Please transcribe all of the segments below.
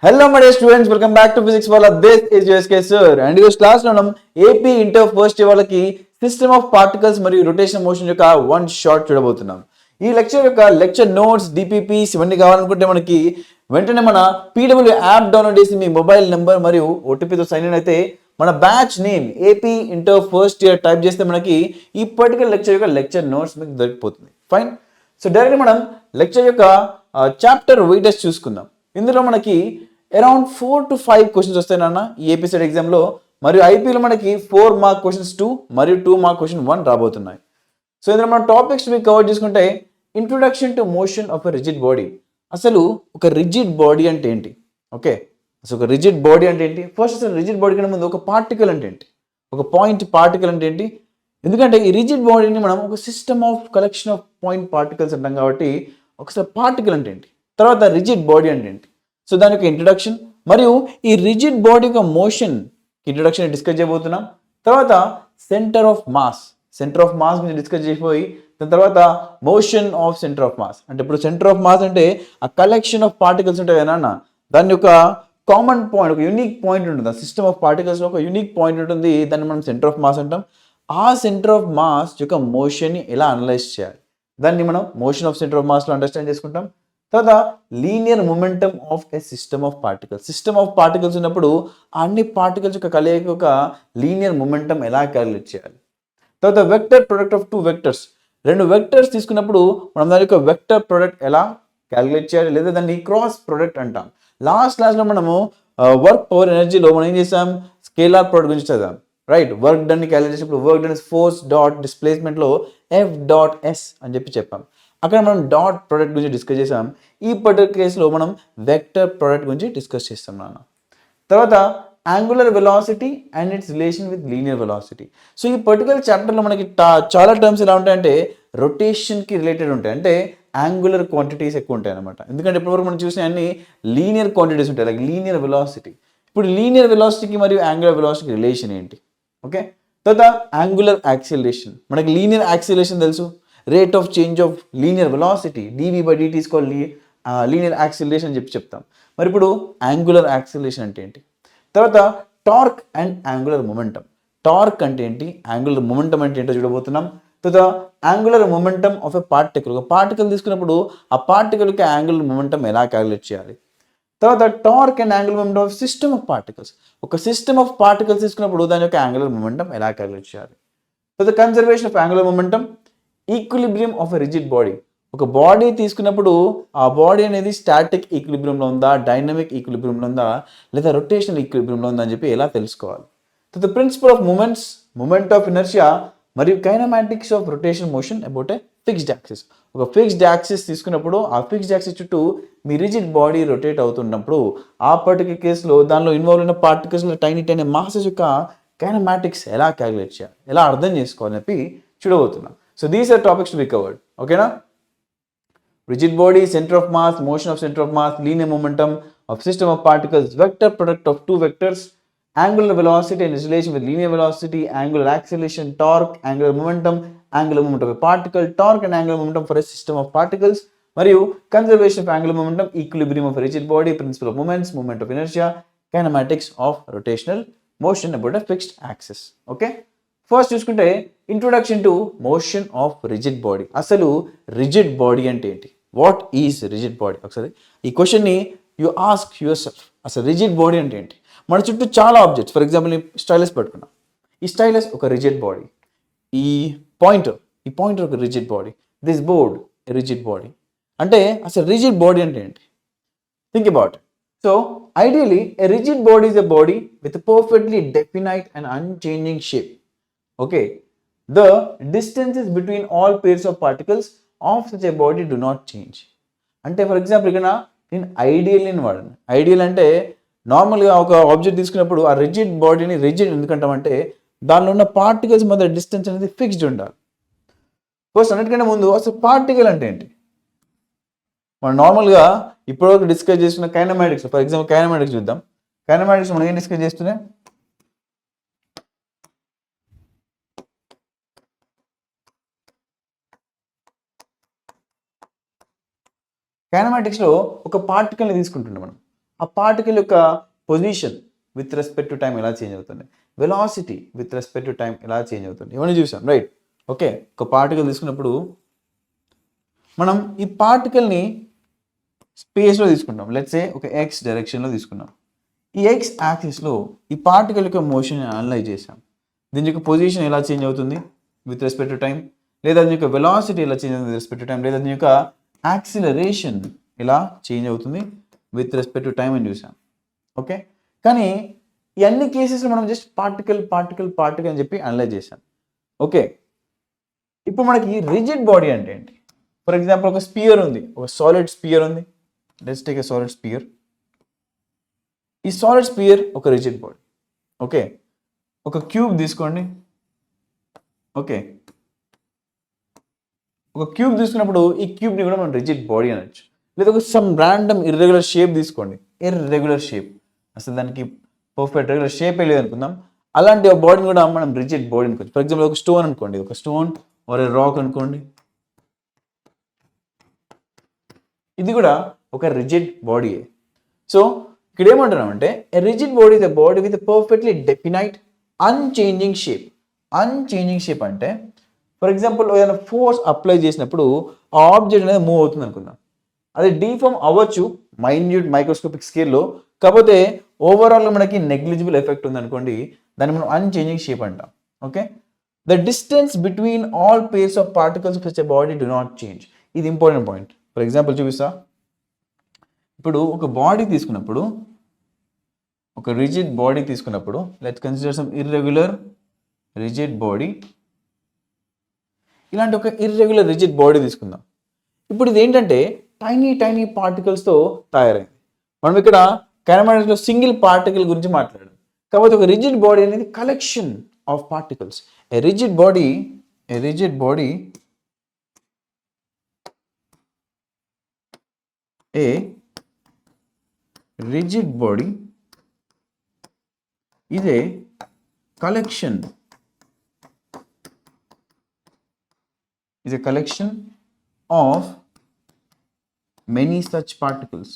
Hello, my dear students. Welcome back to Physics Wala. This is USK sir. And ఈ class లో మనం AP inter first year వాళ్ళకి system of particles మరియు rotation motion యొక్క one shot చూడబోతున్నాం. ఈ lecture యొక్క లెక్చర్ నోట్స్ డిపిపిస్ ఇవన్నీ కావాలనుకుంటే మనకి వెంటనే మన పీడబ్ల్యూ యాప్ డౌన్లోడ్ చేసి మీ మొబైల్ నెంబర్ మరియు ఓటీపీతో సైన్ ఇన్ అయితే మన batch name AP inter first year type చేస్తే మనకి ఈ పర్టికులర్ లెక్చర్ యొక్క లెక్చర్ నోట్స్ మీకు దొరికిపోతుంది. ఫైన్. సో డైరెక్ట్ మనం లెక్చర్ యొక్క చాప్టర్ వెయిటేజ్ చూసుకుందాం. ఇందులో మనకి అరౌండ్ 4 to 5 క్వశ్చన్స్ వస్తాయన్న ఈ ఎపిసోడ్ ఎగ్జామ్లో. మరియు ఐపీలో మనకి 4 మార్క్ క్వశ్చన్స్ 2 మరియు 2 మార్క్ క్వశ్చన్ 1 రాబోతున్నాయి. సో ఇందులో మన టాపిక్స్ మీకు కవర్ చేసుకుంటే introduction to motion of a rigid body. అసలు ఒక రిజిడ్ బాడీ అంటే ఏంటి? ఓకే, అసలు ఒక రిజిడ్ బాడీ అంటే ఏంటి? ఫస్ట్ అసలు రిజిడ్ బాడీ కన్నా ముందు ఒక పార్టికల్ అంటే ఏంటి, ఒక పాయింట్ పార్టికల్ అంటే ఏంటి? ఎందుకంటే ఈ రిజిడ్ బాడీని మనం ఒక system of collection of point particles అంటాం కాబట్టి ఒకసారి పార్టికల్ అంటే ఏంటి, తర్వాత రిజిడ్ బాడీ అంటే ఏంటి. సో దాని యొక్క ఇంట్రడక్షన్ మరియు ఈ రిజిడ్ బాడీ యొక్క మోషన్ ఇంట్రడక్షన్ డిస్కస్ చేయబోతున్నాం. తర్వాత సెంటర్ ఆఫ్ మాస్ గురించి డిస్కస్ చేసిపోయి దాని తర్వాత motion of centre of mass. అంటే ఇప్పుడు సెంటర్ ఆఫ్ మాస్ అంటే ఆ కలెక్షన్ ఆఫ్ పార్టికల్స్ ఉంటాయి కదా అన్న, దాని యొక్క కామన్ పాయింట్, ఒక యూనిక్ పాయింట్ ఉంటుంది. ఆ సిస్టమ్ ఆఫ్ పార్టికల్స్లో ఒక యూనిక్ పాయింట్ ఉంటుంది, దాన్ని మనం సెంటర్ ఆఫ్ మాస్ అంటాం. ఆ సెంటర్ ఆఫ్ మాస్ యొక్క మోషన్ని ఎలా అనలైజ్ చేయాలి, దాన్ని మనం motion of centre of Maslow understand చేసుకుంటాం. తర్వాత linear momentum of a system of particles ఉన్నప్పుడు అన్ని పార్టికల్స్ యొక్క కలయిక ఒక లీనియర్ మొమెంటమ్ ఎలా క్యాలిక్యులేట్ చేయాలి. తర్వాత vector product of 2 vectors, 2 vectors తీసుకున్నప్పుడు మనం దాని యొక్క వెక్టర్ ప్రొడక్ట్ ఎలా క్యాలిక్యులేట్ చేయాలి, లేదా దాన్ని క్రాస్ ప్రొడక్ట్ అంటాం. లాస్ట్ క్లాస్లో మనము వర్క్ పవర్ ఎనర్జీలో మనం ఏం చేసాం, స్కేలార్ ప్రొడక్ట్ గురించి చదివాం. రైట్, వర్క్ డన్ క్యాలిక్యులేట్ చేసినప్పుడు work done is force dot డిస్ప్లేస్మెంట్లో ఎఫ్ డాట్ ఎస్ అని చెప్పాం. అక్కడ మనం డాట్ ప్రోడక్ట్ గురించి డిస్కస్ చేసాం. ఈ పర్టికులర్ కేసులో మనం వెక్టర్ ప్రోడక్ట్ గురించి డిస్కస్ చేస్తాం నాన్న. తర్వాత angular velocity and it's relation with linear velocity. So ఈ పర్టికులర్ చాప్టర్లో మనకి చాలా టర్మ్స్ ఎలా ఉంటాయంటే రొటేషన్కి రిలేటెడ్ ఉంటాయి, అంటే యాంగులర్ క్వాంటిటీస్ ఎక్కువ ఉంటాయి అనమాట. ఎందుకంటే ఇప్పటివరకు మనం చూసిన అన్ని లీనియర్ క్వాంటిటీస్ ఉంటాయి, లైక్ లీనియర్ వెలాసిటీ. ఇప్పుడు లీనియర్ వెలాసిటీకి మరియు యాంగులర్ వెలాసిటీకి రిలేషన్ ఏంటి? ఓకే. తర్వాత యాంగులర్ యాక్సిలరేషన్, మనకి లీనియర్ యాక్సిలరేషన్ తెలుసు, rate of change of linear velocity dv/dt is called linear acceleration అని చెప్తాం. మరి ఇప్పుడు యాంగులర్ యాక్సిలరేషన్ అంటే ఏంటి? తర్వాత torque and angular momentum. Torque అంటే ఏంటి, యాంగులర్ మొమెంటమ్ అంటే ఏంటో చూడబోతున్నాం. తర్వాత angular momentum of a particle, ఒక పార్టికల్ తీసుకున్నప్పుడు ఆ పార్టికల్కి యాంగులర్ మొమెంటమ్ ఎలా క్యాలిక్యులేట్ చేయాలి. తర్వాత torque and angular momentum of system of particles, ఒక సిస్టమ్ ఆఫ్ పార్టికల్స్ తీసుకున్నప్పుడు దాని యొక్క యాంగులర్ మొమెంటమ్ ఎలా క్యాలిక్యులేట్ చేయాలి. తర్వాత conservation of angular momentum, equilibrium of a rigid body, ఒక బాడీ తీసుకున్నప్పుడు ఆ బాడీ అనేది స్టాటిక్ ఈక్విలిబ్రియంలో ఉందా, డైనమిక్ ఈక్విలిబ్రియంలో ఉందా, లేదా రొటేషనల్ ఈక్విలిబ్రియంలో ఉందా అని చెప్పి ఎలా తెలుసుకోవాలి. The principle of moment of inertia మరియు kinematics of rotation motion about a fixed axis. ఒక ఫిక్స్డ్ యాక్సిస్ తీసుకున్నప్పుడు ఆ ఫిక్స్డ్ యాక్సిస్ చుట్టూ మీ రిజిడ్ బాడీ రొటేట్ అవుతున్నప్పుడు ఆ పర్టికులర్ కేసులో దానిలో ఇన్వాల్వ్ అయిన పార్టికల్స్లో టైనీ మాసెస్ యొక్క కైనమాటిక్స్ ఎలా క్యాలిక్యులేట్ చేయాలి, ఎలా అర్థం చేసుకోవాలని చెప్పి చూడబోతున్నాం. So these are topics to be covered. Okay na? Rigid body, center of mass, motion of center of mass, linear momentum of system of particles, vector product of 2 vectors, angular velocity and its relation with linear velocity, angular acceleration, torque, angular momentum of a particle, torque and angular momentum for a system of particles, మరియు conservation of angular momentum, equilibrium of a rigid body, principle of moments, moment of inertia, kinematics of rotational motion about a fixed axis. Okay? First చూసుకుంటే introduction to motion of rigid body. అసలు rigid body అంటే ఏంటి, what is rigid body? ఒకసారి ఈ క్వశ్చన్ని you ask yourself, అసలు rigid body అంటే ఏంటి? మన చుట్టూ చాలా ఆబ్జెక్ట్స్, ఫర్ ఎగ్జాంపుల్ స్టైలస్ పెట్టుకున్నాం, ఈ స్టైలస్ ఒక రిజిడ్ బాడీ, ఈ పాయింటర్ ఒక rigid body, this board rigid body. అంటే అసలు రిజిడ్ బాడీ అంటే ఏంటి? Think about it. So ideally a rigid body is a body with perfectly definite and unchanging shape. Okay, the distances between all pairs of particles of such a body do not change. అంటే for example ఇక్కడ నేను ఐడియల్ని వాడాను. Ideal అంటే నార్మల్గా ఒక object తీసుకున్నప్పుడు ఆ rigid బాడీని రిజిడ్ ఎందుకంటామంటే దానిలో ఉన్న పార్టికల్స్ మధ్య డిస్టెన్స్ అనేది ఫిక్స్డ్ ఉండాలి. ఫస్ట్ అన్నిటికంటే ముందు అసలు పార్టికల్ అంటే ఏంటి? మనం నార్మల్గా ఇప్పటివరకు డిస్కస్ చేస్తున్న కైనమాటిక్స్, ఫర్ ఎగ్జాంపుల్ కైనమాటిక్స్ చూద్దాం. కైనమాటిక్స్ మనం ఏం డిస్కస్ చేస్తున్నాం? కైనమాటిక్స్లో ఒక పార్టికల్ని తీసుకుంటున్నాం మనం. ఆ పార్టికల్ యొక్క position with respect to time ఎలా చేంజ్ అవుతుంది, velocity with respect to time ఎలా చేంజ్ అవుతుంది, ఇవన్నీ చూసాం రైట్. ఓకే, ఒక పార్టికల్ తీసుకున్నప్పుడు మనం ఈ పార్టికల్ని స్పేస్లో తీసుకుంటాం. లెట్స్ సే ఒక ఎక్స్ డైరెక్షన్లో తీసుకున్నాం. ఈ ఎక్స్ యాక్సిస్లో ఈ పార్టికల్ యొక్క మోషన్ అనలైజ్ చేసాం. దీని యొక్క పొజిషన్ ఎలా చేంజ్ అవుతుంది విత్ రెస్పెక్ట్ టు టైం, లేదా దీని యొక్క వెలాసిటీ ఎలా చేంజ్ అవుతుంది విత్ రెస్పెక్ట్ టు టైం, లేదా దీని యొక్క యాక్సిలరేషన్ ఎలా చేంజ్ అవుతుంది విత్ రెస్పెక్ట్ టు టైం అని చూసాం. ఓకే, కానీ ఈ అన్ని కేసెస్లో మనం జస్ట్ పార్టికల్ అని చెప్పి అనలైజ్ చేసాం. ఓకే, ఇప్పుడు మనకి రిజిడ్ బాడీ అంటే ఏంటి? ఫర్ ఎగ్జాంపుల్ ఒక స్పియర్ ఉంది, ఒక సాలిడ్ స్పియర్ ఉంది. Let's take a solid spear. ఈ సాలిడ్ స్పియర్ ఒక రిజిడ్ బాడీ. ఓకే, ఒక క్యూబ్ తీసుకోండి. ఓకే, ఒక క్యూబ్ తీసుకున్నప్పుడు ఈ క్యూబ్ని కూడా మనం రిజిడ్ బాడీ అనొచ్చు. లేదా ఒక సమ్ ర్యాండమ్ ఇర్రెగ్యులర్ షేప్ తీసుకోండి, ఇర్రెగ్యులర్ షేప్, అసలు దానికి పర్ఫెక్ట్ రెగ్యులర్ షేప్ లేదు అనుకుందాం. అలాంటి ఒక బాడీని కూడా మనం రిజిడ్ బాడీ అనుకోవచ్చు. ఫర్ ఎగ్జాంపుల్ ఒక స్టోన్ అనుకోండి, ఒక స్టోన్ ఆర్ రాక్ అనుకోండి, ఇది కూడా ఒక రిజిడ్ బాడీయే. సో ఇక్కడ ఏమంటున్నామంటే rigid body is a body with perfectly definite unchanging shape. Unchanging shape అంటే ఫర్ ఎగ్జాంపుల్ ఏదైనా ఫోర్స్ అప్లై చేసినప్పుడు ఆ ఆబ్జెక్ట్ అనేది మూవ్ అవుతుంది అనుకుందాం. అది డీఫామ్ అవ్వచ్చు మైన్యూట్ మైక్రోస్కోపిక్ స్కేల్లో, కాకపోతే ఓవరాల్గా మనకి నెగ్లిజిబుల్ ఎఫెక్ట్ ఉంది అనుకోండి, దాన్ని మనం అన్చేంజింగ్ షేప్ అంటాం. Okay, the distance between all pairs of particles of such a body do not change. ఇది ఇంపార్టెంట్ పాయింట్. ఫర్ ఎగ్జాంపుల్ చూపిస్తా. ఇప్పుడు ఒక బాడీ తీసుకున్నప్పుడు, ఒక రిజిడ్ బాడీ తీసుకున్నప్పుడు, let's consider some irregular rigid body. ఇలాంటి ఒక ఇర్రెగ్యులర్ రిజిడ్ బాడీ తీసుకుందాం. ఇప్పుడు ఇది ఏంటంటే టైనీ పార్టికల్స్తో తయారైంది. మనం ఇక్కడ కైనమాటిక్స్లో సింగిల్ పార్టికల్ గురించి మాట్లాడాం, కాబట్టి ఒక రిజిడ్ బాడీ అనేది collection of particles. A rigid body is a collection of many such particles.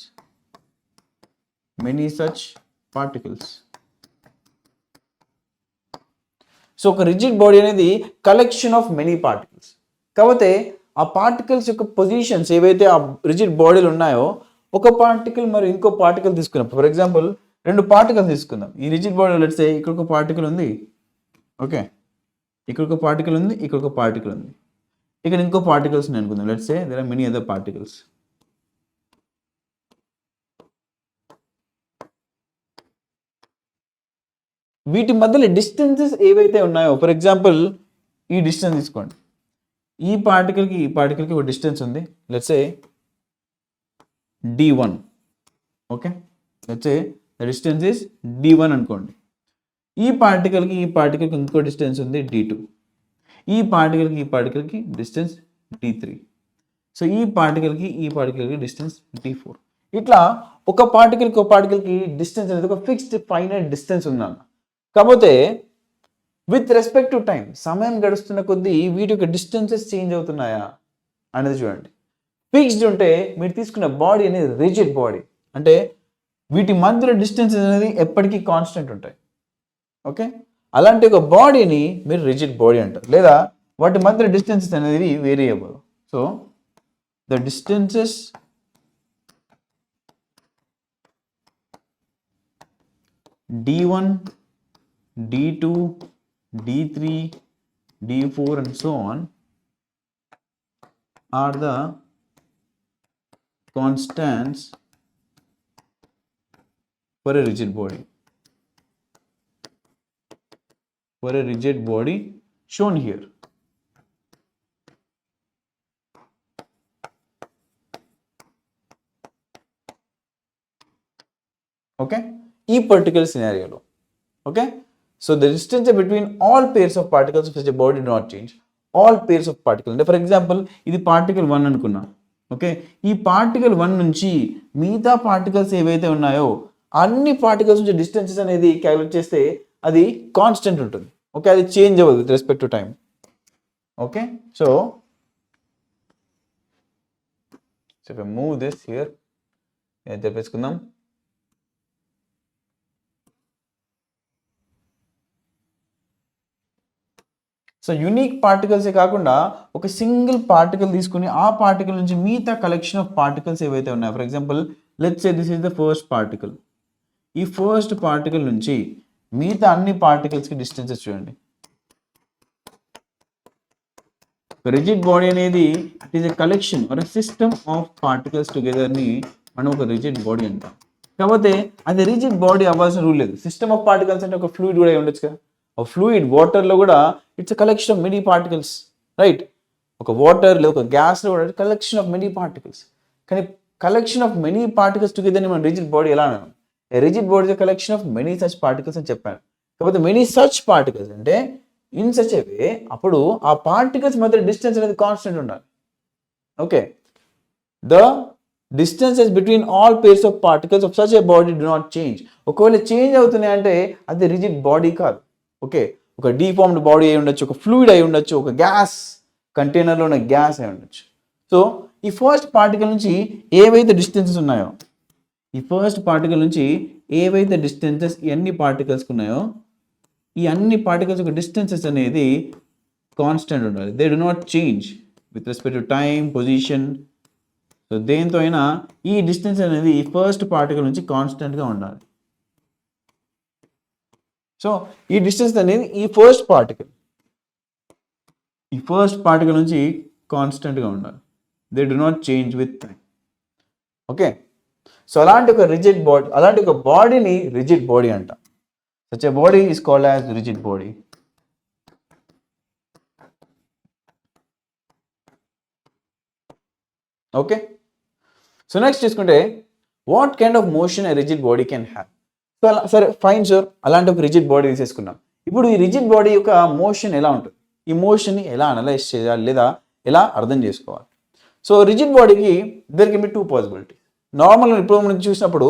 So ఒక రిజిడ్ బాడీ అనేది కలెక్షన్ ఆఫ్ మెనీ పార్టికల్స్. కాకపోతే ఆ పార్టికల్స్ యొక్క పొజిషన్స్ ఏవైతే ఆ రిజిడ్ బాడీలు ఉన్నాయో, ఒక పార్టికల్ మరి ఇంకో పార్టికల్ తీసుకున్నప్పుడు, ఫర్ ఎగ్జాంపుల్ 2 పార్టికల్స్ తీసుకుందాం. ఈ రిజిడ్ బాడీ లెట్స్ సే ఇక్కడ ఒక పార్టికల్ ఉంది. ఓకే, ఇక్కడ ఒక పార్టికల్ ఉంది, ఇక్కడ ఒక పార్టికల్ ఉంది, ఇక్కడ ఇంకో పార్టికల్స్ ఉన్నాయి అనుకుందాం. Let's say there are many other particles. వీటి మధ్యలో డిస్టెన్సెస్ ఏవైతే ఉన్నాయో, ఫర్ ఎగ్జాంపుల్ ఈ డిస్టెన్స్ తీసుకోండి. ఈ పార్టికల్కి ఒక డిస్టెన్స్ ఉంది. Let's say d1. Okay, let's say the distance is d1 అనుకోండి. ఈ పార్టికల్కి ఇంకో డిస్టెన్స్ ఉంది d2. ఈ పార్టికల్కి డిస్టెన్స్ d3. సో ఈ పార్టికల్కి డిస్టెన్స్ d4. ఇట్లా ఒక పార్టికల్కి డిస్టెన్స్ అనేది ఒక ఫిక్స్డ్ ఫైనైట్ డిస్టెన్స్ ఉందన్న. కాకపోతే విత్ రెస్పెక్ట్ టు టైం, సమయం గడుస్తున్న కొద్దీ వీటి యొక్క డిస్టెన్సెస్ చేంజ్ అవుతున్నాయా అనేది చూడండి. ఫిక్స్డ్ ఉంటే మీరు తీసుకున్న బాడీ అనేది రిజిడ్ బాడీ, అంటే వీటి మధ్యలో డిస్టెన్సెస్ అనేది ఎప్పటికీ కాన్స్టెంట్ ఉంటాయి. ఓకే, అలాంటి ఒక బాడీని మీరు రిజిడ్ బాడీ అంటారు. లేదా వాటి మధ్య డిస్టెన్సెస్ అనేది variable. So the distances d1, d2, d3, d4 and so on are the constants for a rigid body shown here. Okay, ఈ పర్టికులర్ సినారియోలో. Okay, so the distance between all pairs of particles of such a body do not change. All pairs of particle అంటే for example ఇది particle 1 అనుకున్నా. Okay, ఈ particle 1 నుంచి మిగతా particles ఏవైతే ఉన్నాయో అన్ని పార్టికల్స్ నుంచి డిస్టెన్సెస్ అనేది క్యాలిక్యులేట్ చేస్తే అది కాన్స్టెంట్ ఉంటుంది. ఓకే, అది చేంజ్ అవ్వదు with respect to time. Okay, so if I move this here, చెప్పేసుకుందాం. సో యూనిక్ పార్టికల్సే కాకుండా ఒక సింగిల్ పార్టికల్ తీసుకుని ఆ పార్టికల్ నుంచి మిగతా కలెక్షన్ ఆఫ్ పార్టికల్స్ ఏవైతే ఉన్నాయో, for example let's say this is the first particle. ఈ ఫస్ట్ పార్టికల్ నుంచి మిగతా అన్ని పార్టికల్స్కి డిస్టెన్సెస్ చూడండి. రిజిడ్ బాడీ అనేది it is a collection or a system of particles టుగెదర్ని మనం ఒక రిజిడ్ బాడీ అంటాం. కాకపోతే అది రిజిడ్ బాడీ అవ్వాల్సిన రూల్ లేదు. సిస్టమ్ ఆఫ్ పార్టికల్స్ అంటే ఒక ఫ్లూయిడ్ కూడా ఉండొచ్చు కదా. ఒక ఫ్లూయిడ్ వాటర్లో కూడా it's a collection of many particles, right? ఒక వాటర్ లేదా ఒక గ్యాస్లో కూడా కలెక్షన్ ఆఫ్ మెనీ పార్టికల్స్. కానీ కలెక్షన్ ఆఫ్ మెనీ పార్టికల్స్ టుగెదర్ని మనం రిజిడ్ బాడీ ఎలా అన్నాం? Rigid body is collection of many such particles అని చెప్పాను. కాకపోతే మెనీ సచ్ పార్టికల్స్ అంటే ఇన్ సచ్ ఏ వే, అప్పుడు ఆ పార్టికల్స్ మధ్య డిస్టెన్స్ అనేది కాన్స్టెంట్ ఉండాలి. Okay, the distances between all pairs of particles of such a body do not change. ఒకవేళ చేంజ్ అవుతున్నాయి అంటే అది రిజిడ్ బాడీ కాదు. ఓకే, ఒక డీఫార్మ్డ్ బాడీ అయి ఉండొచ్చు, ఒక ఫ్లూయిడ్ అయి ఉండొచ్చు, ఒక గ్యాస్ కంటైనర్లో ఉన్న గ్యాస్ అయి ఉండొచ్చు. సో ఈ ఫస్ట్ పార్టికల్ నుంచి ఏవైతే డిస్టెన్సెస్ ఉన్నాయో, ఈ ఫస్ట్ పార్టికల్ నుంచి ఏవైతే డిస్టెన్సెస్ ఈ అన్ని పార్టికల్స్కి ఉన్నాయో, ఈ అన్ని పార్టికల్స్ యొక్క డిస్టెన్సెస్ అనేది కాన్స్టెంట్ ఉండాలి. They do not change with respect to time, position. So దేంతో అయినా ఈ డిస్టెన్స్ అనేది ఈ ఫస్ట్ పార్టికల్ నుంచి కాన్స్టెంట్గా ఉండాలి. సో ఈ డిస్టెన్స్ అనేది ఈ ఫస్ట్ పార్టికల్ నుంచి కాన్స్టెంట్గా ఉండాలి. They do not change with time. Okay, so అలాంటి ఒక రిజిడ్ బాడీ, అలాంటి ఒక బాడీని రిజిడ్ బాడీ అంటాం. Such a body is called as rigid body. Okay, so next చూసుకుంటే what kind of motion a rigid body can have. So అలా సరే fine sir, అలాంటి ఒక రిజిడ్ బాడీ తీసేసుకున్నాం. ఇప్పుడు ఈ రిజిడ్ బాడీ యొక్క మోషన్ ఎలా ఉంటుంది, ఈ మోషన్ని ఎలా అనలైజ్ చేయాలి లేదా ఎలా అర్థం చేసుకోవాలి? సో రిజిడ్ బాడీకి there can be two possibility. Normal ఇప్పుడు మనం చూసినప్పుడు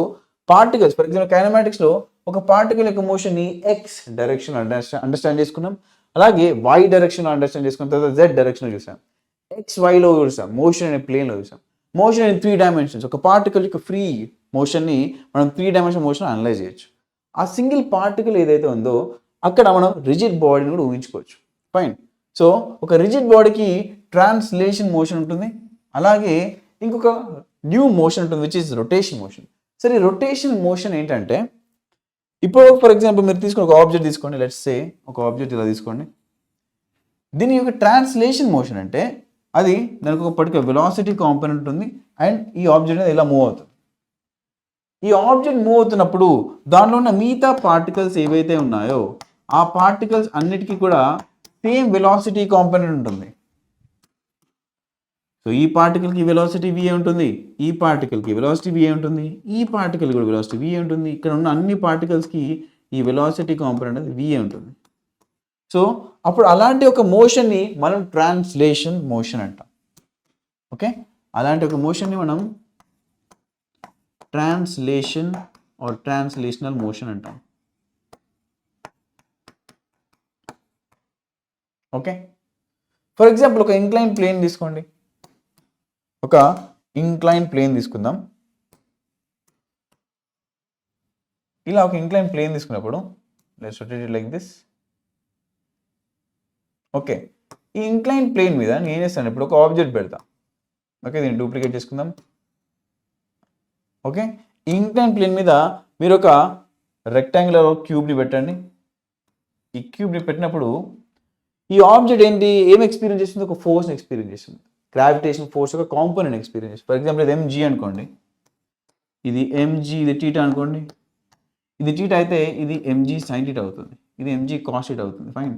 పార్టికల్స్, ఫర్ ఎగ్జాంపుల్ కైనమాటిక్స్లో ఒక పార్టికల్ యొక్క మోషన్ని ఎక్స్ డైరెక్షన్ అండర్స్టాండ్ చేసుకున్నాం, అలాగే వై డైరెక్షన్లో అండర్స్టాండ్ చేసుకున్న తర్వాత జెడ్ డైరెక్షన్లో చూసాం, ఎక్స్ వైలో చూసాం, మోషన్ అనే ప్లేన్లో చూసాం, మోషన్ ఇన్ 3 డైమెన్షన్స్. ఒక పార్టికల్ యొక్క ఫ్రీ మోషన్ని మనం 3 డైమెన్షన్ మోషన్ అనలైజ్ చేయొచ్చు. ఆ సింగిల్ పార్టికల్ ఏదైతే ఉందో అక్కడ మనం రిజిడ్ బాడీని కూడా ఊహించుకోవచ్చు. ఫైన్. సో ఒక రిజిడ్ బాడీకి ట్రాన్స్లేషన్ మోషన్ ఉంటుంది, అలాగే ఇంకొక న్యూ మోషన్ ఉంటుంది విచ్ ఇస్ రొటేషన్ మోషన్. సరే ఈ రొటేషన్ మోషన్ ఏంటంటే, ఇప్పుడు ఫర్ ఎగ్జాంపుల్ మీరు తీసుకుని ఒక ఆబ్జెక్ట్ తీసుకోండి, లెట్స్ సే ఒక ఆబ్జెక్ట్ ఇలా తీసుకోండి. దీని యొక్క ట్రాన్స్లేషన్ మోషన్ అంటే అది దానికి ఒక పర్టికులర్ వెలాసిటీ కాంపోనెంట్ ఉంటుంది అండ్ ఈ ఆబ్జెక్ట్ అనేది ఇలా మూవ్ అవుతుంది. ఈ ఆబ్జెక్ట్ మూవ్ అవుతున్నప్పుడు దానిలో ఉన్న మిగతా పార్టికల్స్ ఏవైతే ఉన్నాయో ఆ పార్టికల్స్ అన్నిటికీ కూడా సేమ్ వెలాసిటీ కాంపోనెంట్ ఉంటుంది. సో ఈ పార్టికల్కి వెలాసిటీ v ఉంటుంది, ఈ పార్టికల్కి వెలాసిటీ v ఉంటుంది, ఈ పార్టికల్ కూడా వెలాసిటీ v ఉంటుంది, ఇక్కడ ఉన్న అన్ని పార్టికల్స్కి ఈ వెలాసిటీ కాంపోనెంట్ అనేది v ఉంటుంది. సో అప్పుడు అలాంటి ఒక మోషన్ని మనం ట్రాన్స్లేషన్ మోషన్ అంటాం. ఓకే, అలాంటి ఒక మోషన్ని మనం ట్రాన్స్లేషన్ ఆర్ ట్రాన్స్లేషనల్ మోషన్ అంటాం. ఓకే, ఫర్ ఎగ్జాంపుల్ ఒక ఇంక్లైన్ ప్లేన్ తీసుకోండి, ఒక ఇంక్లైన్ ప్లేన్ తీసుకుందాం. ఇలా ఒక ఇంక్లైన్ ప్లేన్ తీసుకున్నప్పుడు let's rotate it like this. Okay, ఈ ఇంక్లైన్ ప్లేన్ మీద నేను ఏం చేస్తాను, ఇప్పుడు ఒక ఆబ్జెక్ట్ పెడతా. ఓకే, దీన్ని డూప్లికేట్ చేసుకుందాం. ఓకే, ఈ ఇంక్లైన్ ప్లేన్ మీద మీరు ఒక రెక్టాంగులర్ క్యూబ్ని పెట్టండి. ఈ క్యూబ్ని పెట్టినప్పుడు ఈ ఆబ్జెక్ట్ ఏంటి, ఏం ఎక్స్పీరియన్స్ చేస్తుంది, ఒక ఫోర్స్ని ఎక్స్పీరియన్స్ చేస్తుంది, గ్రావిటేషన్ ఫోర్స్ ఒక కాంపోనెంట్ ఎక్స్పీరియన్స్ చేస్తుంది. ఫర్ ఎగ్జాంపుల్ ఇది mg అనుకోండి, ఇది mg, ఇది θ అనుకోండి, ఇది θ అయితే ఇది mg sin θ అవుతుంది, ఇది mg cos θ అవుతుంది. ఫైన్.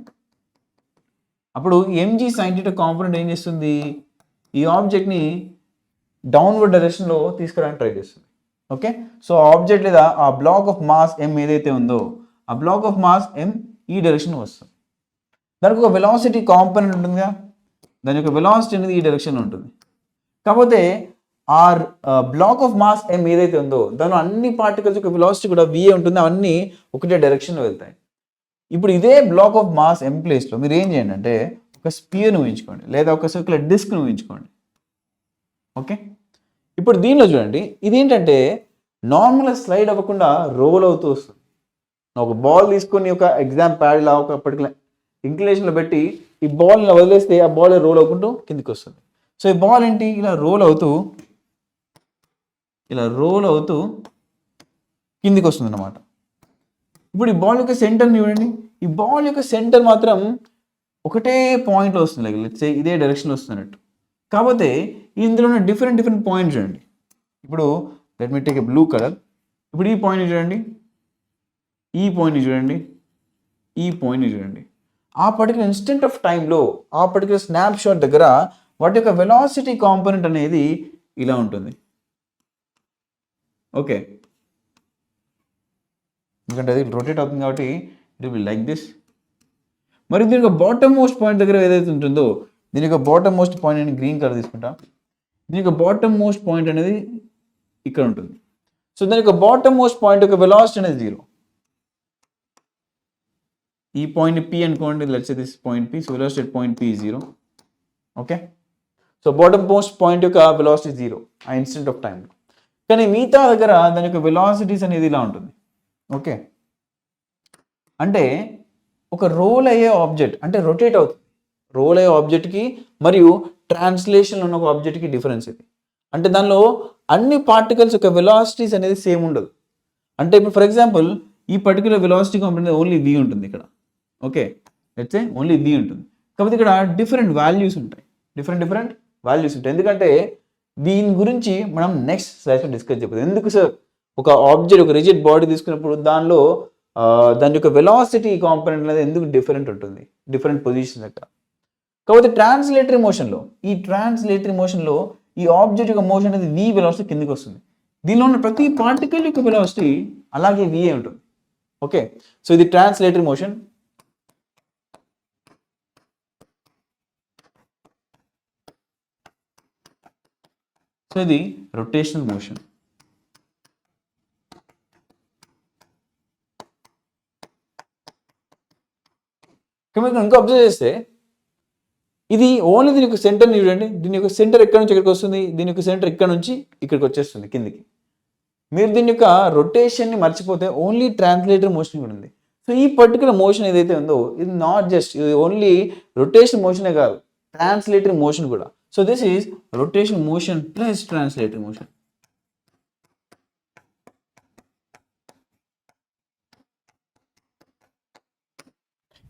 అప్పుడు mg sin θ కాంపోనెంట్ ఏం చేస్తుంది, ఈ ఆబ్జెక్ట్ని డౌన్వర్డ్ డైరెక్షన్లో తీసుకురావడానికి ట్రై చేస్తుంది. ఓకే, సో ఆబ్జెక్ట్ లేదా ఆ బ్లాక్ ఆఫ్ మాస్ m ఏదైతే ఉందో ఆ బ్లాక్ ఆఫ్ మాస్ m ఈ డైరెక్షన్లో వస్తుంది. దానికి ఒక వెలాసిటీ కాంపోనెంట్ ఉంటుందిగా, దాని యొక్క వెలాసిటీ అనేది ఈ డైరెక్షన్లో ఉంటుంది. కాకపోతే ఆ బ్లాక్ ఆఫ్ మాస్ m ఏదైతే ఉందో దానిలో అన్ని పార్టికల్స్ యొక్క వెలాసిటీ కూడా v ఉంటుంది, అవన్నీ ఒకటే డైరెక్షన్లో వెళ్తాయి. ఇప్పుడు ఇదే బ్లాక్ ఆఫ్ మాస్ m ప్లేస్లో మీరు ఏం చేయండి అంటే ఒక స్పియర్ను ఊహించుకోండి లేదా ఒక సర్క్యులర్ డిస్క్ను ఊహించుకోండి. ఓకే, ఇప్పుడు దీనిలో చూడండి, ఇదేంటంటే నార్మల్గా స్లైడ్ అవ్వకుండా రోల్ అవుతూ వస్తుంది. ఒక బాల్ తీసుకొని ఒక ఎగ్జామ్ ప్యాడ్ ఇలా ఒక పర్టికులర్ ఇంక్లినేషన్లో పెట్టి ఈ బాల్ ఇలా వదిలేస్తే ఆ బాల్ రోల్ అవ్వకుంటూ కిందికి వస్తుంది. సో ఈ బాల్ ఏంటి ఇలా రోల్ అవుతూ కిందికి వస్తుంది అన్నమాట. ఇప్పుడు ఈ బాల్ యొక్క సెంటర్ చూడండి, ఈ బాల్ యొక్క సెంటర్ మాత్రం ఒకటే పాయింట్లో వస్తుంది, లైక్ లెట్స్ సే ఇదే డైరెక్షన్లో వస్తున్నట్టు. కాకపోతే ఇందులో ఉన్న డిఫరెంట్ పాయింట్స్ చూడండి. ఇప్పుడు let me take a blue colour. ఇప్పుడు ఈ పాయింట్ చూడండి, ఈ పాయింట్ చూడండి, ఈ పాయింట్ చూడండి. ఆ పర్టికులర్ ఇన్స్టెంట్ ఆఫ్ టైంలో, ఆ పర్టికులర్ స్నాప్ షాట్ దగ్గర వాటి యొక్క వెలాసిటీ కాంపోనెంట్ అనేది ఇలా ఉంటుంది. ఓకే, ఎందుకంటే అది రొటేట్ అవుతుంది కాబట్టి ఇట్ విల్ లైక్ దిస్. మరి దీని యొక్క బాటమ్ మోస్ట్ పాయింట్ దగ్గర ఏదైతే ఉంటుందో, దీని యొక్క బాటమ్ మోస్ట్ పాయింట్ అని గ్రీన్ కలర్ తీసుకుంటా. దీని యొక్క బాటమ్ మోస్ట్ పాయింట్ అనేది ఇక్కడ ఉంటుంది. సో దాని యొక్క బాటమ్ మోస్ట్ పాయింట్ యొక్క వెలాసిటీ అనేది 0. ఈ పాయింట్ P అనుకోండి, let's say this point P. So velocity at point P is 0. Okay, so bottom most point యొక్క వెలాసిటీ 0 ఆ ఇన్స్టెంట్ ఆఫ్ టైం. కానీ మిగతా దగ్గర దాని యొక్క వెలాసిటీస్ అనేది ఇలా ఉంటుంది. ఓకే, అంటే ఒక రోల్ అయ్యే ఆబ్జెక్ట్ అంటే రొటేట్ అవుతుంది. రోల్ అయ్యే ఆబ్జెక్ట్కి మరియు ట్రాన్స్లేషన్ ఉన్న ఒక ఆబ్జెక్ట్కి డిఫరెన్స్ ఇది. అంటే దానిలో అన్ని పార్టికల్స్ యొక్క వెలాసిటీస్ అనేది సేమ్ ఉండదు. అంటే ఇప్పుడు ఫర్ ఎగ్జాంపుల్ ఈ particular velocity component only V ఉంటుంది ఇక్కడ. Okay, let's say only V ఉంటుంది. కాకపోతే ఇక్కడ డిఫరెంట్ వాల్యూస్ ఉంటాయి. ఎందుకంటే దీని గురించి మనం నెక్స్ట్ స్లైడ్లో డిస్కస్ చేయబోతుంది. ఎందుకు సార్ ఒక ఆబ్జెక్ట్, ఒక రిజిడ్ బాడీ తీసుకున్నప్పుడు దానిలో దాని యొక్క వెలాసిటీ కాంపోనెంట్ అనేది ఎందుకు డిఫరెంట్ ఉంటుంది, డిఫరెంట్ పొజిషన్ దగ్గర. కాకపోతే ట్రాన్స్లేటరీ మోషన్లో ఈ ఆబ్జెక్ట్ యొక్క మోషన్ అనేది V వెలాసిటీ కిందికి వస్తుంది. దీనిలో ఉన్న ప్రతి పార్టికల్ యొక్క వెలాసిటీ అలాగే V ఉంటుంది. ఓకే, సో ఇది ట్రాన్స్లేటరీ మోషన్. సో ఇది రొటేషనల్ మోషన్. ఇంకా అబ్జర్వ్ చేస్తే ఇది ఓన్లీ దీని యొక్క సెంటర్ని చూడండి. దీని యొక్క సెంటర్ ఎక్కడి నుంచి ఎక్కడికి వస్తుంది, దీని యొక్క సెంటర్ ఇక్కడ నుంచి ఇక్కడికి వచ్చేస్తుంది కిందికి. మీరు దీని యొక్క రొటేషన్ని మర్చిపోతే ఓన్లీ ట్రాన్స్లేటరీ మోషన్ కూడా ఉంది. సో ఈ పర్టికులర్ మోషన్ ఏదైతే ఉందో ఇది నాట్ జస్ట్ ఇది ఓన్లీ రొటేషన్ మోషనే కాదు, ట్రాన్స్లేటరీ మోషన్ కూడా. So this is rotation motion plus translatory motion.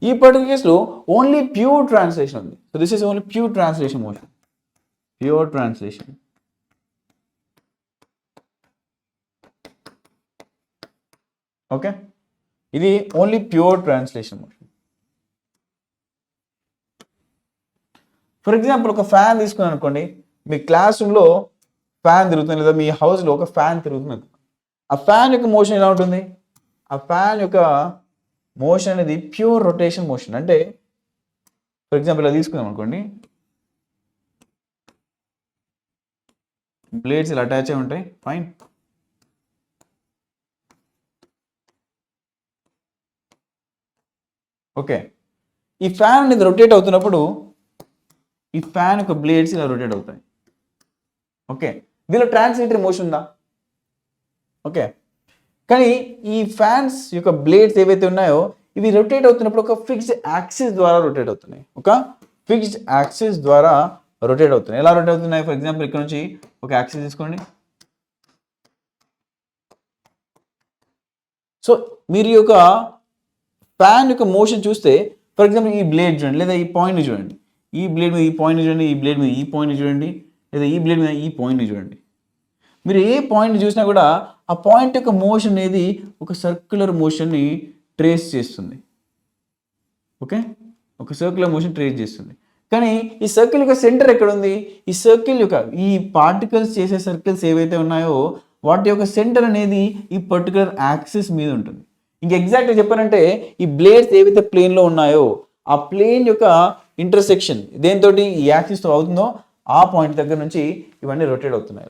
ఈ పర్టికులర్ కేసులో ఓన్లీ ప్యూర్ ట్రాన్స్లేషన్ ఉంది. So this is only pure translation motion. Okay, ఇది only pure translation motion. For example ఒక fan తీసుకున్నాను అనుకోండి. మీ క్లాస్ రూమ్లో ఫ్యాన్ తిరుగుతుంది, లేదా మీ హౌస్లో ఒక ఫ్యాన్ తిరుగుతుంది. ఆ ఫ్యాన్ యొక్క మోషన్ ఎలా ఉంటుంది? ఆ ఫ్యాన్ యొక్క మోషన్ అనేది ప్యూర్ రొటేషన్ మోషన్. అంటే ఫర్ ఎగ్జాంపుల్ ఇలా తీసుకుందాం అనుకోండి, బ్లేడ్స్ ఇలా అటాచ్ అయి ఉంటాయి, ఫైన్. ఓకే, ఈ ఫ్యాన్ అనేది రొటేట్ అవుతున్నప్పుడు ఈ ఫ్యాన్ యొక్క బ్లేడ్స్ ఇలా రొటేట్ అవుతాయి. ఓకే, దీనిలో ట్రాన్స్లేటరీ మోషన్ ఉందా? ఓకే, కానీ ఈ ఫ్యాన్స్ యొక్క బ్లేడ్స్ ఏవైతే ఉన్నాయో ఇవి రొటేట్ అవుతున్నప్పుడు ఒక ఫిక్స్డ్ యాక్సిస్ ద్వారా రొటేట్ అవుతున్నాయి. ఎలా రొటేట్ అవుతున్నాయి? ఫర్ ఎగ్జాంపుల్ ఇక్కడ నుంచి ఒక యాక్సిస్ తీసుకోండి. సో మీరు యొక్క ఫ్యాన్ యొక్క మోషన్ చూస్తే ఫర్ ఎగ్జాంపుల్ ఈ బ్లేడ్ చూడండి, లేదా ఈ పాయింట్ని చూడండి, ఈ బ్లేడ్ మీద ఈ పాయింట్ని చూడండి, ఈ బ్లేడ్ మీద ఈ పాయింట్ని చూడండి, లేదా ఈ బ్లేడ్ మీద ఈ పాయింట్ని చూడండి. మీరు ఏ పాయింట్ని చూసినా కూడా ఆ పాయింట్ యొక్క మోషన్ అనేది ఒక సర్క్యులర్ మోషన్ని ట్రేస్ చేస్తుంది. ఓకే, ఒక సర్క్యులర్ మోషన్ ట్రేస్ చేస్తుంది. కానీ ఈ సర్కిల్ యొక్క సెంటర్ ఎక్కడ ఉంది? ఈ సర్కిల్ యొక్క ఈ పార్టికల్స్ చేసే సర్కిల్స్ ఏవైతే ఉన్నాయో వాటి యొక్క సెంటర్ అనేది ఈ పర్టికులర్ యాక్సిస్ మీద ఉంటుంది. ఇంక ఎగ్జాక్ట్గా చెప్పారంటే ఈ బ్లేడ్స్ ఏవైతే ప్లేన్లో ఉన్నాయో ఆ ప్లేన్ యొక్క ఇంటర్సెక్షన్ దేంతో ఈ యాక్సిస్తో అవుతుందో ఆ పాయింట్ దగ్గర నుంచి ఇవన్నీ రొటేట్ అవుతున్నాయి.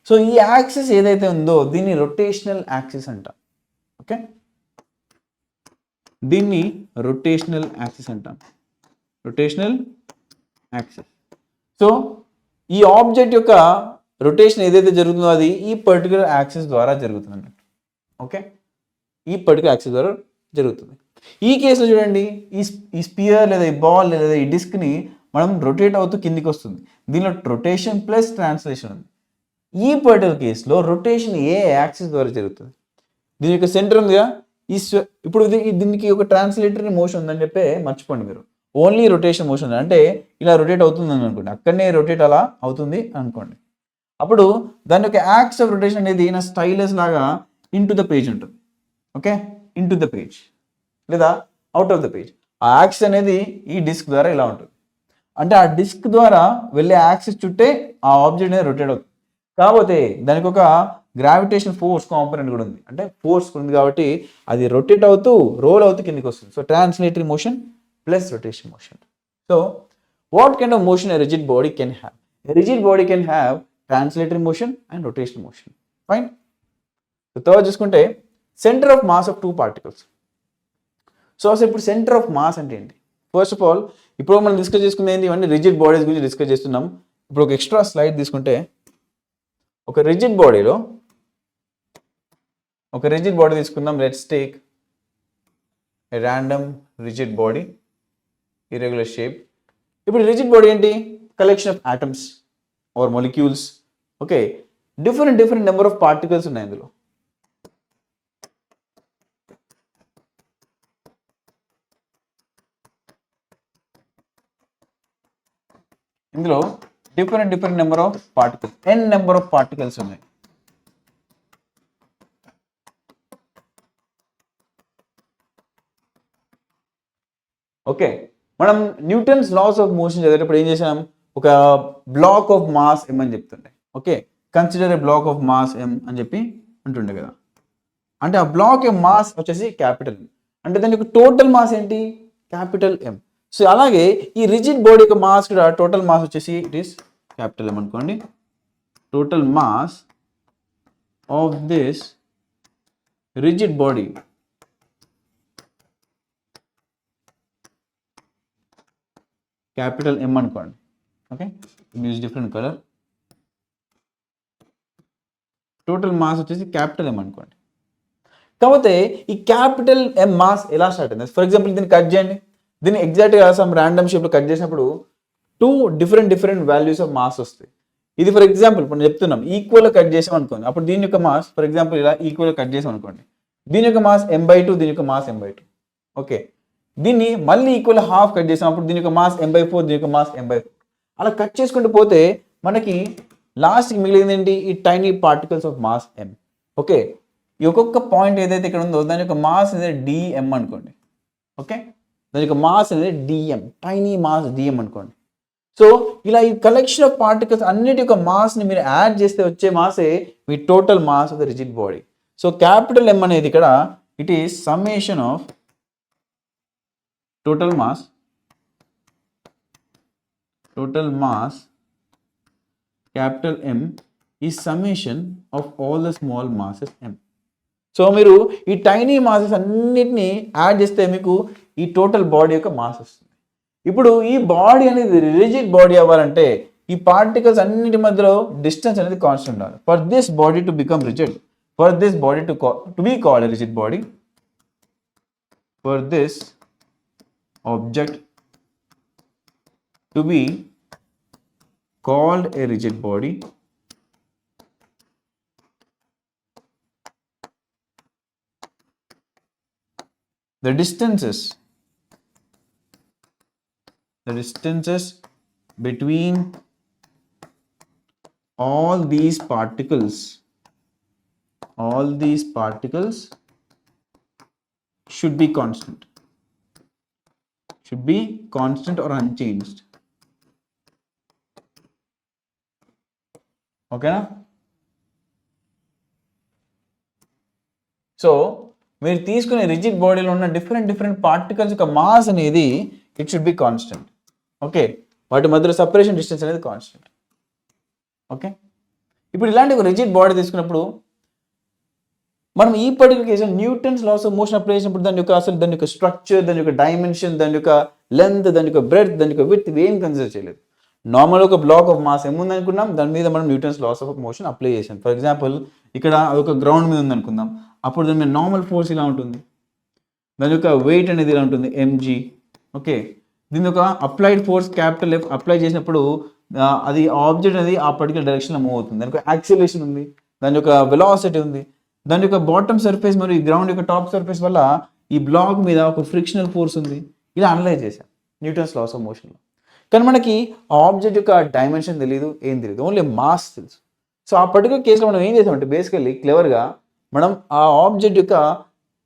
సో ఈ యాక్సిస్ ఏదైతే ఉందో దీన్ని రొటేషనల్ యాక్సిస్ అంటాం. ఓకే, దీన్ని రొటేషనల్ యాక్సిస్ అంటాం. సో ఈ ఆబ్జెక్ట్ యొక్క రొటేషన్ ఏదైతే జరుగుతుందో అది ఈ పర్టికులర్ యాక్సిస్ ద్వారా జరుగుతుంది అన్నట్టు. ఓకే, ఈ పర్టికులర్ యాక్సిస్ ద్వారా జరుగుతుంది. ఈ కేసులో చూడండి, ఈ స్పియర్ లేదా ఈ బాల్ లేదా ఈ డిస్క్ని మనం రొటేట్ అవుతూ కిందికి వస్తుంది. దీనిలో రొటేషన్ ప్లస్ ట్రాన్స్లేషన్ ఉంది. ఈ పర్టికులర్ కేసులో రొటేషన్ ఏ యాక్సిస్ ద్వారా జరుగుతుంది? దీని యొక్క సెంటర్ ఉందిగా, ఇప్పుడు దీనికి ఒక ట్రాన్స్లేటరీ మోషన్ ఉందని చెప్పి మర్చిపోండి మీరు. ఓన్లీ రొటేషన్ మోషన్ ఉంది అంటే ఇలా రొటేట్ అవుతుంది అని అనుకోండి, అక్కడనే రొటేట్ అలా అవుతుంది అనుకోండి. అప్పుడు దాని యొక్క యాక్స్ ఆఫ్ రొటేషన్ అనేది నా స్టైలస్ లాగా ఇంటూ ద పేజ్ ఉంటుంది. ఓకే, ఇంటూ ద పేజ్ లేదా అవుట్ ఆఫ్ ద పేజ్. ఆ యాక్సిస్ అనేది ఈ డిస్క్ ద్వారా ఇలా ఉంటుంది. అంటే ఆ డిస్క్ ద్వారా వెళ్ళే యాక్సిస్ చుట్టే ఆ ఆబ్జెక్ట్ అనేది రొటేట్ అవుతుంది. కాకపోతే దానికి ఒక గ్రావిటేషన్ ఫోర్స్ కాంపోనెంట్ కూడా ఉంది. అంటే ఫోర్స్ ఉంది కాబట్టి అది రొటేట్ అవుతూ రోల్ అవుతూ కిందికి వస్తుంది. So translatory motion plus rotation motion. So what kind of motion a rigid body can have? A rigid body can have translatory motion and rotation motion. Fine. So third చూసుకుంటే centre of mass of two particles. So అసలు ఇప్పుడు centre of mass అంటే ఏంటి? First of all ఇప్పుడు మనం discuss చేసుకునేది ఏంటి? ఇవన్నీ రిజిడ్ బాడీస్ గురించి డిస్కస్ చేస్తున్నాం. ఇప్పుడు ఒక ఎక్స్ట్రా స్లైడ్ తీసుకుంటే ఒక రిజిడ్ బాడీ తీసుకుందాం. Let's take a random rigid body, irregular shape. ఇప్పుడు రిజిడ్ బాడీ ఏంటి? Collection of atoms are molecules. Okay, different number of particles ఉన్నాయి ఇందులో. ఇందులో different number of particles, n number of particles ఉన్నాయి. Okay, మనం Newton's laws of motion చదివేటప్పుడు ఏం చేసాం? ఒక బ్లాక్ ఆఫ్ మాస్ m అని చెప్తుండే. Okay, consider A black of mass m అని చెప్పి అంటుండే కదా. అంటే ఆ బ్లాక్ యొక్క మాస్ వచ్చేసి క్యాపిటల్ M. అంటే దాని యొక్క టోటల్ మాస్ ఏంటి? Capital M. సో అలాగే ఈ రిజిడ్ బాడీ యొక్క మాస్ కూడా టోటల్ మాస్ వచ్చేసి ఇట్ ఈస్ క్యాపిటల్ M అనుకోండి. Total mass of this rigid body capital M అనుకోండి. Okay, use different colour. Total mass వచ్చేసి క్యాపిటల్ M అనుకోండి. కాకపోతే ఈ క్యాపిటల్ M మాస్ ఎలా స్టార్ట్ అయింది? ఫర్ ఎగ్జాంపుల్ దీన్ని కట్ చేయండి. దీన్ని ఎగ్జాక్ట్గా సమ్ ర్యాండమ్ షేప్లో కట్ చేసినప్పుడు two different values of mass వస్తాయి. ఇది ఫర్ ఎగ్జాంపుల్ మనం చెప్తున్నాం ఈక్వల్గా కట్ చేసాం అనుకోండి. అప్పుడు దీని యొక్క మాస్ ఫర్ ఎగ్జాంపుల్ ఇలా ఈక్వల్గా కట్ చేసాం అనుకోండి. దీని యొక్క మాస్ m/2, దీని యొక్క మాస్ m/2. ఓకే, దీన్ని మళ్ళీ ఈక్వల్ హాఫ్ కట్ చేసినప్పుడు దీని యొక్క మాస్ m/4, దీని యొక్క మాస్ m/4. అలా కట్ చేసుకుంటూ పోతే మనకి లాస్ట్కి మిగిలింది ఏంటి? ఈ tiny particles of mass m. Okay, ఈ ఒక్కొక్క పాయింట్ ఏదైతే ఇక్కడ ఉందో దాని యొక్క మాస్ అనేది dm అనుకోండి. ఓకే, దాని యొక్క మాస్ అనేది dm, టైనీ మాస్ dm అనుకోండి. సో ఇలా ఈ కలెక్షన్ ఆఫ్ పార్టికల్స్ అన్నిటి యొక్క మాస్ని మీరు యాడ్ చేస్తే వచ్చే మాసే మీ total mass of the rigid body. So capital M అనేది ఇక్కడ it is summation of total mass capital M ఈ summation of all the small masses M. సో మీరు ఈ టైనీ మాసెస్ అన్నిటిని యాడ్ చేస్తే మీకు ఈ టోటల్ బాడీ యొక్క మాస్ వస్తుంది. ఇప్పుడు ఈ బాడీ అనేది రిజిడ్ బాడీ అవ్వాలంటే ఈ పార్టికల్స్ అన్నిటి మధ్యలో డిస్టెన్స్ అనేది కాన్స్టెంట్ ఉండాలి. For this body to become rigid, for this body to be called a rigid body, for this object to be called a rigid body, the distances between all these particles should be constant or unchanged. Okay na? So మీరు తీసుకునే rigid బాడీలో ఉన్న different particles యొక్క mass అనేది it should be constant. Okay, వాటి మధ్యలో separation distance అనేది constant. Okay, ఇప్పుడు ఇలాంటి ఒక రిజిడ్ బాడీ తీసుకున్నప్పుడు మనం ఈ particular case Newton's laws of motion apply చేసినప్పుడు దాని యొక్క స్ట్రక్చర్, దాని యొక్క డైమెన్షన్, దాని యొక్క లెంత్, దాని యొక్క బ్రెడ్త్, దాని యొక్క విడ్త్ ఇవి ఏం కన్సిడర్ చేయలేదు. నార్మల్ ఒక బ్లాక్ ఆఫ్ మాస్ ఏముంది అనుకున్నాం, దాని మీద మనం Newton's laws of motion apply చేసాం. ఫర్ ఎగ్జాంపుల్ ఇక్కడ ఒక గ్రౌండ్ మీద ఉంది అనుకుందాం, అప్పుడు దాని మీద నార్మల్ ఫోర్స్ ఇలా ఉంటుంది. దాని యొక్క వెయిట్ అనేది ఇలా ఉంటుంది mg. ఓకే, దీని యొక్క applied force capital F apply చేసినప్పుడు అది ఆబ్జెక్ట్ అనేది ఆ పర్టికులర్ డైరెక్షన్లో మూవ్ అవుతుంది. దాని యొక్క యాక్సిలరేషన్ ఉంది, దాని యొక్క వెలాసిటీ ఉంది, దాని యొక్క బాటమ్ సర్ఫేస్ మరియు గ్రౌండ్ యొక్క టాప్ సర్ఫేస్ వల్ల ఈ బ్లాక్ మీద ఒక ఫ్రిక్షనల్ ఫోర్స్ ఉంది. ఇలా అనలైజ్ చేశాం న్యూటన్స్ లాస్ ఆఫ్ మోషన్లో. కానీ మనకి ఆ ఆబ్జెక్ట్ యొక్క డైమెన్షన్ తెలియదు, ఏం తెలియదు, ఓన్లీ మాస్ తెలుసు. సో ఆ పర్టికులర్ కేసులో మనం ఏం చేసామంటే బేసికల్లీ క్లెవర్గా మనం ఆ ఆబ్జెక్ట్ యొక్క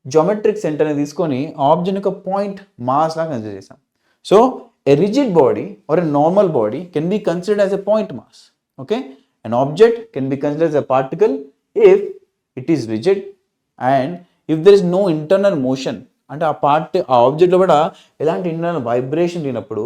జామెట్రిక్ సెంటర్ని తీసుకొని ఆబ్జెక్ట్ యొక్క పాయింట్ మాస్ లాగా కన్సిడర్ చేసాం. So a rigid body or a normal body can be considered as a point mass. Okay, an object can be considered as a particle if it is rigid and if there is no internal motion. అంటే ఆ ఆబ్జెక్ట్లో కూడా ఎలాంటి internal vibration లేనప్పుడు,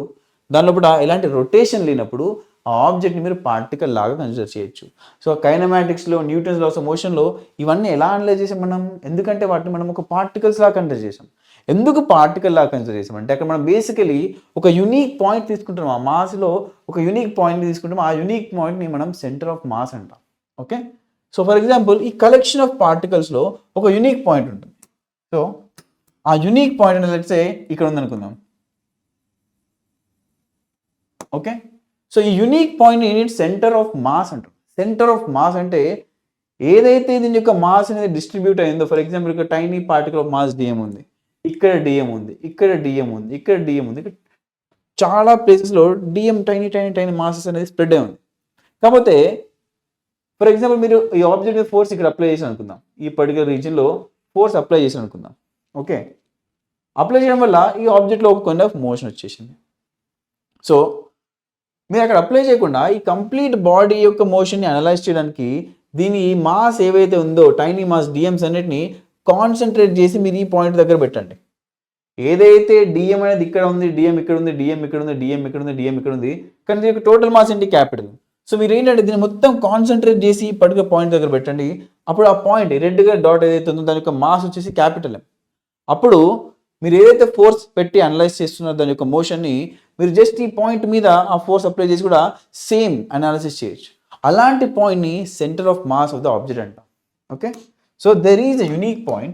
దానిలో కూడా ఎలాంటి rotation లేనప్పుడు ఆ ఆబ్జెక్ట్ని మీరు పార్టికల్ లాగా కన్సిడర్ చేయొచ్చు. సో కైనమాటిక్స్లో న్యూటన్స్ లాస్ ఆఫ్ మోషన్లో ఇవన్నీ ఎలా అనలైజ్ చేసాం మనం? ఎందుకంటే వాటిని మనం ఒక పార్టికల్స్ లాగా కన్సిడర్ చేసాం. ఎందుకు పార్టికల్ లాగా కన్సిడర్ చేసాం అంటే అక్కడ మనం బేసికలీ ఒక యునీక్ పాయింట్ తీసుకుంటున్నాం. ఆ మాస్లో ఒక యునీక్ పాయింట్ తీసుకుంటాం. ఆ యునీక్ పాయింట్ని మనం సెంటర్ ఆఫ్ మాస్ అంటాం. ఓకే, సో ఫర్ ఎగ్జాంపుల్ ఈ కలెక్షన్ ఆఫ్ పార్టికల్స్లో ఒక యునీక్ పాయింట్ ఉంటుంది. సో ఆ యునీక్ పాయింట్ అనేది లెట్స్ సే ఇక్కడ ఉందనుకుందాం. ఓకే, సో ఈ యునీక్ పాయింట్ని సెంటర్ ఆఫ్ మాస్ అంటాం. సెంటర్ ఆఫ్ మాస్ అంటే ఏదైతే దీని యొక్క మాస్ అనేది డిస్ట్రిబ్యూట్ అయిందో, ఫర్ ఎగ్జాంపుల్ ఇక్కడ tiny particle of mass DM ఉంది, ఇక్కడ డిఎం ఉంది, ఇక్కడ డిఎం ఉంది, ఇక్కడ డిఎం ఉంది, చాలా ప్లేసెస్లో DM tiny tiny tiny masses అనేది స్ప్రెడ్ అయి ఉంది. కాకపోతే ఫర్ ఎగ్జాంపుల్ మీరు ఈ ఆబ్జెక్ట్ మీద ఫోర్స్ ఇక్కడ అప్లై చేసి అనుకుందాం, ఈ పర్టికులర్ రీజన్లో ఫోర్స్ అప్లై చేసి అనుకుందాం. ఓకే, అప్లై చేయడం వల్ల ఈ ఆబ్జెక్ట్లో ఒక కైండ్ ఆఫ్ మోషన్ వచ్చేసింది. సో మీరు అక్కడ అప్లై చేయకుండా ఈ కంప్లీట్ బాడీ యొక్క మోషన్ని అనలైజ్ చేయడానికి దీని మాస్ ఏవైతే ఉందో టైనీ మాస్ డిఎమ్స్ అన్నిటిని కాన్సన్ట్రేట్ చేసి మీరు ఈ పాయింట్ దగ్గర పెట్టండి. ఏదైతే డిఎం అనేది ఇక్కడ ఉంది, డిఎం ఇక్కడ ఉంది, డిఎం ఇక్కడ ఉంది, డిఎం ఇక్కడ ఉంది, డిఎం ఇక్కడ ఉంది, కానీ దీని టోటల్ మాస్ ఏంటి? క్యాపిటల్. సో మీరు ఏంటంటే దీన్ని మొత్తం కాన్సన్ట్రేట్ చేసి పర్టికులర్ పాయింట్ దగ్గర పెట్టండి. అప్పుడు ఆ పాయింట్ రెడ్గా డాట్ ఏదైతే ఉందో దాని యొక్క మాస్ వచ్చేసి క్యాపిటల్ ఎం. అప్పుడు మీరు ఏదైతే ఫోర్స్ పెట్టి అనలైజ్ చేస్తున్నారో దాని యొక్క మోషన్ని మీరు జస్ట్ ఈ పాయింట్ మీద ఆ ఫోర్స్ అప్లై చేసి కూడా సేమ్ అనాలిసిస్ చేయొచ్చు. అలాంటి పాయింట్ని centre of mass of the object అంటాం. Okay, so there is a unique point,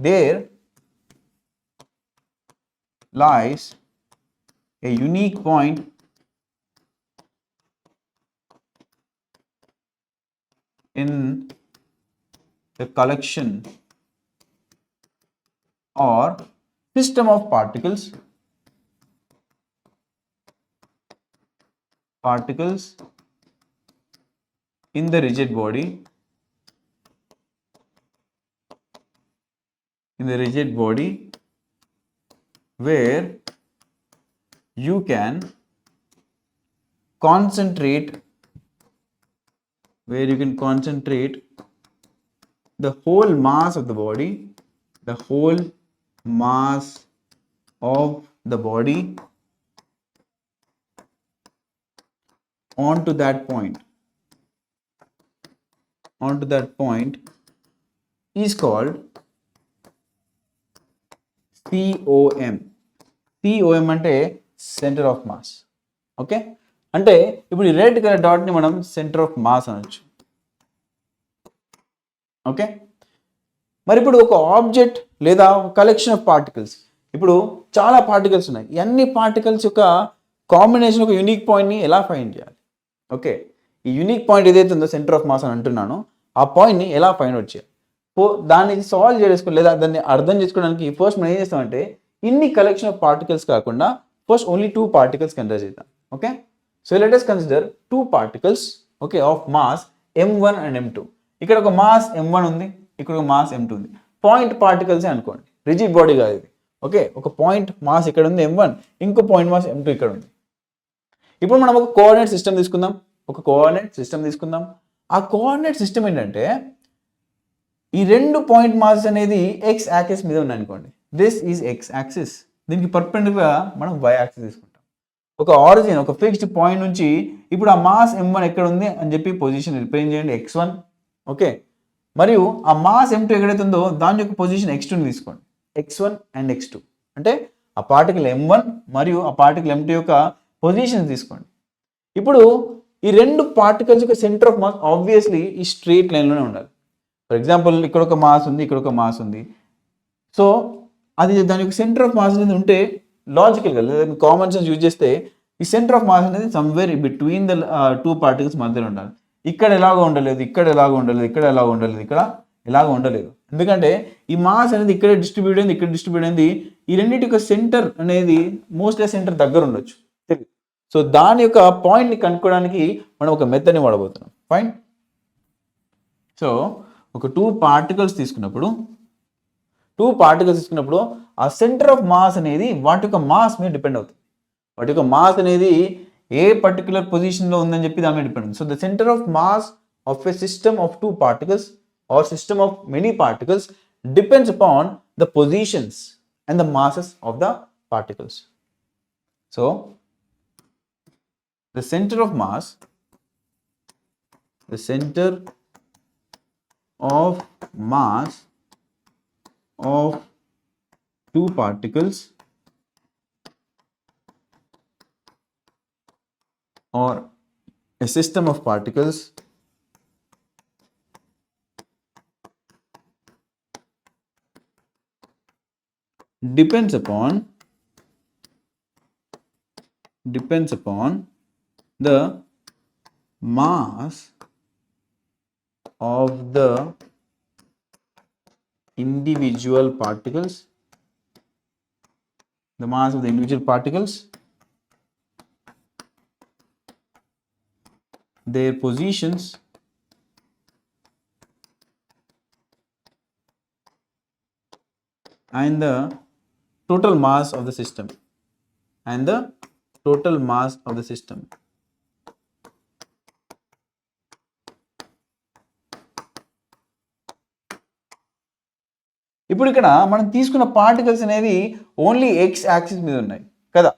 there lies a unique point in the collection or system of particles in the rigid body. In the rigid body where you can concentrate the whole mass of the body, onto that point is called COM. COM అంటే centre of mass. Okay, అంటే ఇప్పుడు ఈ red colour డాట్ని మనం centre of mass అనొచ్చు. Okay, మరి ఇప్పుడు ఒక object లేదా కలెక్షన్ ఆఫ్ పార్టికల్స్, ఇప్పుడు చాలా పార్టికల్స్ ఉన్నాయి. ఈ అన్ని పార్టికల్స్ యొక్క కాంబినేషన్ ఒక యూనిక్ పాయింట్ని ఎలా ఫైండ్ చేయాలి? ఓకే, ఈ యూనిక్ పాయింట్ ఏదైతే ఉందో సెంటర్ ఆఫ్ మాస్ అని అంటున్నానో ఆ పాయింట్ని ఎలా ఫైండ్ అవుట్ చేయాలి? దాన్ని సాల్వ్ చేసుకోవాలి లేదా దాన్ని అర్థం చేసుకోవడానికి ఫస్ట్ మనం ఏం చేస్తామంటే ఇన్ని కలెక్షన్ ఆఫ్ పార్టికల్స్ కాకుండా ఫస్ట్ ఓన్లీ 2 పార్టికల్స్ కన్సిడర్ చేద్దాం. Okay, so let us consider 2 particles okay of mass m1 and m2. ఇక్కడ ఒక మాస్ m1 ఉంది, ఇక్కడ ఒక మాస్ m2 ఉంది. పాయింట్ పార్టికల్సే అనుకోండి, రిజిడ్ బాడీ కాదు ఇది. ఓకే, ఒక పాయింట్ మాస్ ఇక్కడ ఉంది m1, ఇంకో పాయింట్ మాస్ m2 ఇక్కడ ఉంది. ఇప్పుడు మనం ఒక కోఆర్డినేట్ సిస్టమ్ తీసుకుందాం. ఆ కోఆర్డినేట్ సిస్టమ్ ఏంటంటే ఈ 2 పాయింట్ మాసెస్ అనేది ఎక్స్ యాక్సిస్ మీద ఉన్నాయి అనుకోండి. దిస్ ఈజ్ ఎక్స్ యాక్సిస్, దీనికి పర్పెండిక్యులర్గా మనం వై యాక్సిస్ తీసుకుంటాం. ఒక ఆరిజిన్ ఒక ఫిక్స్డ్ పాయింట్ నుంచి ఇప్పుడు ఆ మాస్ m1 ఎక్కడ ఉంది అని చెప్పి పొజిషన్ రిప్రజెంట్ చేయండి x1. ఓకే, మరియు ఆ మాస్ m2 ఎక్కడైతే ఉందో దాని యొక్క పొజిషన్ x2ని తీసుకోండి. x1 అండ్ x2 అంటే ఆ పార్టికల్ m1 మరియు ఆ పార్టికల్ m2 యొక్క పొజిషన్ తీసుకోండి. ఇప్పుడు ఈ 2 పార్టికల్స్ యొక్క సెంటర్ ఆఫ్ మాస్ ఆబ్వియస్లీ ఈ స్ట్రెయిట్ లైన్లోనే ఉండాలి. ఫర్ ఎగ్జాంపుల్ ఇక్కడ ఒక మాస్ ఉంది, ఇక్కడ ఒక మాస్ ఉంది. సో అది దాని యొక్క సెంటర్ ఆఫ్ మాస్ అనేది ఉంటే లాజికల్గా లేదా కామన్ సెన్స్ యూజ్ చేస్తే ఈ సెంటర్ ఆఫ్ మాస్ అనేది somewhere between the two particles మధ్యలో ఉండాలి. ఇక్కడ ఎలాగో ఉండలేదు, ఇక్కడ ఎలాగో ఉండలేదు, ఇక్కడ ఎలాగో ఉండలేదు, ఇక్కడ ఎలాగో ఉండలేదు. ఎందుకంటే ఈ మాస్ అనేది ఇక్కడ డిస్ట్రిబ్యూట్ అయింది, ఇక్కడ డిస్ట్రిబ్యూట్ అయింది. ఈ రెండింటి యొక్క సెంటర్ అనేది మోస్ట్లీ సెంటర్ దగ్గర ఉండొచ్చు. సో దాని యొక్క పాయింట్ని కనుక్కోవడానికి మనం ఒక మెథడ్ని వాడబోతున్నాం. ఫైన్. సో ఒక టూ పార్టికల్స్ తీసుకున్నప్పుడు ఆ సెంటర్ ఆఫ్ మాస్ అనేది వాటి యొక్క మాస్ మీద డిపెండ్ అవుతుంది. వాటి యొక్క మాస్ అనేది ఏ పర్టికులర్ పొజిషన్లో ఉందని చెప్పి దాని మీద డిపెండ్ అవుతుంది. So the centre of mass of a system of two particles or system of many particles depends upon the positions and the masses of the particles. So the center of mass of two particles or a system of particles depends upon the mass of the individual particles, their positions and the total mass of the system ఇప్పుడు ఇక్కడ మనం తీసుకున్న particles అనేది only X axis మీద ఉన్నాయి కదా,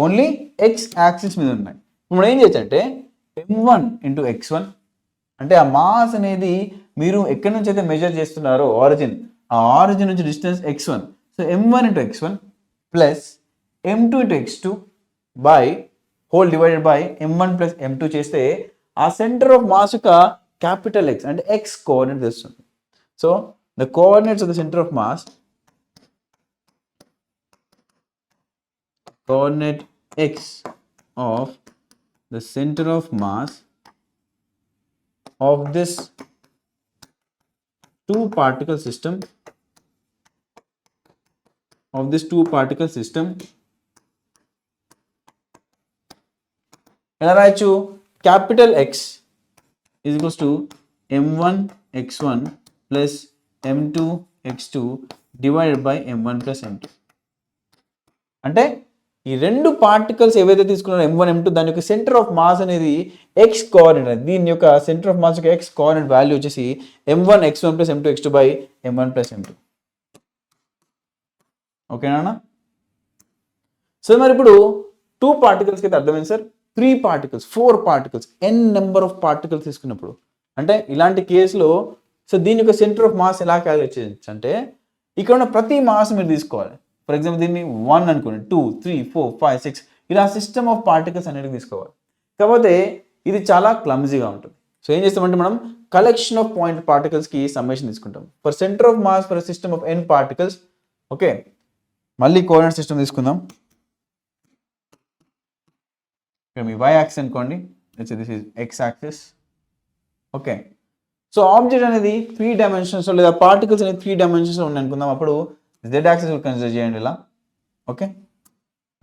only X axis మీద ఉన్నాయి. ఇప్పుడు ఏం చేయొచ్చు అంటే m1 ఇంటూ x1 అంటే ఆ మాస్ అనేది మీరు ఎక్కడి నుంచి అయితే మెజర్ చేస్తున్నారో ఆరిజిన్, ఆ ఆరిజిన్ నుంచి distance x1. So m1 into x1 plus m2 into x2 by whole divided by m1 plus m2 చేస్తే ఆ సెంటర్ ఆఫ్ మాస్ యొక్క క్యాపిటల్ X అంటే x కోఆర్డినేట్ తెలుస్తుంది. So the coordinates of the center of mass, coordinate x of the center of mass of this two particle system ఎలా రాయొచ్చు? Capital X is equals to m1 x1 plus m2 x2 divided by m1 plus m2. అంటే ఈ రెండు particles ఏవైతే తీసుకున్నారో m1 m2 దాని యొక్క centre of mass అనేది x కోఆర్డినేట్, దీని యొక్క సెంటర్ ఆఫ్ మాస్ యొక్క x కోఆర్డినేట్ వాల్యూ వచ్చేసి m1 x1 plus m2 x2 by m1 plus m2. ఓకేనా? సో మరి ఇప్పుడు టూ పార్టికల్స్కి అయితే అర్థమైంది sir. 3 particles 4 particles n number of particles తీసుకున్నప్పుడు అంటే ఇలాంటి కేసులో సో దీని యొక్క సెంటర్ ఆఫ్ మాస్ ఎలా క్యాలిక్యులేట్ చేయొచ్చు అంటే ఇక్కడ ఉన్న ప్రతి మాస్ మీరు తీసుకోవాలి. ఫర్ ఎగ్జాంపుల్ దీన్ని 1 అనుకోండి, 2 3 4 5 6 ఇలా సిస్టమ్ ఆఫ్ పార్టికల్స్ అనేది తీసుకోవాలి. కాకపోతే ఇది చాలా క్లమ్జీగా ఉంటుంది. సో ఏం చేస్తామంటే మనం కలెక్షన్ ఆఫ్ పాయింట్ పార్టికల్స్కి సమ్మేషన్ తీసుకుంటాం. For centre of mass for system of n particles. Okay, మళ్ళీ కోఆర్డినేట్ సిస్టమ్ తీసుకుందాం. మీ y యాక్సిస్ అనుకోండి, this is x axis. Okay, so object అనేది 3 డైమెన్షన్స్ లేదా పార్టికల్స్ అనేది 3 డైమెన్షన్స్లో ఉన్నాయి అనుకుందాం. అప్పుడు z యాక్సిస్ కన్సిడర్ చేయండి ఇలా. Okay,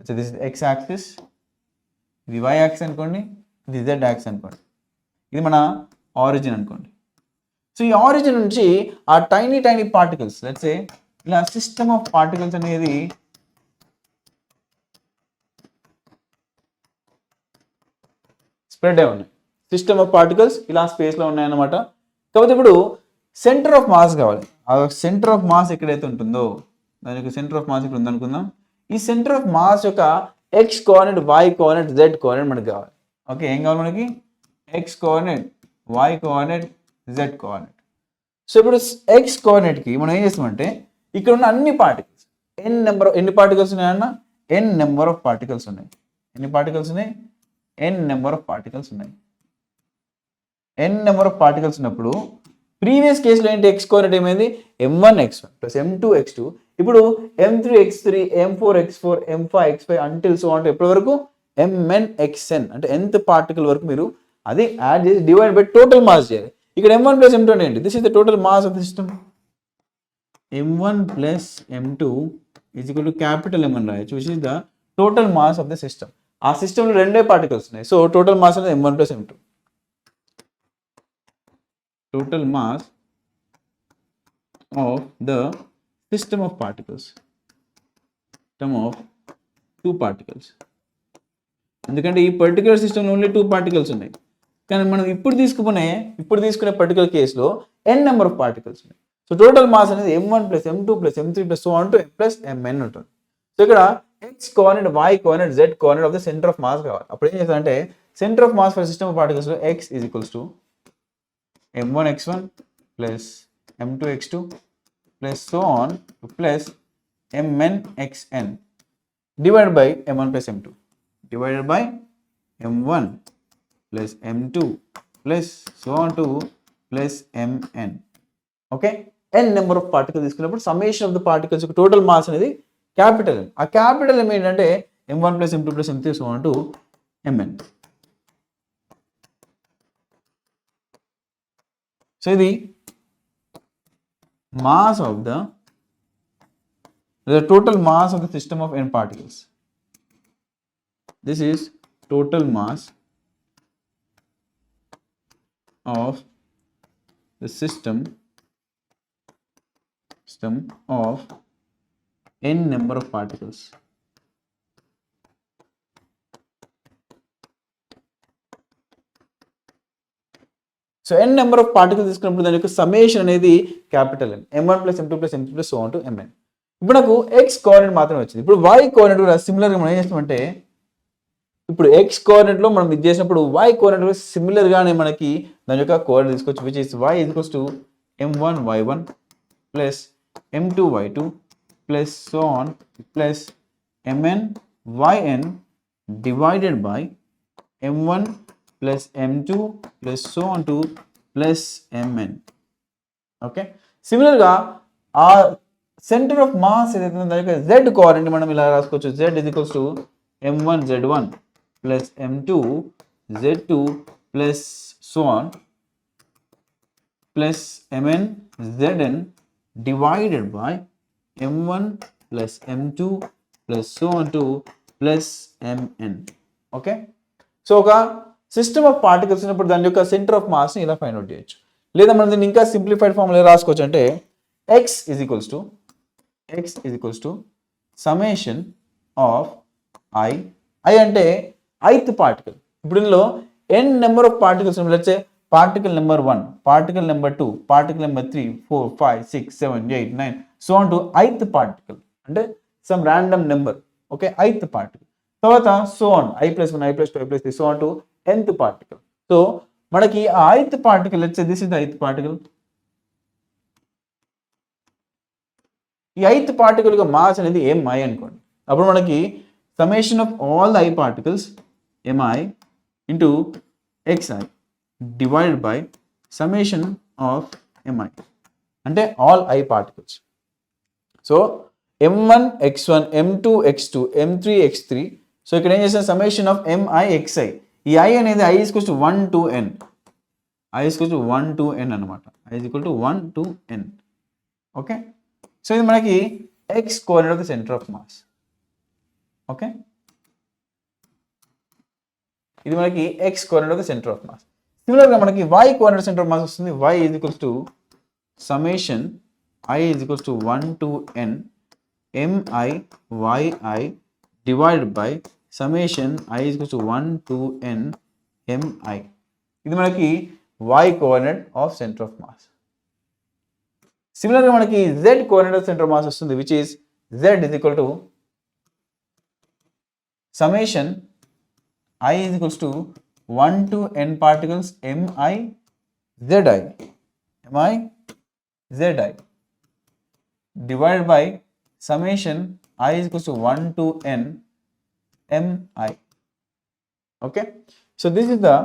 so this is x axis, ఇది y యాక్సిస్ అనుకోండి, ఇది z యాక్సిస్ అనుకోండి, ఇది మన ఆరిజిన్ అనుకోండి. సో ఈ ఆరిజిన్ నుంచి ఆ టైనీ పార్టికల్స్ లెట్స్ సే ఇలా సిస్టమ్ ఆఫ్ పార్టికల్స్ అనేది స్ప్రెడ్ అయి ఉన్నాయి. సిస్టమ్ ఆఫ్ పార్టికల్స్ ఇలా స్పేస్లో ఉన్నాయన్నమాట. కాబట్టి ఇప్పుడు సెంటర్ ఆఫ్ మాస్ కావాలి. ఆ సెంటర్ ఆఫ్ మాస్ ఎక్కడైతే ఉంటుందో దాని యొక్క సెంటర్ ఆఫ్ మాస్ ఇక్కడ ఉందనుకుందాం. ఈ సెంటర్ ఆఫ్ మాస్ యొక్క x coordinate, y coordinate, z coordinate మనకు కావాలి. ఓకే, ఏం కావాలి మనకి? X coordinate, y coordinate, z coordinate. So ఇప్పుడు ఎక్స్ కోఆర్డినేట్కి మనం ఏం చేస్తామంటే ఇక్కడ ఉన్న అన్ని పార్టికల్స్ ఎన్ని పార్టికల్స్ ఉన్నాయన్న? n నెంబర్ ఆఫ్ పార్టికల్స్ ఉన్నాయి. ఎన్ని పార్టికల్స్ ఉన్నాయి? n నెంబర్ ఆఫ్ పార్టికల్స్ ఉన్నాయి. n నెంబర్ ఆఫ్ పార్టికల్స్ ఉన్నప్పుడు ప్రీవియస్ కేసులో ఏంటి ఎక్స్ కోఆర్డినేట్ ఏమైంది m1x1 ప్లస్ m2x2. ఇప్పుడు m3x3 m4x4 m5x5 until so అంటే ఎప్పటి వరకు mnxn అంటే nth పార్టికల్ వరకు మీరు అది యాడ్ చేసి డివైడ్ బై టోటల్ మాస్ చేయాలి. ఇక్కడ m1 ప్లస్ m2 అంటే ఏంటి? This is the total mass of the system. m1 plus m2 is equal to capital M అని రాయొచ్చు, which is the total mass of the system. ఆ సిస్టంలో రెండే particles ఉన్నాయి, సో టోటల్ మాస్ అనేది m1 plus m2. Total mass of the system of particles, system of two particles. ఎందుకంటే ఈ particular సిస్టంలో ఓన్లీ 2 పార్టికల్స్ ఉన్నాయి, కానీ మనం ఇప్పుడు తీసుకునే పర్టికులర్ కేసులో n నెంబర్ ఆఫ్ పార్టికల్స్ ఉన్నాయి. సో టోటల్ మాస్ అనేది m1 plus m2 plus m3 plus so on to m plus mn ఉంటుంది. సో ఇక్కడ x coordinate y coordinate z coordinate of the centre of mass కావాలి. అప్పుడు ఏం చేస్తారంటే centre of mass for system of పార్టికల్స్లో x is equals to m1x1 plus m2x2 plus so on plus mnxn divided by m1 plus m2 divided by m1 plus m2 plus so on to plus mn. Okay, n number of particles తీసుకున్నప్పుడు summation of the particles యొక్క total mass అనేది capital M. ఆ capital M ఏంటంటే m1 plus m2 plus m3 so on to mn. So ఇది mass of the total mass of the system of n particles. This is total mass of the system of n number of particles. So n number of particles తీసుకున్నప్పుడు దాని యొక్క summation అనేది capital M, m1 plus m2 plus m3 plus so on to mn. ఇప్పుడు నాకు x coordinate మాత్రమే వచ్చింది. ఇప్పుడు y coordinate కూడా సిమిలర్గా మనం ఏం చేస్తామంటే ఇప్పుడు x కోఆర్డినేట్లో మనం ఇది చేసినప్పుడు y కోఆర్డినేట్ సిమిలర్గానే మనకి దాని యొక్క కోఆర్డినేట్ తీసుకోవచ్చు, which is y equals to m1y1 plus m2y2 plus so on plus mnyn divided by m1 plus m2 plus so on to plus mn. Okay, సిమిలర్గా ఆ సెంటర్ ఆఫ్ మాస్ ఏదైతే ఉందో దానికి z coordinate మనం ఇలా రాసుకోవచ్చు. z is equals to m1 z1 plus m2 z2 plus so on plus mn zn divided by m1 plus m2 plus so on to plus mn. Okay, so ఒక system of particles ఉన్నప్పుడు దాని యొక్క centre of మాస్ని ఇలా find out చేయొచ్చు. లేదా మనం దీన్ని ఇంకా సింప్లిఫైడ్ ఫార్ములా రాసుకోవచ్చు అంటే x is equals to summation of i అంటే ith పార్టికల్. ఇప్పుడు ఇందులో n number of particles let's say particle number 1, particle number 2, particle number 3, 4, 5, 6, 7, 8, 9 so on to ith particle అంటే some random number. Okay, ith particle తర్వాత so on i+1 i+2 i+3 so on to nth particle. So మనకి ఆ ith particle let's say this is the ith particle. ఈ ith particle యొక్క mass అనేది mi అనుకోండి. అప్పుడు మనకి summation of all the i particles mi into xi divided by summation of mi అంటే all i particles. So m1 x1 m2 x2 m3 x3. So ఇక్కడ ఏం చేసిన సమ్మేషన్ ఆఫ్ mi xi. ఈ i అనేది i equals to 1 to n, i equals to 1 to n అనమాట. i equal to 1 to n. Okay, so ఇది మనకి x coordinate of the centre of mass. Okay, ఇది మనకి x coordinate of the centre of mass. సిమిలర్గా మనకి y coordinate centre of mass వస్తుంది. y equals to summation i equals to 1 to n mi yi divided by summation i is equals to 1 to n mi. ఇది మనకి y coordinate of centre of mass. సిమిలర్గా మనకి z coordinate of centre of mass వస్తుంది, which is z is equal to summation i is equals to 1 to n particles mi zi divided by summation i is equals to 1 to n mi. Okay, so this is the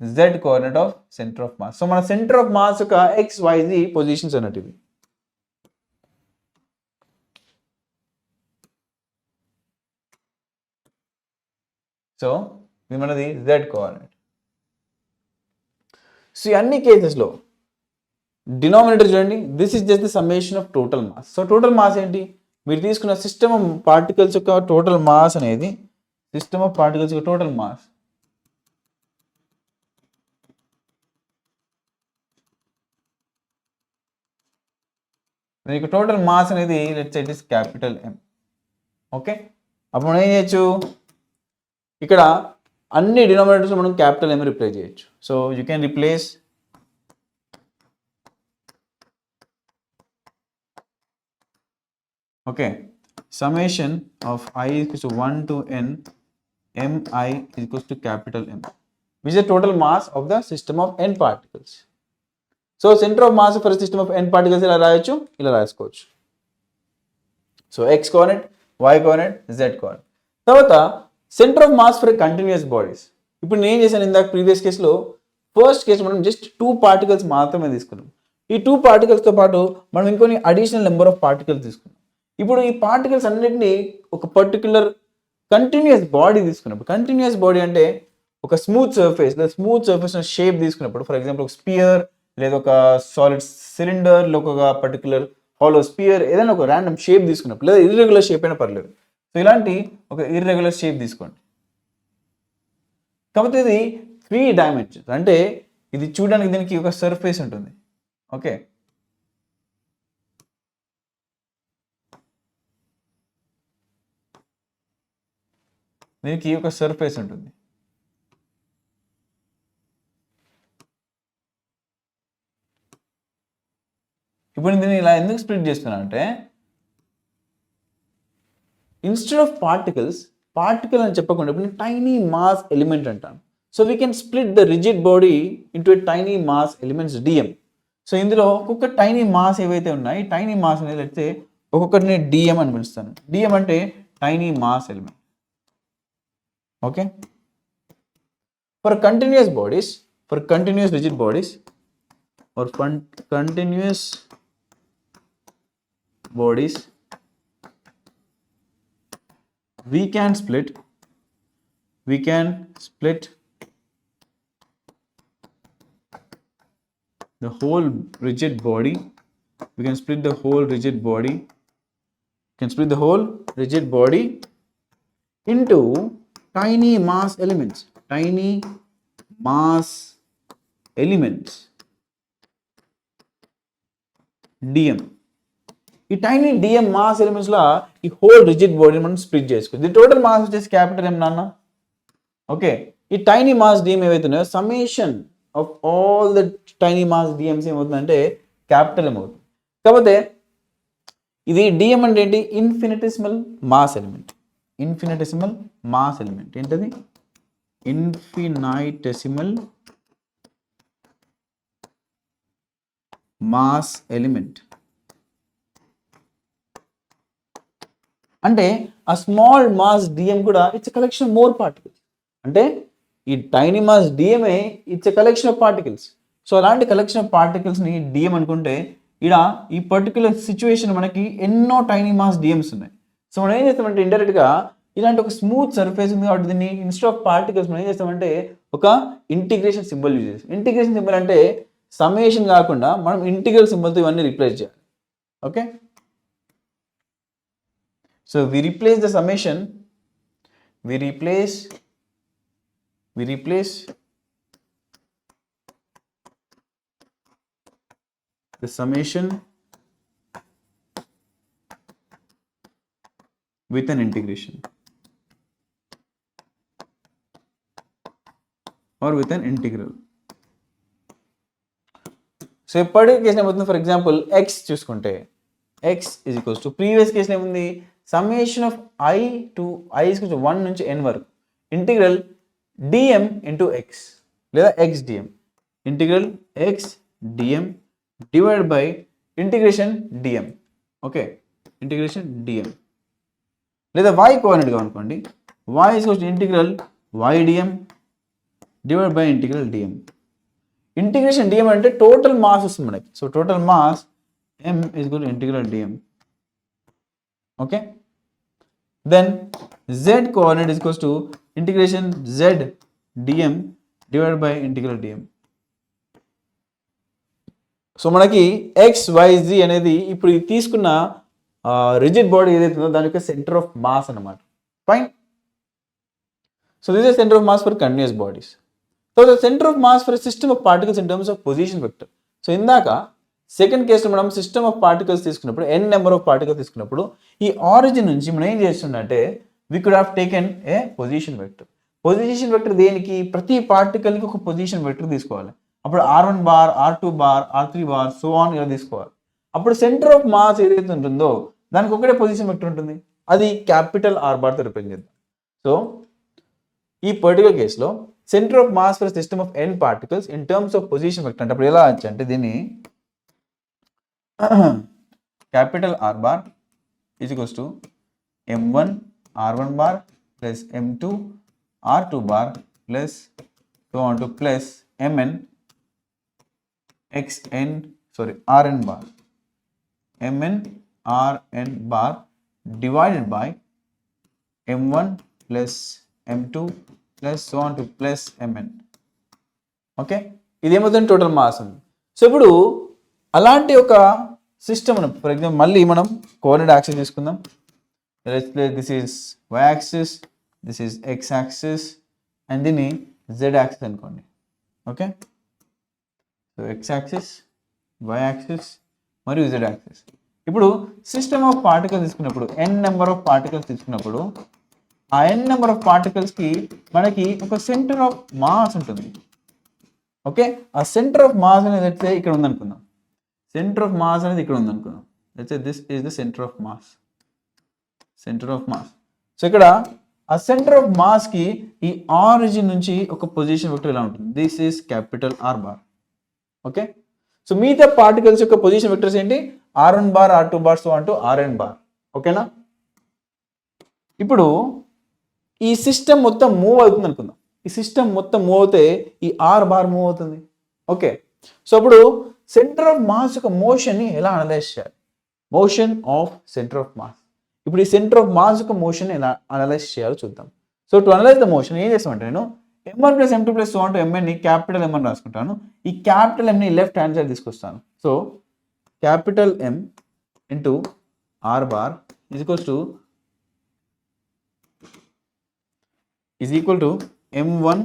z coordinate of centre of mass. So మన centre of mass యొక్క XYZ positions అన్నట్టు ఇవి. So ఇది మనది z coordinate. So ఈ అన్ని కేసెస్లో denominator చూడండి, this is just the summation of total mass. So total mass ఏంటి, మీరు తీసుకున్న సిస్టమ్ ఆఫ్ పార్టికల్స్ యొక్క టోటల్ మాస్ అనేది సిస్టమ్ ఆఫ్ పార్టికల్స్ యొక్క టోటల్ మాస్. మీకు టోటల్ మాస్ అనేది let's say it is capital M. Okay, అప్పుడు మనం ఏం చేయొచ్చు, ఇక్కడ అన్ని డినామినేటర్స్ మనం క్యాపిటల్ M రిప్లేస్ చేయొచ్చు. So you can replace okay, summation of I is equals to 1 to n mi is equals to capital M, which is the total mass of the system of n particles. So center of mass for a system of n particles ఇలా రాయొచ్చు, ఇలా రాసుకోవచ్చు. So x coordinate, y coordinate, z coordinate. తర్వాత centre of mass for continuous bodies. ఇప్పుడు నేను ఏం చేశాను, ఇందాక ప్రీవియస్ కేసులో ఫస్ట్ కేసు మనం జస్ట్ 2 పార్టికల్స్ మాత్రమే తీసుకున్నాం. ఈ 2 పార్టికల్స్తో పాటు మనం ఇంకొన్ని అడిషనల్ నెంబర్ ఆఫ్ పార్టికల్స్ తీసుకున్నాం. ఇప్పుడు ఈ పార్టికల్స్ అన్నింటినీ ఒక పర్టికులర్ కంటిన్యూస్ బాడీ తీసుకున్నప్పుడు, కంటిన్యూస్ బాడీ అంటే ఒక స్మూత్ సర్ఫేస్ లేదా స్మూత్ సర్ఫేస్ షేప్ తీసుకున్నప్పుడు, ఫర్ ఎగ్జాంపుల్ ఒక స్పియర్ లేదా ఒక సాలిడ్ సిలిండర్ లేదా ఒక పర్టికులర్ హాలో స్పియర్, ఏదైనా ఒక ర్యాండమ్ షేప్ తీసుకున్నప్పుడు, లేదా ఇర్రెగ్యులర్ షేప్ అయినా పర్లేదు. సో ఇలాంటి ఒక ఇర్రెగ్యులర్ షేప్ తీసుకోండి. కాకపోతే ఇది 3 డైమెన్షన్స్, అంటే ఇది చూడడానికి దీనికి ఒక సర్ఫేస్ ఉంటుంది. ఓకే, దీనికి ఒక సర్ఫేస్ ఉంటుంది. ఇప్పుడు దీన్ని ఇలా ఎందుకు స్ప్లిట్ చేస్తున్నా అంటే, ఇన్స్టెడ్ ఆఫ్ పార్టికల్ అని చెప్పకుండా ఇప్పుడు టైనీ మాస్ ఎలిమెంట్ అంటాను. So we can split the rigid body into a tiny mass elements DM. So ఇందులో ఒక్కొక్క టైనీ మాస్ ఏవైతే ఉన్నాయి, టైనీ మాస్ అనేది అయితే ఒక్కొక్కటిని DM అని పిలుస్తాను. DM అంటే tiny mass element. Okay, for continuous bodies, for continuous rigid bodies or continuous bodies, we can split the whole rigid body. We can split the whole rigid body. Into tiny mass elements, DM. ఈ tiny DM mass elements లా ఈ whole rigid బాడీని మనం split చేసుకోవచ్చు. The total mass వచ్చేసి capital M నాన్న. Okay, ఈ tiny mass DM ఏవైతున్నాయో summation of all the tiny mass DMs ఏమవుతుందంటే క్యాపిటల్ M అవుతుంది. కాకపోతే ఇది DM అంటే ఏంటి, ఇన్ఫినిటెసిమల్ మాస్ ఎలిమెంట్. ఇన్ఫినిటెసిమల్ మాస్ ఎలిమెంట్ ఏంటది, ఇన్ఫినైటెసిమల్ మాస్ ఎలిమెంట్. అంటే ఆ స్మాల్ మాస్ DM కూడా ఇట్స్ కలెక్షన్ మోర్ పార్టికల్స్. అంటే ఈ tiny mass DMఏ it's collection of particles. So అలాంటి కలెక్షన్ ఆఫ్ పార్టికల్స్ని DM అనుకుంటే, ఇక్కడ ఈ పర్టికులర్ సిచ్యువేషన్ మనకి ఎన్నో టైనీ మాస్ DMs ఉన్నాయి. సో మనం ఏం చేస్తామంటే ఇండైరెక్ట్గా ఇలాంటి ఒక స్మూత్ సర్ఫేస్ ఉంది కాబట్టి దీన్ని ఇన్స్టెడ్ ఆఫ్ పార్టికల్స్ మనం ఏం చేస్తామంటే ఒక ఇంటిగ్రేషన్ సింబల్ యూజ్ చేస్తాం. ఇంటిగ్రేషన్ సింబల్ అంటే సమ్మేషన్ కాకుండా మనం ఇంటిగ్రల్ సింబల్తో ఇవన్నీ రిప్లేస్ చేయాలి. Okay, so we replace the summation, we replace the summation with an integration or with an integral. So ఎప్పటి కేసులో ఏమవుతుంది, ఫర్ ఎగ్జాంపుల్ x చూసుకుంటే x is equals to previous కేసులో ఏముంది, summation of i to i is equals to 1 నుంచి n వరకు integral dm into x లేదా x dm, integral x dm divide by integration dm. Okay, integration dm లేదా y కోఆర్డినేట్గా అనుకోండి, y is equals to integral y dm divide by integral DM. Integration DM అంటే total mass వస్తుంది మనకి. So total mass m is equal to integral dm. Okay, then z coordinate is equals to integration z dm divided by integral dm. So మనకి XYZ అనేది ఇప్పుడు ఇది తీసుకున్న rigid body ఏదైతే ఉందో దాని యొక్క సెంటర్ ఆఫ్ మాస్ అన్నమాట. Fine. So this is centre of mass for continuous bodies. So the centre of mass for system of particles in terms of position vector. So ఇందాక సెకండ్ కేసులో మనం system of particles తీసుకున్నప్పుడు n number of particles తీసుకున్నప్పుడు ఈ origin నుంచి మనం ఏం చేస్తుందంటే we could have taken a position vector. Position vector దేనికి? ప్రతి పార్టికల్కి ఒక పొజిషన్ వెక్టర్ తీసుకోవాలి. అప్పుడు r1 bar, r2 bar, r3 bar, so on ఇలా తీసుకోవాలి. అప్పుడు సెంటర్ ఆఫ్ మాస్ ఏదైతే ఉంటుందో దానికి ఒకటే పొజిషన్ వెక్టర్ ఉంటుంది. అది క్యాపిటల్ R బార్తో రిప్రజెంట్ చేద్దాం. సో ఈ పర్టికులర్ కేసులో centre of mass for system of n particles in terms of position vector అంటే అప్పుడు ఎలా అంటే దీన్ని capital R bar is equals to m1 r1 bar plus m2 r2 bar plus so on to plus mn rn bar mn rn bar divided by m1 plus m2 plus so on to plus mn. ఓకే, ఇదేమవుతుంది total mass ఉంది. So ఇప్పుడు అలాంటి ఒక system for example మళ్ళీ మనం coordinate axis తీసుకుందాం. This is y axis, this is x axis and దీన్ని z యాక్సిస్ అనుకోండి. Okay, so x axis, y axis మరియు z యాక్సిస్. ఇప్పుడు సిస్టమ్ ఆఫ్ పార్టికల్స్ తీసుకున్నప్పుడు n నెంబర్ ఆఫ్ పార్టికల్స్ తీసుకున్నప్పుడు ఆ n నెంబర్ ఆఫ్ పార్టికల్స్కి మనకి ఒక సెంటర్ ఆఫ్ మాస్ ఉంటుంది. ఓకే, ఆ సెంటర్ ఆఫ్ మాస్ అనేది అయితే ఇక్కడ ఉందనుకుందాం. సెంటర్ ఆఫ్ మాస్ అనేది ఇక్కడ ఉందనుకుందాం. అయితే this is the centre of mass. Centre of mass. So ఇక్కడ ఆ సెంటర్ ఆఫ్ మాస్కి ఈ ఆరిజిన్ నుంచి ఒక పొజిషన్ వెక్టర్ ఇలా ఉంటుంది. This is capital R bar. Okay, so మిగతా పార్టికల్స్ యొక్క పొజిషన్ వెక్టర్స్ ఏంటి? r1 bar, r2 bar, so అంటూ rn బార్. ఓకేనా? ఇప్పుడు ఈ సిస్టమ్ మొత్తం మూవ్ అవుతుంది అనుకుందాం. ఈ సిస్టమ్ మొత్తం మూవ్ అవుతే ఈ R బార్ మూవ్ అవుతుంది. ఓకే, సో అప్పుడు సెంటర్ ఆఫ్ మాస్ యొక్క మోషన్ని ఎలా అనలైజ్ చేయాలి? Motion of centre of mass. ఇప్పుడు ఈ సెంటర్ ఆఫ్ మాస్ యొక్క మోషన్ ఎలా అనలైజ్ చేయాలో చూద్దాం. So to analyse the motion ఏం చేస్తామంటే నేను m1 plus m2 plus so అంటూ mn ని క్యాపిటల్ M అని రాసుకుంటాను. ఈ క్యాపిటల్ M ని లెఫ్ట్ హ్యాండ్ సైడ్ తీసుకొస్తాను. So capital M into R bar is equal to m1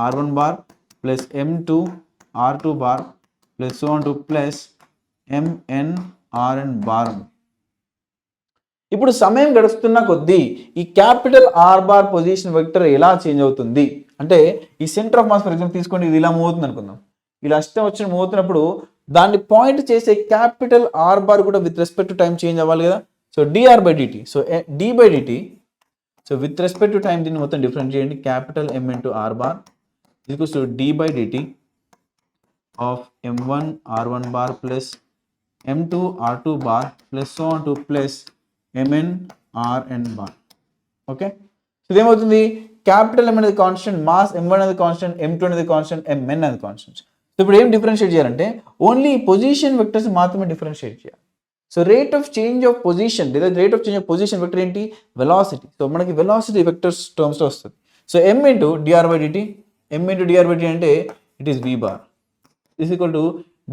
r1 bar plus m2 r2 bar plus so on to plus mn rn bar. ఇప్పుడు సమయం గడుస్తున్న కొద్దీ ఈ capital R bar position vector ఎలా change అవుతుంది అంటే ఈ centre of mass for example తీసుకోండి, ఇది ఇలా మూవ్ అవుతుంది అనుకుందాం. ఇలా ఇష్టం వచ్చిన మూవ్ అవుతున్నప్పుడు దాన్ని పాయింట్ చేసే క్యాపిటల్ R బార్ కూడా with respect to time change అవ్వాలి కదా. So dr by dt, so d by dt, so with respect to time దీన్ని మొత్తం డిఫరెంట్ చేయండి. Capital M into R bar equals to d by dt of m1 r1 bar plus m2 r2 bar plus so on to plus mn rn bar. Okay, so ఇదేమవుతుంది? Capital M అనేది constant, mass m1 అనేది constant, m2 అనేది constant, mn అనేది constant. So ఇప్పుడు ఏం differentiate చేయాలంటే only position vectors మాత్రమే differentiate చేయాలి. So rate of change of position లేదా rate of change of position vector ఏంటి? వెలాసిటీ. సో మనకి వెలాసిటీ వెక్టర్స్ టర్మ్స్లో వస్తుంది. So m into dr by dt, m into dr by dt అంటే it is v bar is equal to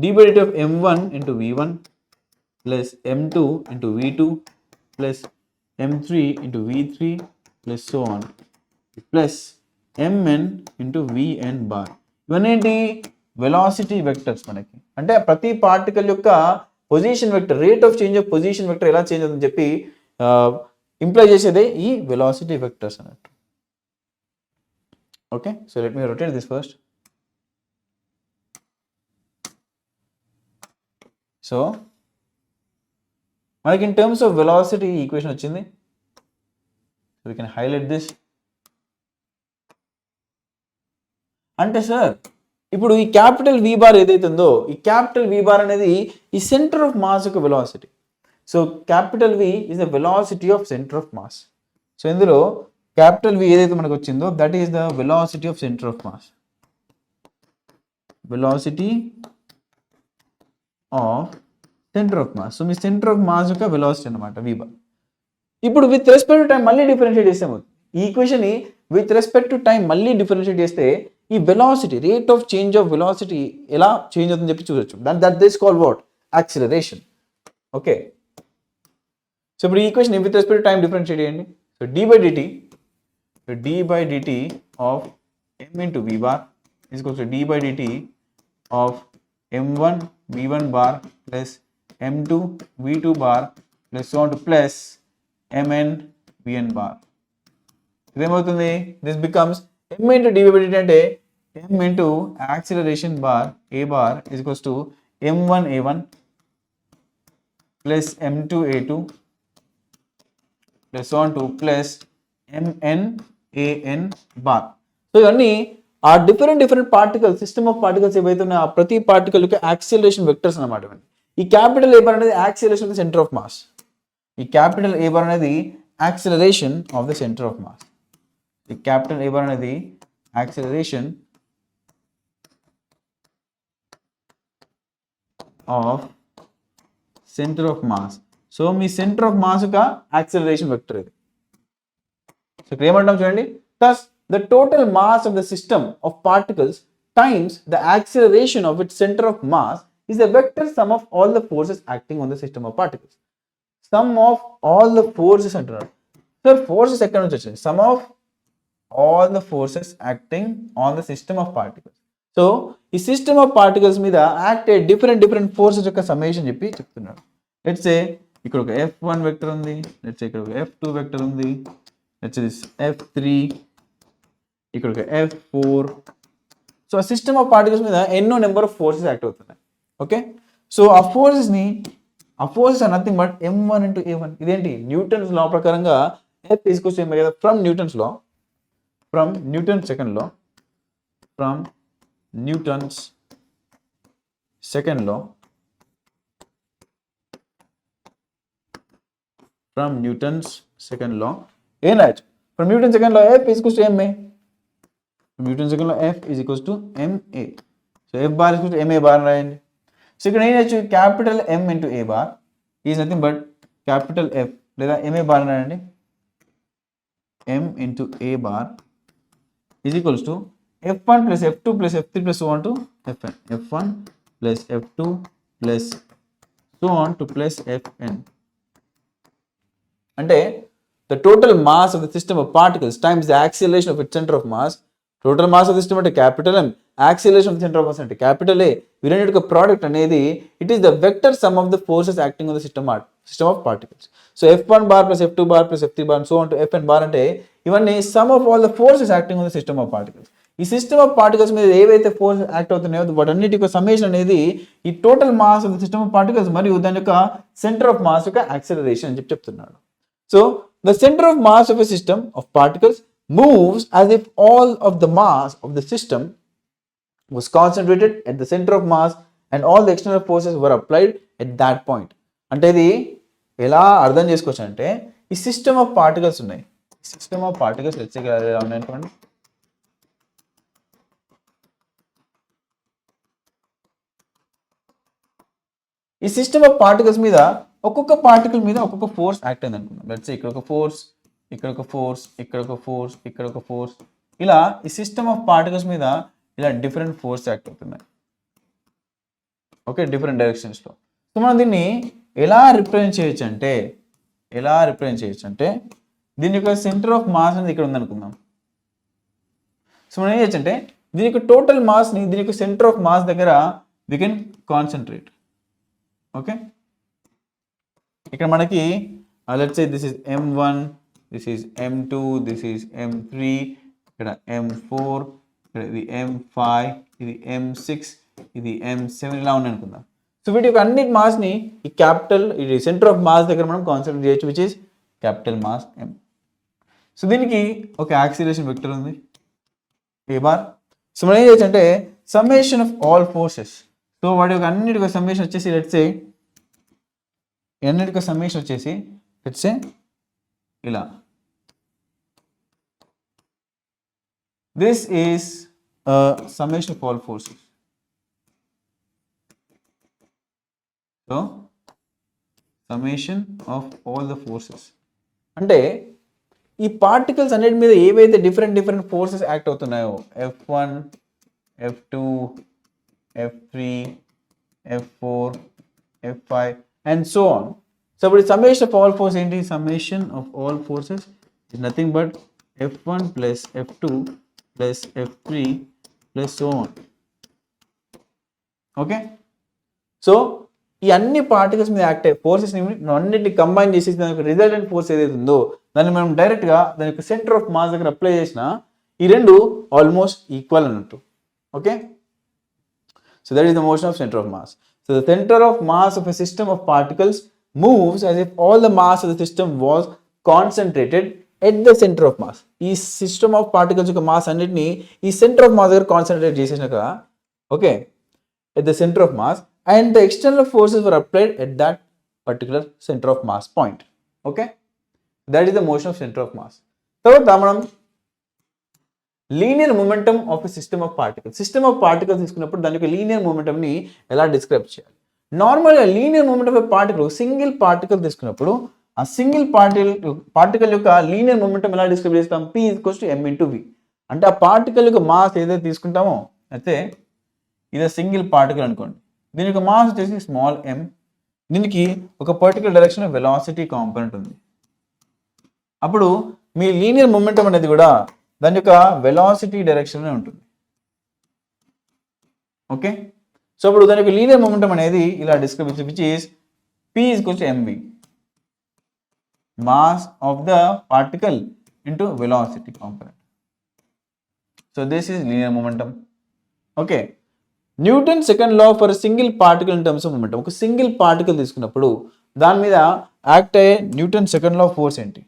d by dt of m1 into v1 plus m2 into v2 plus m3 into v3 plus so on plus mn into vn bar. ఇవన్నీ velocity vectors. మనకి అంటే ప్రతి particle యొక్క position vector, rate of change of position vector ఎలా change అవుతుందని చెప్పి imply చేసేదే ఈ వెలాసిటీ వెక్టర్స్ అన్నట్టు. Okay, so let me rotate this first. So మనకి in terms of velocity equation వచ్చింది. So we can highlight this. అంటే సార్ ఇప్పుడు ఈ క్యాపిటల్ V బార్ ఏదైతే ఉందో ఈ క్యాపిటల్ V బార్ అనేది ఈ సెంటర్ ఆఫ్ మాస్ యొక్క velocity. So capital V is the velocity of centre of mass. So ఇందులో క్యాపిటల్ V ఏదైతే మనకు వచ్చిందో that is the velocity of centre of mass. Velocity of centre of mass. So me centre of mass యొక్క velocity అనమాట v bar. ఇప్పుడు with respect to time మళ్ళీ differentiate చేస్తే ఈ ఈక్వేషన్ని విత్ రెస్పెక్ట్ టు టైం మళ్ళీ డిఫరెన్షియేట్ చేస్తే ఈ velocity rate of change of velocity ఎలా చేంజ్ అవుతుందని చెప్పి చూడొచ్చు. That this call what acceleration. Okay, so ఇప్పుడు ఈ equation with respect to time differentiate చేయండి. So d by dt of m into v bar is equals to d by dt of m1 v1 bar plus m2 v2 bar plus so on to plus mn vn bar. ఇదేమవుతుంది? This becomes m into d by dt అంటే m into acceleration bar a bar is equals to m1 a1 plus m2 a2 plus so on to plus mn an bar. So ఇవన్నీ ఆ different particle system of particles ఏవైతే ఉన్నాయో ఆ ప్రతి particle యొక్క acceleration vectors అనమాట. ఈ capital ఏ bar అనేది acceleration of the centre of mass. ఈ క్యాపిటల్ ఏ బార్ అనేది acceleration of the centre of mass. ఈ క్యాపిటల్ ఏ బార్ అనేది acceleration of centre of mass. So me centre of mass యొక్క acceleration vector ఇది. So ఇక్కడ ఏమంటాం చూడండి, thus the total mass of the system of particles times the acceleration of its center of mass is the vector sum of all the forces acting on the system of particles. Sum of all the forces అంటున్నారు. Sir, forces ఎక్కడ నుంచి వచ్చింది? Sum of all the forces acting on the system of particles. So ఈ system of particles మీద act అయ్యే different forces యొక్క summation చెప్పి చెప్తున్నాడు. లెట్స్ సే ఇక్కడ ఒక F1 వెక్టర్ ఉంది, లెట్స్ సే ఇక్కడ ఒక F2 వెక్టర్ ఉంది, లెట్స్ సే దిస్ F3, ఇక్కడ ఒక F4. సో ఆ సిస్టమ్ ఆఫ్ పార్టికల్స్ మీద ఎన్నో నెంబర్ ఆఫ్ ఫోర్సెస్ యాక్ట్ అవుతున్నాయి. ఓకే, సో ఆ forces are nothing but m1 into a1. ఇదేంటి? న్యూటన్స్ లా ప్రకారంగా F is equals to m కదా, ఫ్రమ్ న్యూటన్స్ సెకండ్ లా ఏం రాయచ్చు? From Newton second law F is equals to ma. Newton second law F is equals to ma. So F bar is equals to ma bar రాయండి. So ఇక్కడ ఏం చేయొచ్చు? Capital M into a bar is nothing but capital F లేదా ma bar రాయండి. M into a bar is equals to F1 plus F2 plus F3 plus so on to Fn. F1 plus F2 plus so on to plus Fn. అంటే the total mass of the system of particles times the acceleration of its center of mass. Total mass of the system అంటే capital M, acceleration of the center of mass అంటే capital A. వీటి యొక్క product అనేది it is the vector some of the forces acting on the system of particles. So F1 bar plus F2 bar plus F3 bar so on to Fn bar అంటే ఇవన్నీ some of all the forces acting on the system of particles. ఈ system of particles మీద ఏవైతే force act అవుతున్నాయో వాటన్నిటి యొక్క summation అనేది ఈ total mass of the system of particles మరియు దాని యొక్క సెంటర్ ఆఫ్ మాస్ యొక్క యాక్సిలరేషన్ అని చెప్తున్నాడు. So the centre of mass of a system of particles moves as if all of the mass of the system was concentrated at the center of mass and all the external forces were applied at that point. అంటే ఇది ఎలా అర్థం చేసుకోవచ్చు అంటే ఈ system of particles ఉన్నాయి. System of particles ఎలా ఉన్నాయనుకోండి. ఈ సిస్టమ్ ఆఫ్ పార్టికల్స్ మీద ఒక్కొక్క పార్టికల్ మీద ఒక్కొక్క ఫోర్స్ యాక్ట్ అయింది అనుకుందాం. లెట్స్ ఇక్కడ ఒక ఫోర్స్, ఇక్కడ ఒక ఫోర్స్, ఇక్కడ ఒక ఫోర్స్, ఇక్కడ ఒక ఫోర్స్, ఇలా ఈ సిస్టమ్ ఆఫ్ పార్టికల్స్ మీద ఇలా డిఫరెంట్ ఫోర్స్ యాక్ట్ అవుతున్నాయి. ఓకే, డిఫరెంట్ డైరెక్షన్స్లో. సో మనం దీన్ని ఎలా రిప్రజెంట్ చేయొచ్చు అంటే దీని యొక్క సెంటర్ ఆఫ్ మాస్ అనేది ఇక్కడ ఉందనుకుందాం. సో మనం ఏం చేయొచ్చు అంటే దీని యొక్క టోటల్ మాస్ని దీని యొక్క సెంటర్ ఆఫ్ మాస్ దగ్గర వి కెన్ కాన్సన్ట్రేట్. ఓకే, ఇక్కడ మనకి let's say this is M1, this is M2, this is M3, ఇక్కడ M4, ఇక్కడ ఇది M5, ఇది M6, ఇది M7 ఇలా ఉన్నాయి అనుకుందాం. సో వీటి యొక్క అన్నిటి మాస్ని ఈ క్యాపిటల్ ఇది సెంటర్ ఆఫ్ మాస్ దగ్గర మనం కాన్సన్ట్రేట్ చేయొచ్చు, which is capital mass M. So దీనికి ఒక యాక్సిలరేషన్ వెక్టర్ ఉంది a బార్. సో మనం ఏం చేయొచ్చు అంటే summation of all forces. So వాటి యొక్క అన్నిటి యొక్క సమ్మేషన్ వచ్చేసి లెట్స్ సే ఇలా. This is summation of all forces. So summation of all the forces అంటే ఈ పార్టికల్స్ అన్నిటి మీద ఏవైతే డిఫరెంట్ ఫోర్సెస్ యాక్ట్ అవుతున్నాయో F1, F2, F3, F4, F5 and so on. So but summation of all forces ఏంటి? Summation of all forces is nothing but F1 plus F2 plus F3 plus so on. Okay, so ఈ అన్ని particles మీద act అయ్యే forces అన్నింటిని combine చేసి దానికి resultant force ఏదైతే ఉందో దాన్ని మనం డైరెక్ట్గా దాని యొక్క సెంటర్ ఆఫ్ మాస్ దగ్గర అప్లై చేసిన ఈ రెండు ఆల్మోస్ట్ ఈక్వల్ అన్నట్టు. Okay, so that is the motion of centre of mass. So the centre of mass of a system of particles moves as if all the mass of the system was concentrated at the centre of mass. ఈ system of particles యొక్క mass అన్నిటిని ఈ centre of mass దగ్గర concentrate చేసేసినాక okay at the center of mass and the external forces were applied at that particular center of mass point. Okay, that is the motion of center of mass. తర్వాత మనం linear momentum of a system of particles. System of particles తీసుకున్నప్పుడు దాని యొక్క linear మొమెంటమ్ని ఎలా describe చేయాలి? నార్మల్గా linear momentum of particle single particle తీసుకున్నప్పుడు ఆ సింగిల్ పార్టికల్ యొక్క లీనియర్ మొమెంటమ్ ఎలా డిస్క్రైబ్ చేస్తాం? P = m × v. అంటే ఆ పార్టికల్ యొక్క మాస్ ఏదైతే తీసుకుంటామో అయితే ఇది సింగిల్ పార్టికల్ అనుకోండి, దీని యొక్క మాస్ వచ్చేసి స్మాల్ m, దీనికి ఒక పర్టికులర్ డైరెక్షన్ వెలాసిటీ కాంపోనెంట్ ఉంది. అప్పుడు మీ లీనియర్ మొమెంటం అనేది కూడా దాని యొక్క వెలాసిటీ డైరెక్షన్లో ఉంటుంది. ఓకే, సో అప్పుడు దాని యొక్క లీనియర్ మొమెంటం అనేది ఇలా describe which is P = mv, mass of the particle into velocity component. So this is linear momentum. Okay, Newton second law for single particle in terms of momentum. ఒక single particle తీసుకున్నప్పుడు దాని మీద act అయ్యే Newton second లా force ఏంటి?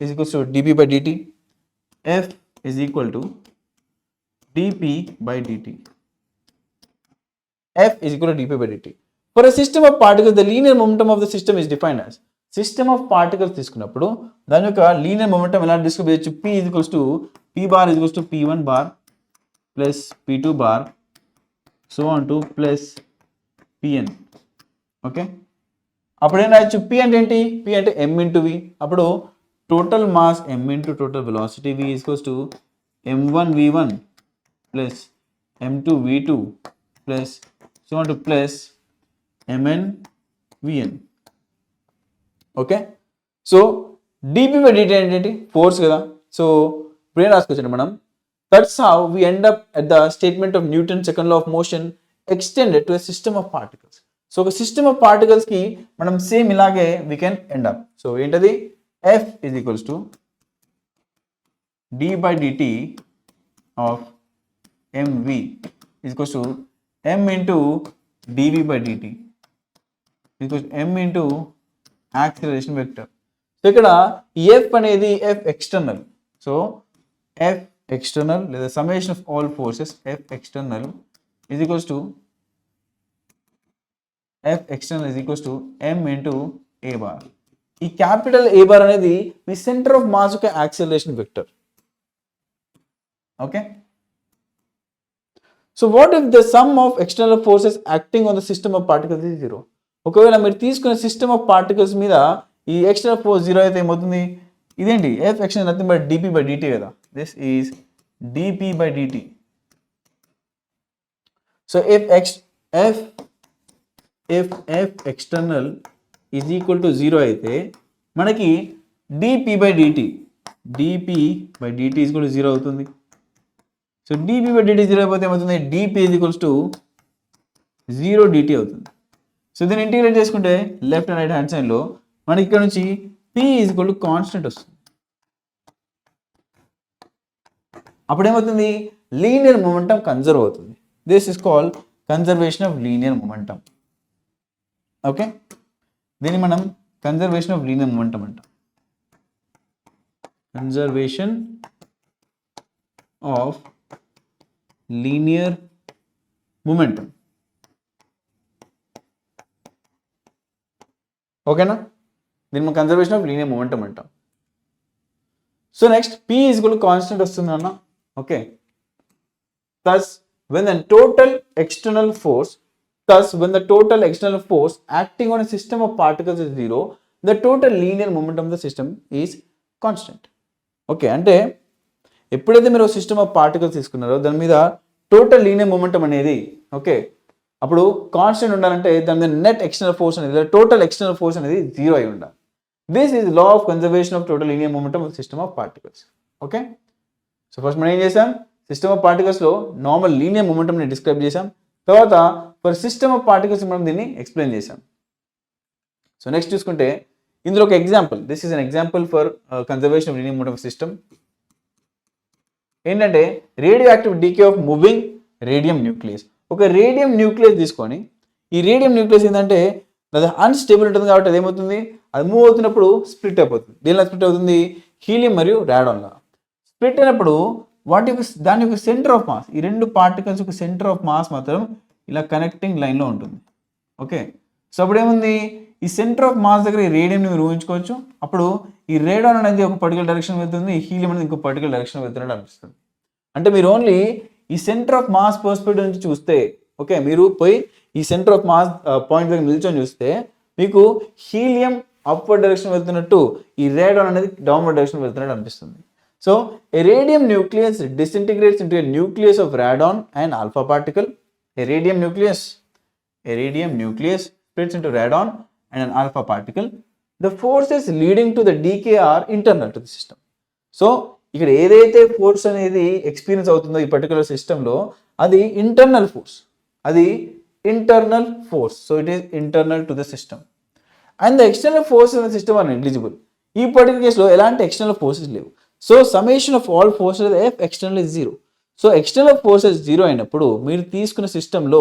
F = dp/dt. F = dp/dt. F = dp/dt. For a system of particles, the linear momentum of the system is defined as. System of particles తీసుకున్నప్పుడు దాని యొక్క linear momentum ఎలా describe చేయొచ్చు? P = P1 bar plus P2 bar so on to plus Pn. Okay, అప్పుడు ఏం రాయొచ్చు? P అంటే ఏంటి? P అంటే m × v. అప్పుడు total mass m × total velocity v = m1v1 plus m2v2 plus so on to plus mn/vn. Okay, so dp/dt ఏంటి? Force కదా. So ఇప్పుడు ఏం రాసుకోవచ్చు మనం? That's how we end up at the statement of Newton's second law of motion extended to a system of particles. So ఒక system of particles కి మనం same ఇలాగే we can end up. So ఏంటది? F = d/dt of mv = m × dv/dt m × acceleration vector. So ఇక్కడ F అనేది F external. So F external లేదా summation of all forces F external is equals to m into a bar. ఈ capital A bar అనేది మీ centre of mass యొక్క acceleration vector. Okay, so what if the sum of external forces acting on the system of particles is 0? ఒకవేళ మీరు తీసుకున్న system of particles మీద ఈ external force 0 అయితే ఏమవుతుంది? ఇదేంటి? F external nothing but dp/dt కదా. This is dp/dt. So if F external is equal to 0 అయితే మనకి dp/dt is equal to 0 అవుతుంది. సో dp/dt 0 అయిపోతే ఏమవుతుంది? dp = 0 dt అవుతుంది. సో దీన్ని ఇంటిగ్రేట్ చేసుకుంటే లెఫ్ట్ అండ్ రైట్ హ్యాండ్ సైడ్లో మనకి ఇక్కడ నుంచి P = కాన్స్టెంట్ వస్తుంది. అప్పుడు ఏమవుతుంది? లీనియర్ మొమెంటం కన్జర్వ్ అవుతుంది. This is called conservation of linear momentum. Okay, దీన్ని మనం కన్జర్వేషన్ ఆఫ్ లీనియర్ మొమెంటం అంటాం. Conservation of linear momentum. ఓకేనా? దీన్ని మనం కన్జర్వేషన్ ఆఫ్ లీనియర్ మొమెంటం అంటాం. సో నెక్స్ట్ P = కాన్స్టెంట్ వస్తుంది అన్న. Okay, thus when the total external force Thus, when the total external force acting on a system of particles is zero, the total linear momentum of the system is constant. Okay, అంటే ఎప్పుడైతే మీరు system of particles తీసుకున్నారో దాని మీద total linear momentum అనేది okay అప్పుడు constant ఉండాలంటే దాని మీద నెట్ ఎక్స్టర్నల్ ఫోర్స్ అనేది టోటల్ ఎక్స్టర్నల్ ఫోర్స్ అనేది జీరో అయి ఉండాలి. This is law of conservation of total linear momentum of system of particles. Okay, so first మనం ఏం చేసాం, సిస్టమ్ ఆఫ్ పార్టికల్స్లో నార్మల్ లీనియర్ మొమెంటంని డిస్క్రైబ్ చేసాం. తర్వాత ఫర్ సిస్టమ్ ఆఫ్ పార్టికల్స్ మనం దీన్ని ఎక్స్ప్లెయిన్ చేసాం. సో నెక్స్ట్ చూసుకుంటే ఇందులో ఒక example, this is an example for conservation of linear momentum of system. ఏంటంటే radioactive decay of moving radium nucleus. ఒక రేడియం న్యూక్లియస్ తీసుకొని ఈ రేడియం న్యూక్లియస్ ఏంటంటే అది అన్స్టేబుల్ ఉంటుంది కాబట్టి అది ఏమవుతుంది, అది మూవ్ అవుతున్నప్పుడు స్ప్లిట్ అయిపోతుంది. దేనిలో స్ప్లిట్ అవుతుంది, హీలియం మరియు రాడాన్లా. స్ప్లిట్ అయినప్పుడు దాని యొక్క సెంటర్ ఆఫ్ మాస్, ఈ రెండు పార్టికల్స్ యొక్క సెంటర్ ఆఫ్ మాస్ మాత్రం ఇలా కనెక్టింగ్ లైన్లో ఉంటుంది. ఓకే, సో అప్పుడు ఏముంది, ఈ సెంటర్ ఆఫ్ మాస్ దగ్గర ఈ రేడియంని మీరు ఊహించుకోవచ్చు. అప్పుడు ఈ రేడాన్ అనేది ఒక పర్టికులర్ డైరెక్షన్ వెళ్తుంది, ఈ హీలియం అనేది ఇంకో పర్టికులర్ డైరెక్షన్ వెళ్తున్నట్టు అనిపిస్తుంది. అంటే మీరు ఓన్లీ ఈ సెంటర్ ఆఫ్ మాస్ పర్స్పెక్టివ్ నుంచి చూస్తే, ఓకే, మీరు పోయి ఈ సెంటర్ ఆఫ్ మాస్ పాయింట్ దగ్గర నిల్చొని చూస్తే మీకు హీలియం అప్వర్డ్ డైరెక్షన్ వెళ్తున్నట్టు, ఈ రేడాన్ అనేది డౌన్వర్డ్ డైరెక్షన్ వెళ్తున్నట్టు అనిపిస్తుంది. So A radium nucleus disintegrates into a nucleus of radon and alpha particle. A radium nucleus splits into radon and an alpha particle. The forces leading to the decay are internal to the system. So ఇక్కడ ఏదైతే force అనేది experience అవుతుందో ఈ particular సిస్టంలో అది internal force, so it is internal to the system. And the external force in the system are negligible. ఈ particular కేసులో ఎలాంటి ఎక్స్టర్నల్ ఫోర్సెస్ లేవు. So summation of all forces F external is zero. So external forces zero అయినప్పుడు మీరు తీసుకున్న సిస్టంలో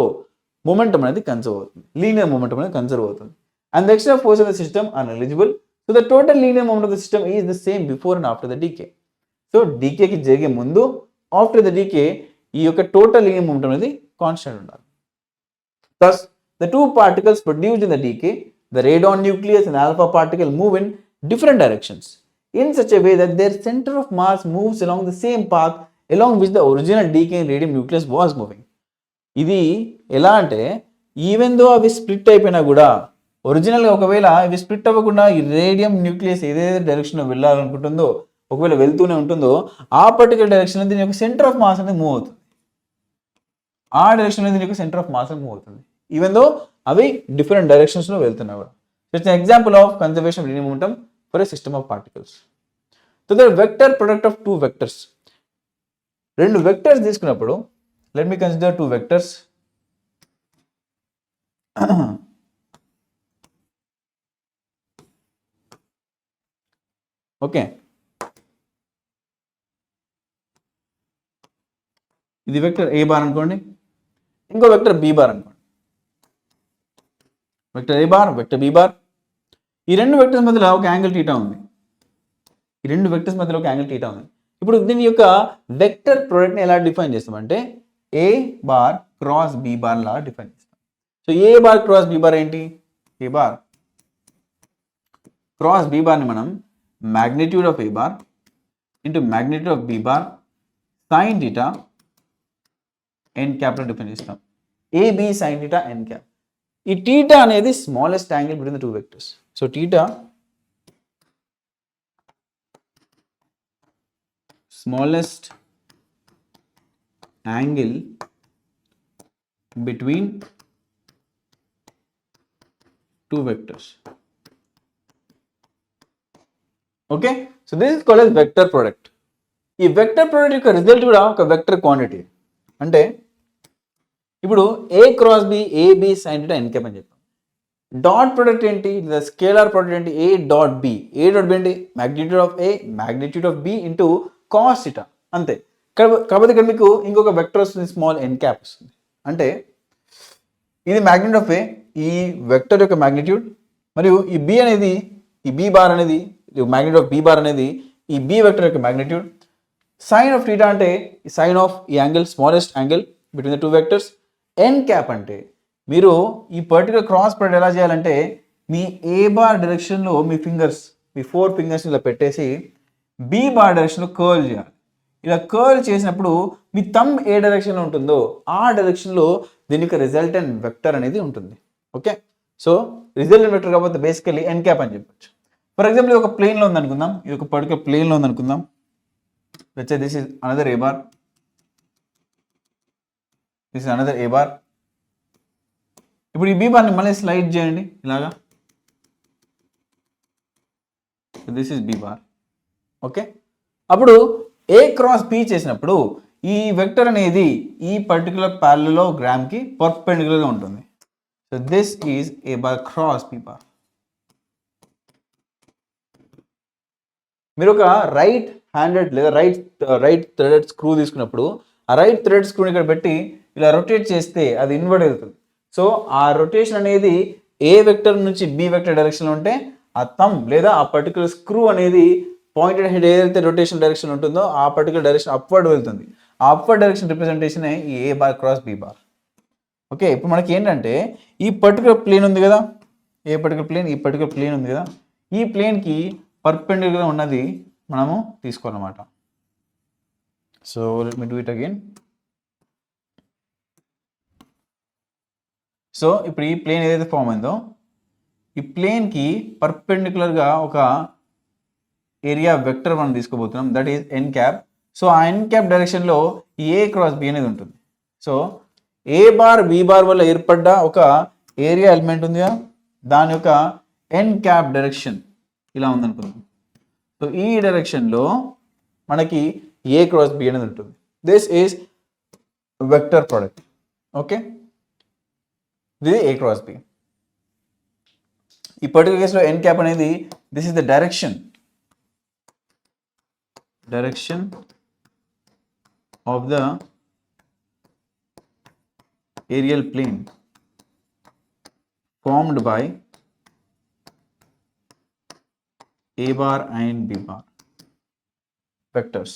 momentum అనేది conserve అవుతుంది, లీనియర్ మొమెంటం అనేది కన్సర్వ్ అవుతుంది. And the external force of the system are negligible. So the total linear momentum of the system is the same before and after the decay. So డీకేకి జరిగే ముందు, after the decay ఈ యొక్క total linear momentum అనేది constant ఉండాలి. Thus, the two particles produced in the decay, the radon nucleus and alpha particle, move in different directions in such a way that their center of mass moves along the same path along which the original decaying radium nucleus was moving. ఇది ఎలా అంటే even though అవి split అయిపోయినా కూడా ఒరిజినల్గా ఒకవేళ ఇవి split అవ్వకుండా ఈ రేడియం న్యూక్లియస్ ఏదైతే డైరెక్షన్లో వెళ్ళాలనుకుంటుందో, ఒకవేళ వెళ్తూనే ఉంటుందో ఆ పర్టికులర్ డైరెక్షన్ దీని యొక్క సెంటర్ ఆఫ్ మాస్ అనేది మూవ్ అవుతుంది. ఆ డైరెక్షన్ అనేది దీని యొక్క సెంటర్ ఆఫ్ మాస్ అనేది మూవ్ అవుతుంది ఈవెన్ దో అవి డిఫరెంట్ డైరెక్షన్స్లో వెళ్తున్నా కూడా. It's an example of conservation of linear momentum for a system of particles. So the vector product of two vectors, రెండు వెక్టర్స్ తీసుకున్నప్పుడు let me consider two vectors. Okay, ఇది vector ఏ bar అనుకోండి, ఇంకో vector b bar అనుకోండి. Vector ఏ bar, vector b bar. ఈ రెండు vectors మధ్యలో ఒక యాంగిల్ టీటా ఉంది. ఇప్పుడు దీని యొక్క వెక్టర్ ప్రొడక్ట్ని ఎలా డిఫైన్ చేస్తామంటే ఏ బార్ క్రాస్ బి బార్ లా డిఫైన్ చేస్తాం. So A bar cross B bar ఏంటి, ఏ బార్ క్రాస్ బి బార్ని మనం magnitude of a bar into magnitude of b bar sin theta n cap లో డిఫైన్ చేస్తాం. ab sin theta n cap. ఈ theta అనేది smallest angle between the two vectors. So theta smallest angle between two vectors. Okay, so this is called as vector product. ఈ vector product యొక్క result కూడా ఒక vector quantity. అంటే ఇప్పుడు A cross B AB sine theta N cap అని చెప్పాం. Dot product ఏంటి, లేదా స్కేలార్ ప్రొడక్ట్ ఏంటి, ఏ డాట్ బి ఏంటి, magnitude of A magnitude of b into cos theta, అంతే. కాకపోతే ఇక్కడ మీకు ఇంకొక వెక్టర్ వస్తుంది, స్మాల్ ఎన్ క్యాప్ వస్తుంది. అంటే ఇది మ్యాగ్నిట్యూడ్ ఆఫ్ ఏ, ఈ వెక్టర్ యొక్క మ్యాగ్నిట్యూడ్, మరియు ఈ బి అనేది, ఈ బి బార్ అనేది, మ్యాగ్నిట్యూడ్ ఆఫ్ బి బార్ అనేది ఈ బి వెక్టర్ యొక్క మ్యాగ్నిట్యూడ్. సైన్ ఆఫ్ థీటా అంటే సైన్ ఆఫ్ ఈ angle, smallest angle between the two vectors. N cap అంటే మీరు ఈ పర్టికులర్ క్రాస్ ప్రొడక్ట్ ఎలా చేయాలంటే మీ ఏ బార్ డైరెక్షన్లో మీ ఫింగర్స్, మీ 4 ఫింగర్స్ ఇలా పెట్టేసి బి బార్ డైరెక్షన్లో కర్ల్ చేయాలి. ఇలా కర్ల్ చేసినప్పుడు మీ థంబ్ ఏ డైరెక్షన్లో ఉంటుందో ఆ డైరెక్షన్లో దీని యొక్క రిజల్టెంట్ వెక్టర్ అనేది ఉంటుంది. ఓకే, సో రిజల్టెంట్ వెక్టర్ కాకపోతే బేసికలీ ఎన్ క్యాప్ అని చెప్పొచ్చు. ఫర్ ఎగ్జాంపుల్ ఇది ఒక ప్లేన్లో ఉందనుకుందాం, ఇది ఒక పర్టికులర్ ప్లేన్లో ఉందనుకుందాం. వచ్చే this is another A bar, this is another A bar. ఇప్పుడు ఈ బీ బార్ని మళ్ళీ స్లైడ్ చేయండి ఇలాగా, this is be bar. Okay, అప్పుడు ఏ క్రాస్ బి చేసినప్పుడు ఈ వెక్టర్ అనేది ఈ పర్టికులర్ ప్యారలలోగ్రామ్కి పర్పెండిక్యులర్గా ఉంటుంది. So this is a bar cross B bar. మీరు ఒక రైట్ హ్యాండెడ్ లేదా రైట్ థ్రెడెడ్ స్క్రూ తీసుకున్నప్పుడు ఆ రైట్ థ్రెడెడ్ స్క్రూని ఇక్కడ పెట్టి ఇలా రొటేట్ చేస్తే అది ఇన్వర్ట్ అవుతుంది. సో ఆ రొటేషన్ అనేది ఏ వెక్టర్ నుంచి బి వెక్టర్ డైరెక్షన్లో ఉంటే ఆ థంబ్ లేదా ఆ పర్టికులర్ స్క్రూ అనేది పాయింటెడ్ హెడ్ ఏదైతే రొటేషన్ డైరెక్షన్ ఉంటుందో ఆ పర్టికులర్ డైరెక్షన్ అప్వర్డ్ వెళ్తుంది. ఆ అప్వర్డ్ డైరెక్షన్ రిప్రజెంటేషన్ ఈ A bar cross B bar. Okay, ఇప్పుడు మనకి ఏంటంటే ఈ పర్టికులర్ ప్లేన్ ఉంది కదా, ఈ పర్టికులర్ ప్లేన్ ఉంది కదా, ఈ ప్లేన్కి పర్పెండిక్యులర్గా ఉన్నది మనము తీసుకోవాలన్నమాట. So let me do it again. So ఇప్పుడు ఈ ప్లేన్ ఏదైతే ఫామ్ అయిందో ఈ ప్లేన్కి పర్పెండిక్యులర్గా ఒక ఏరియా వెక్టర్ మనం తీసుకోబోతున్నాం, that is N cap. So ఆ ఎన్ క్యాప్ డైరెక్షన్లో ఏ క్రాస్ బి అనేది ఉంటుంది. So A bar B bar వల్ల ఏర్పడ్డ ఒక ఏరియా ఎలిమెంట్ ఉందిగా, దాని యొక్క ఎన్ క్యాప్ డైరెక్షన్ ఇలా ఉందనుకుందాం. సో ఈ డైరెక్షన్లో మనకి ఏ క్రాస్ బి అనేది ఉంటుంది. This is vector product. Okay, ఇది ఏ క్రాస్ బి. ఈ పర్టికులర్ కేసులో ఎన్ క్యాప్ అనేది this is the direction of the aerial plane formed by A bar and B bar vectors.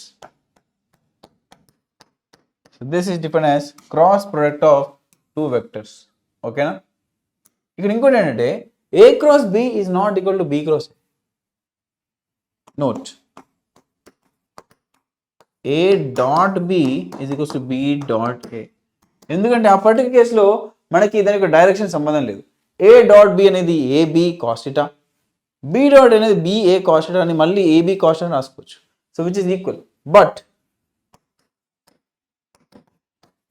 So this is defined as cross product of two vectors. Okay na? ఇక్కడ ఇంకోటి ఏంటంటే A cross B is not equal to B cross A. Note, A dot B is equals to B dot A. ఎందుకంటే ఆ particular కేసులో మనకి దానికి direction సంబంధం లేదు. A డాట్ B అనేది AB cos theta, B dot అనేది BA cos theta అని మళ్ళీ AB cos theta రాసుకోవచ్చు. So which is equal. But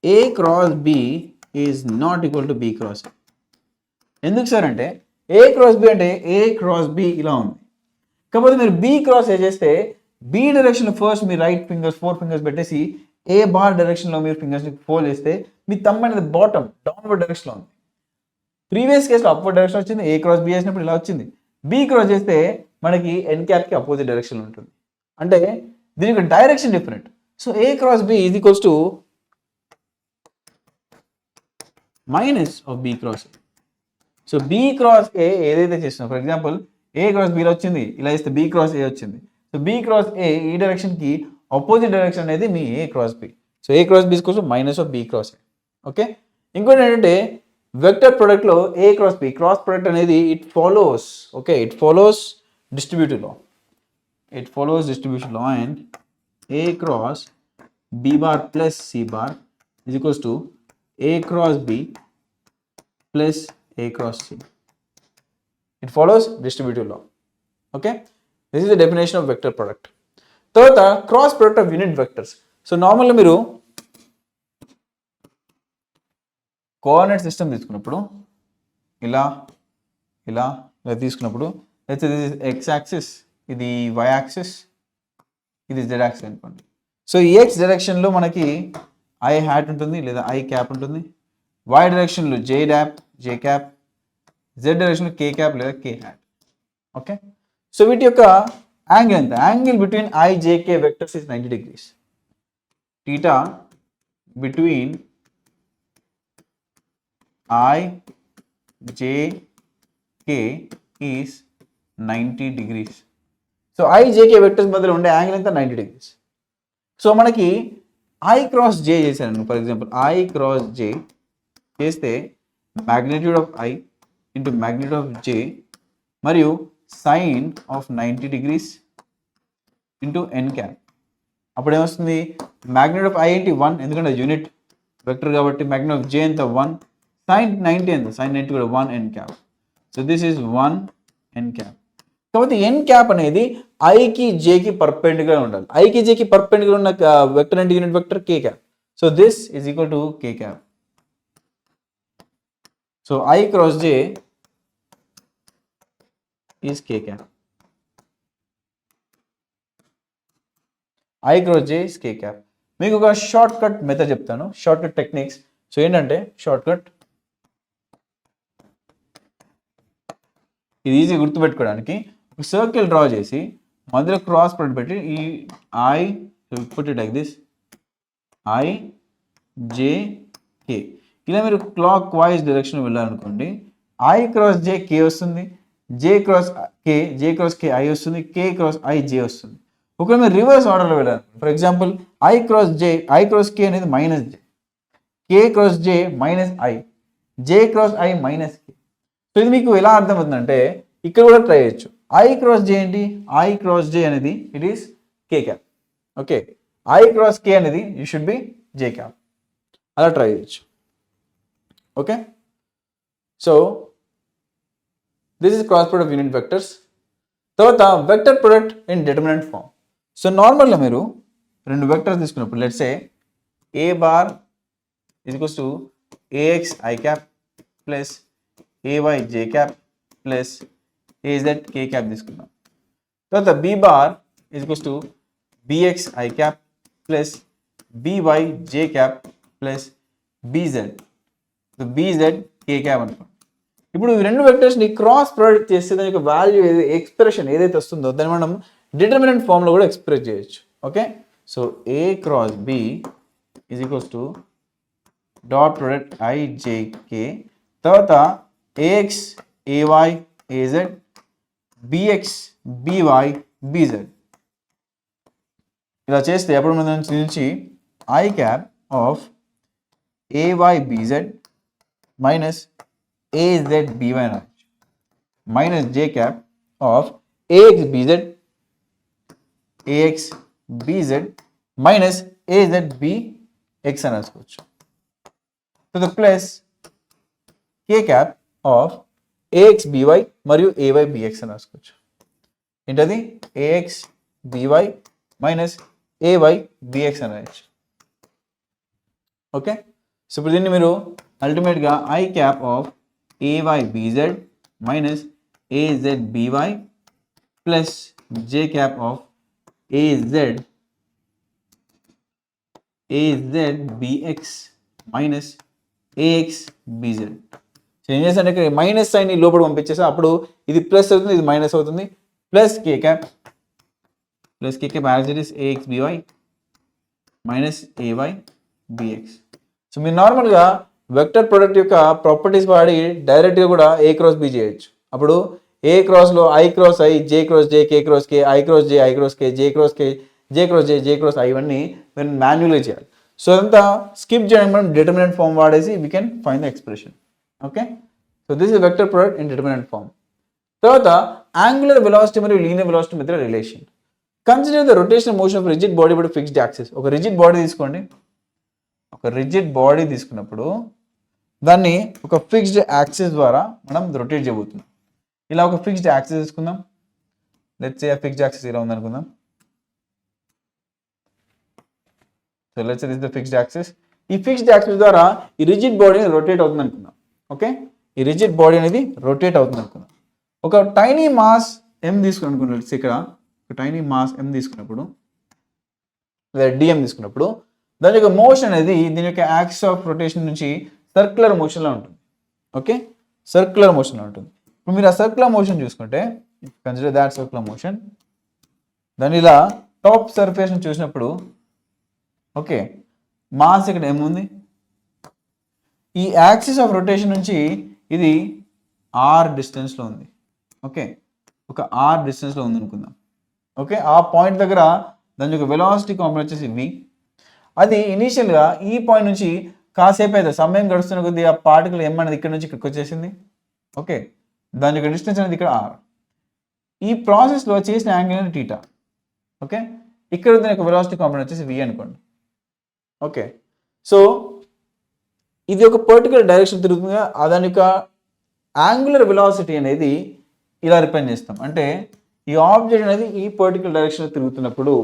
A cross B is not equal to B cross A. ఎందుకు సార్ అంటే A cross B అంటే A cross B ఇలా ఉంది. కాకపోతే మీరు B cross A చేస్తే బి డైరెక్షన్లో ఫస్ట్ మీ రైట్ ఫింగర్స్ 4 ఫింగర్స్ పెట్టేసి ఏ బార్ డైరెక్షన్లో మీరు ఫింగర్స్ని ఫోల్డ్ చేస్తే మీ థంబ్ అనేది బాటమ్ డౌన్వర్డ్ డైరెక్షన్లో ఉంది. ప్రీవియస్ కేసులో అప్వర్డ్ డైరెక్షన్ వచ్చింది, ఏ క్రాస్ బి చేసినప్పుడు ఇలా వచ్చింది. బి క్రాస్ చేస్తే మనకి ఎన్ క్యాప్కి అపోజిట్ డైరెక్షన్ ఉంటుంది. అంటే దీనికి direction different. So A cross B is equals to minus of B cross A. So B cross A ఏదైతే చేస్తున్నాం, ఫర్ ఎగ్జాంపుల్ ఏ క్రాస్ బిలో వచ్చింది, ఇలా ఇస్తే బి క్రాస్ ఏ వచ్చింది. సో బి క్రాస్ ఏ ఈ డైరెక్షన్కి ఆపోజిట్ డైరెక్షన్ అనేది మీ A cross B. So A cross B కోసం minus of B cross A. Okay, ఇంకోటి ఏంటంటే వెక్టర్ ప్రొడక్ట్లో A cross B cross product అనేది it follows distributive law. And A cross B bar plus C bar is equals to A cross B plus A cross C. It follows distributive law. Okay, this is the definition of vector product. తర్వాత cross product of unit vectors. So నార్మల్గా మీరు coordinate system తీసుకున్నప్పుడు ఇలా తీసుకున్నప్పుడు this is x axis, ఇది why axis, ఇది Z axis అనుకోండి. So ఈ ఎక్స్ డైరెక్షన్లో మనకి ఐ హ్యాట్ ఉంటుంది లేదా ఐ క్యాప్ ఉంటుంది, వై డైరెక్షన్లో జే క్యాప్, జెడ్ డైరెక్షన్లో కే క్యాప్ లేదా కే హ్యాట్. ఓకే, సో వీటి యొక్క యాంగిల్ ఎంత? Angle between I J K vectors is 90 degrees. Theta between I J K is 90 degrees. So I J K vectors మధ్యలో ఉండే యాంగిల్ ఎంత? 90 degrees. సో మనకి ఐ క్రాస్ జే చేశాను, for example I cross J చేస్తే magnitude of I into magnitude of J మరియు sine of 90 degrees into N cap. అప్పుడు ఏమొస్తుంది? Magnitude of I ఏంటి? 1, ఎందుకంటే యూనిట్ వెక్టర్ కాబట్టి magnitude of j ఎంత 1, sin 90 ఎంత, sin 90 కూడా 1 n cap. So this is 1 n cap. కాబట్టి n cap అనేది iకి jకి పర్పెండిక్యులర్ ఉండాలి. iకి jకి పర్పెండిక్యులర్ ఉన్న వెక్టర్ అంటే unit vector k cap. So this is equal to k cap. So I cross j is k cap. I cross j is k cap. మీకు ఒక short cut method చెప్తాను, short cut techniques. So ఏంటంటే short cut ఇది easy గుర్తుపెట్టుకోవడానికి ఒక circle draw చేసి మధ్యలో cross product పెట్టి ఈ I put it like this I j k. ఇలా మీరు క్లాక్ వైజ్ డైరెక్షన్ వెళ్ళాలనుకోండి, I క్రాస్ j k వస్తుంది, j క్రాస్ k I వస్తుంది, k క్రాస్ I j వస్తుంది. ఒకవేళ మీరు రివర్స్ ఆర్డర్లో వెళ్ళాలి, for example I cross k అనేది minus j, k cross j minus I, j cross I minus k. So ఇది మీకు ఎలా అర్థమవుతుందంటే ఇక్కడ కూడా ట్రై చేయొచ్చు. I క్రాస్ j ఏంటి, I క్రాస్ j అనేది it is k cap. Okay, I cross k అనేది you should be j cap. అలా ట్రై చేయొచ్చు. Okay, so this is cross product of unit vectors. తర్వాత vector product in determinant form. So నార్మల్గా మీరు రెండు vectors తీసుకున్నప్పుడు let's say a bar is equals to ax I cap plus ay j cap plus az k cap తీసుకున్నాం. తర్వాత b bar is equals to bx I cap plus by j cap plus bz bz k cap అనుకోండి. ఇప్పుడు ఈ రెండు వెక్టర్స్ని cross product చేస్తే దాని యొక్క value expression ఏదైతే వస్తుందో దాన్ని మనం డిటర్మినెంట్ ఫామ్లో కూడా ఎక్స్ప్రెస్ చేయొచ్చు. Okay, so a cross b is equals to dot product I j k, తర్వాత ax ay az bx by bz. ఇలా చేస్తే అప్పుడు మన నుంచి I cap of ay bz minus az by minus j cap of ax bz minus az bx అని రాసుకోవచ్చు. So the plus k cap of ax by మరియు ay bx అని రాసుకోవచ్చు. ఏంటది ax by minus ay bx అని రాయొచ్చు. Okay, so ఇప్పుడు దీన్ని మీరు అల్టిమేట్గా I cap of ay bz minus az by plus j cap of az bx minus ax bz. So ఏం చేస్తాను ఇక్కడ మైనస్ సైన్ లోపల పంపించేసా, అప్పుడు ఇది ప్లస్ అవుతుంది, ఇది మైనస్ అవుతుంది. Plus k cap as it is ax by minus ay bx. So మీరు నార్మల్గా వెక్టర్ ప్రొడక్ట్ యొక్క ప్రాపర్టీస్ వాడి డైరెక్ట్గా కూడా a క్రాస్ b చేయొచ్చు. అప్పుడు a క్రాస్లో I cross I, j cross j, k cross k, I cross j, I cross k, j cross k, j cross j, j cross I ఇవన్నీ మేము మాన్యువల్గా చేయాలి. సో అదంతా స్కిప్ చేయడం మనం డిటర్మినెంట్ ఫామ్ వాడేసి we can find the expression. Okay, so this is vector product in determinant form. తర్వాత angular velocity మరియు లీనియర్ వెలాసిటీ మధ్య relation. Consider the rotational motion of rigid body but fixed axis. ఒక rigid body తీసుకోండి, ఒక rigid body తీసుకున్నప్పుడు దాన్ని ఒక fixed axis ద్వారా మనం రొటేట్ చేయబోతున్నాం. ఇలా ఒక ఫిక్స్డ్ యాక్సిస్ తీసుకుందాం. లెట్స్ సే ఆ ఫిక్స్డ్ యాక్సిస్ ఇలా ఉందనుకుందాం. So let's say this the fixed axis. ఈ ఫిక్స్డ్ యాక్సిస్ ద్వారా ఈ రిజిడ్ బాడీ రొటేట్ అవుతుంది అనుకుందాం. ఓకే, ఈ రిజిడ్ బాడీ అనేది రొటేట్ అవుతుంది అనుకుందాం. ఒక టైనీ మాస్ m తీసుకుని అనుకున్నాం. ఇక్కడ ఒక టైనీ మాస్ m తీసుకున్నప్పుడు లేదా dm తీసుకున్నప్పుడు దాని యొక్క మోషన్ అనేది దీని యొక్క యాక్సిస్ ఆఫ్ రొటేషన్ నుంచి సర్క్యులర్ మోషన్లో ఉంటుంది. ఓకే, సర్క్యులర్ మోషన్లో ఉంటుంది. ఇప్పుడు మీరు ఆ సర్క్యులర్ మోషన్ చూసుకుంటే కన్సిడర్ దాట్ సర్క్యులర్ మోషన్. దాని ఇలా టాప్ సర్ఫేస్ చూసినప్పుడు ఓకే మాస్ ఇక్కడ ఏముంది, ఈ యాక్సిస్ ఆఫ్ రొటేషన్ నుంచి ఇది r డిస్టెన్స్లో ఉంది. ఓకే, ఒక r డిస్టెన్స్లో ఉంది అనుకుందాం. ఓకే, ఆ పాయింట్ దగ్గర దాని యొక్క వెలాసిటీ కాంపోనెంట్ వచ్చేసి v. అది ఇనీషియల్గా ఈ పాయింట్ నుంచి కాసేపు అయితే సమయం గడుస్తున్న కొద్దీ ఆ పార్టికల్ m అనేది ఇక్కడ నుంచి ఇక్కడికి వచ్చేసింది. ఓకే, దాని యొక్క డిస్టెన్స్ అనేది ఇక్కడ r. ఈ ప్రాసెస్లో చేసిన యాంగిల్ అనేది θ. ఓకే, ఇక్కడ దాని యొక్క వెలాసిటీ కాంపోనెంట్ వచ్చేసి v అనుకోండి. ఓకే, సో ఇది ఒక పర్టికులర్ డైరెక్షన్ తిరుగుతుంది, దాని యొక్క యాంగులర్ వెలాసిటీ అనేది ఇలా రిప్రజెంట్ చేస్తాం. అంటే ఈ ఆబ్జెక్ట్ అనేది ఈ పర్టికులర్ డైరెక్షన్లో తిరుగుతున్నప్పుడు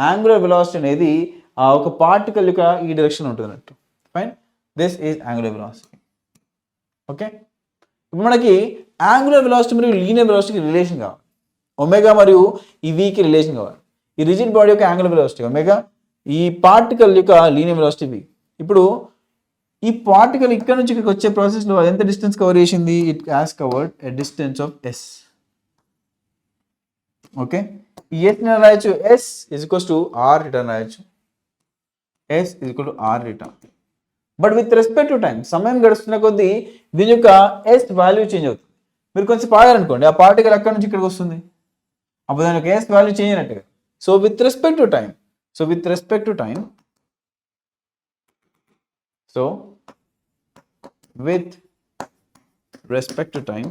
యాంగులర్ వెలాసిటీ అనేది ఒక పార్టికల్ యొక్క ఈ డైరెక్షన్ ఉంటుంది అన్నట్టు. Fine, this is angular velocity. Okay, ఇప్పుడు మనకి యాంగులర్ వెలాసిటీ మరియు లీనియర్ వెలాసిటీకి రిలేషన్ కావాలి. ఒమేగా మరియు ఈ వీకి రిలేషన్ కావాలి. ఈ రిజిడ్ బాడీ యొక్క యాంగులర్ వెలాసిటీ ఒమేగా, ఈ పార్టికల్ యొక్క లీనియర్ వెలాసిటీ వి. ఇప్పుడు ఈ పార్టికల్ ఇక్కడ నుంచి ఇక్కడికి వచ్చే ప్రాసెస్లో ఎంత డిస్టెన్స్ కవర్ చేసింది? It has covered a distance of s. Okay, ఈ ఎస్ ని రాయొచ్చు, s is equals to r return రాయొచ్చు, s is equal to r return. But with respect to time, సమయం గడుస్తున్న కొద్దీ దీని యొక్క ఎస్ వాల్యూ చేంజ్ అవుతుంది. మీరు కొంచెం పాగారనుకోండి, ఆ పార్టికల్ అక్కడ నుంచి ఇక్కడికి వస్తుంది, అప్పుడు దాని యొక్క ఎస్ వాల్యూ చేంజ్ అయినట్టుగా. So with respect to time, so with respect to time, so with respect to time,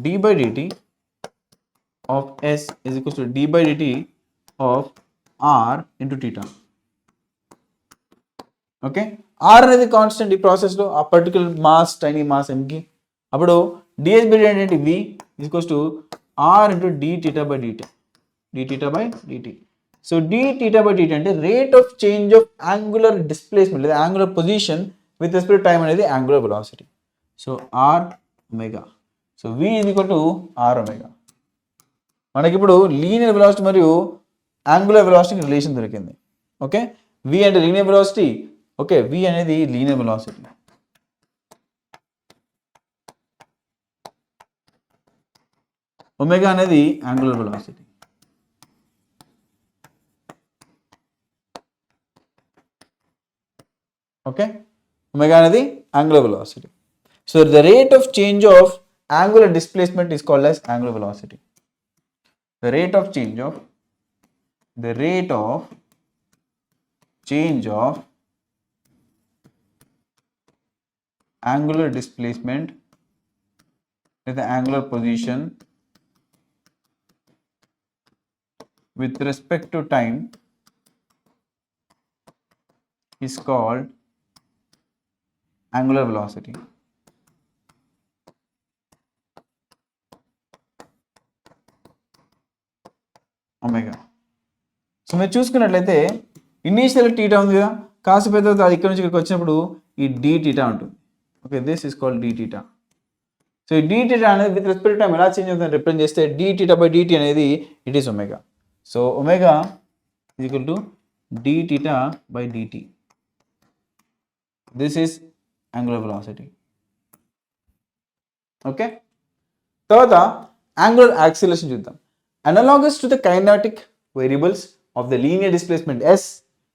d by dt of s is equals to d by dt of r into theta. Okay, r అనేది constant ఈ ప్రాసెస్లో, ఆ particular mass, tiny mass m కి. అప్పుడు ds by dt అంటే v is equals to r into d theta by dt, d theta by dt. So d theta by dt అంటే rate of change of angular displacement లేదా angular position with respect to అనేది angular velocity. So r omega, so v is equal to r omega. మనకి ఇప్పుడు linear velocity మరియు angular వెలాసిటీకి relation దొరికింది. Okay, v అంటే linear velocity, okay, v అనేది linear velocity, omega అనేది యాంగులర్ వెలాసిటీ. ఓకే, ఒమేగా అనేది angular velocity. So the rate of change of angular displacement is called as angular velocity. The rate of change of angular displacement లేదా angular position with respect to time is called angular velocity. Omega. So మీరు చూసుకున్నట్లయితే initial theta ఉంది కదా, కాసేపు తర్వాత అది ఇక్కడ నుంచి ఇక్కడికి వచ్చినప్పుడు ఈ డి టీటా ఉంటుంది. Okay, this is called d theta. So ఈ డి టీటా అనేది విత్ రెస్పెక్ట్ టు టైం ఎలా చేంజ్ అవుతుంది రిప్రజెంట్ చేస్తే డి టీటా బై డిటి అనేది it is omega. So omega is equal to d theta by dt. This is angular velocity. Okay. తర్వాత angular acceleration చూద్దాం. Analogous to the kinetic variables of the linear displacement s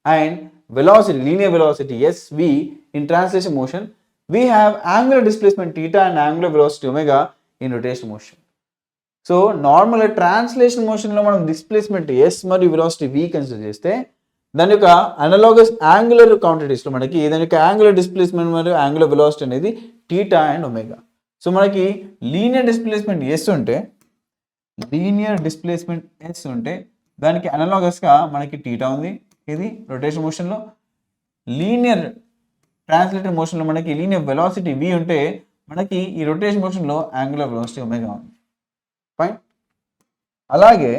and velocity, linear velocity sv in translation motion, we have angular displacement theta and angular velocity omega in rotation motion. So నార్మల్గా translation మోషన్లో మనం displacement yes మరియు velocity we consider చేస్తే దాని యొక్క analogous angular క్వాంటిటీస్లో మనకి దాని యొక్క యాంగులర్ డిస్ప్లేస్మెంట్ మరియు యాంగులర్ వెలాసిటీ అనేది టీటా అండ్ ఒమేగా. సో మనకి లీనియర్ డిస్ప్లేస్మెంట్ ఎస్ ఉంటే దానికి అనలాగస్గా మనకి టీటా ఉంది, ఇది రొటేషన్ మోషన్లో. లీనియర్ ట్రాన్స్లేటెడ్ మోషన్లో మనకి లీనియర్ వెలాసిటీ వి ఉంటే మనకి ఈ రొటేషన్ మోషన్లో యాంగులర్ వెలాసిటీ ఒమేగా ఉంది. ఫైన్, అలాగే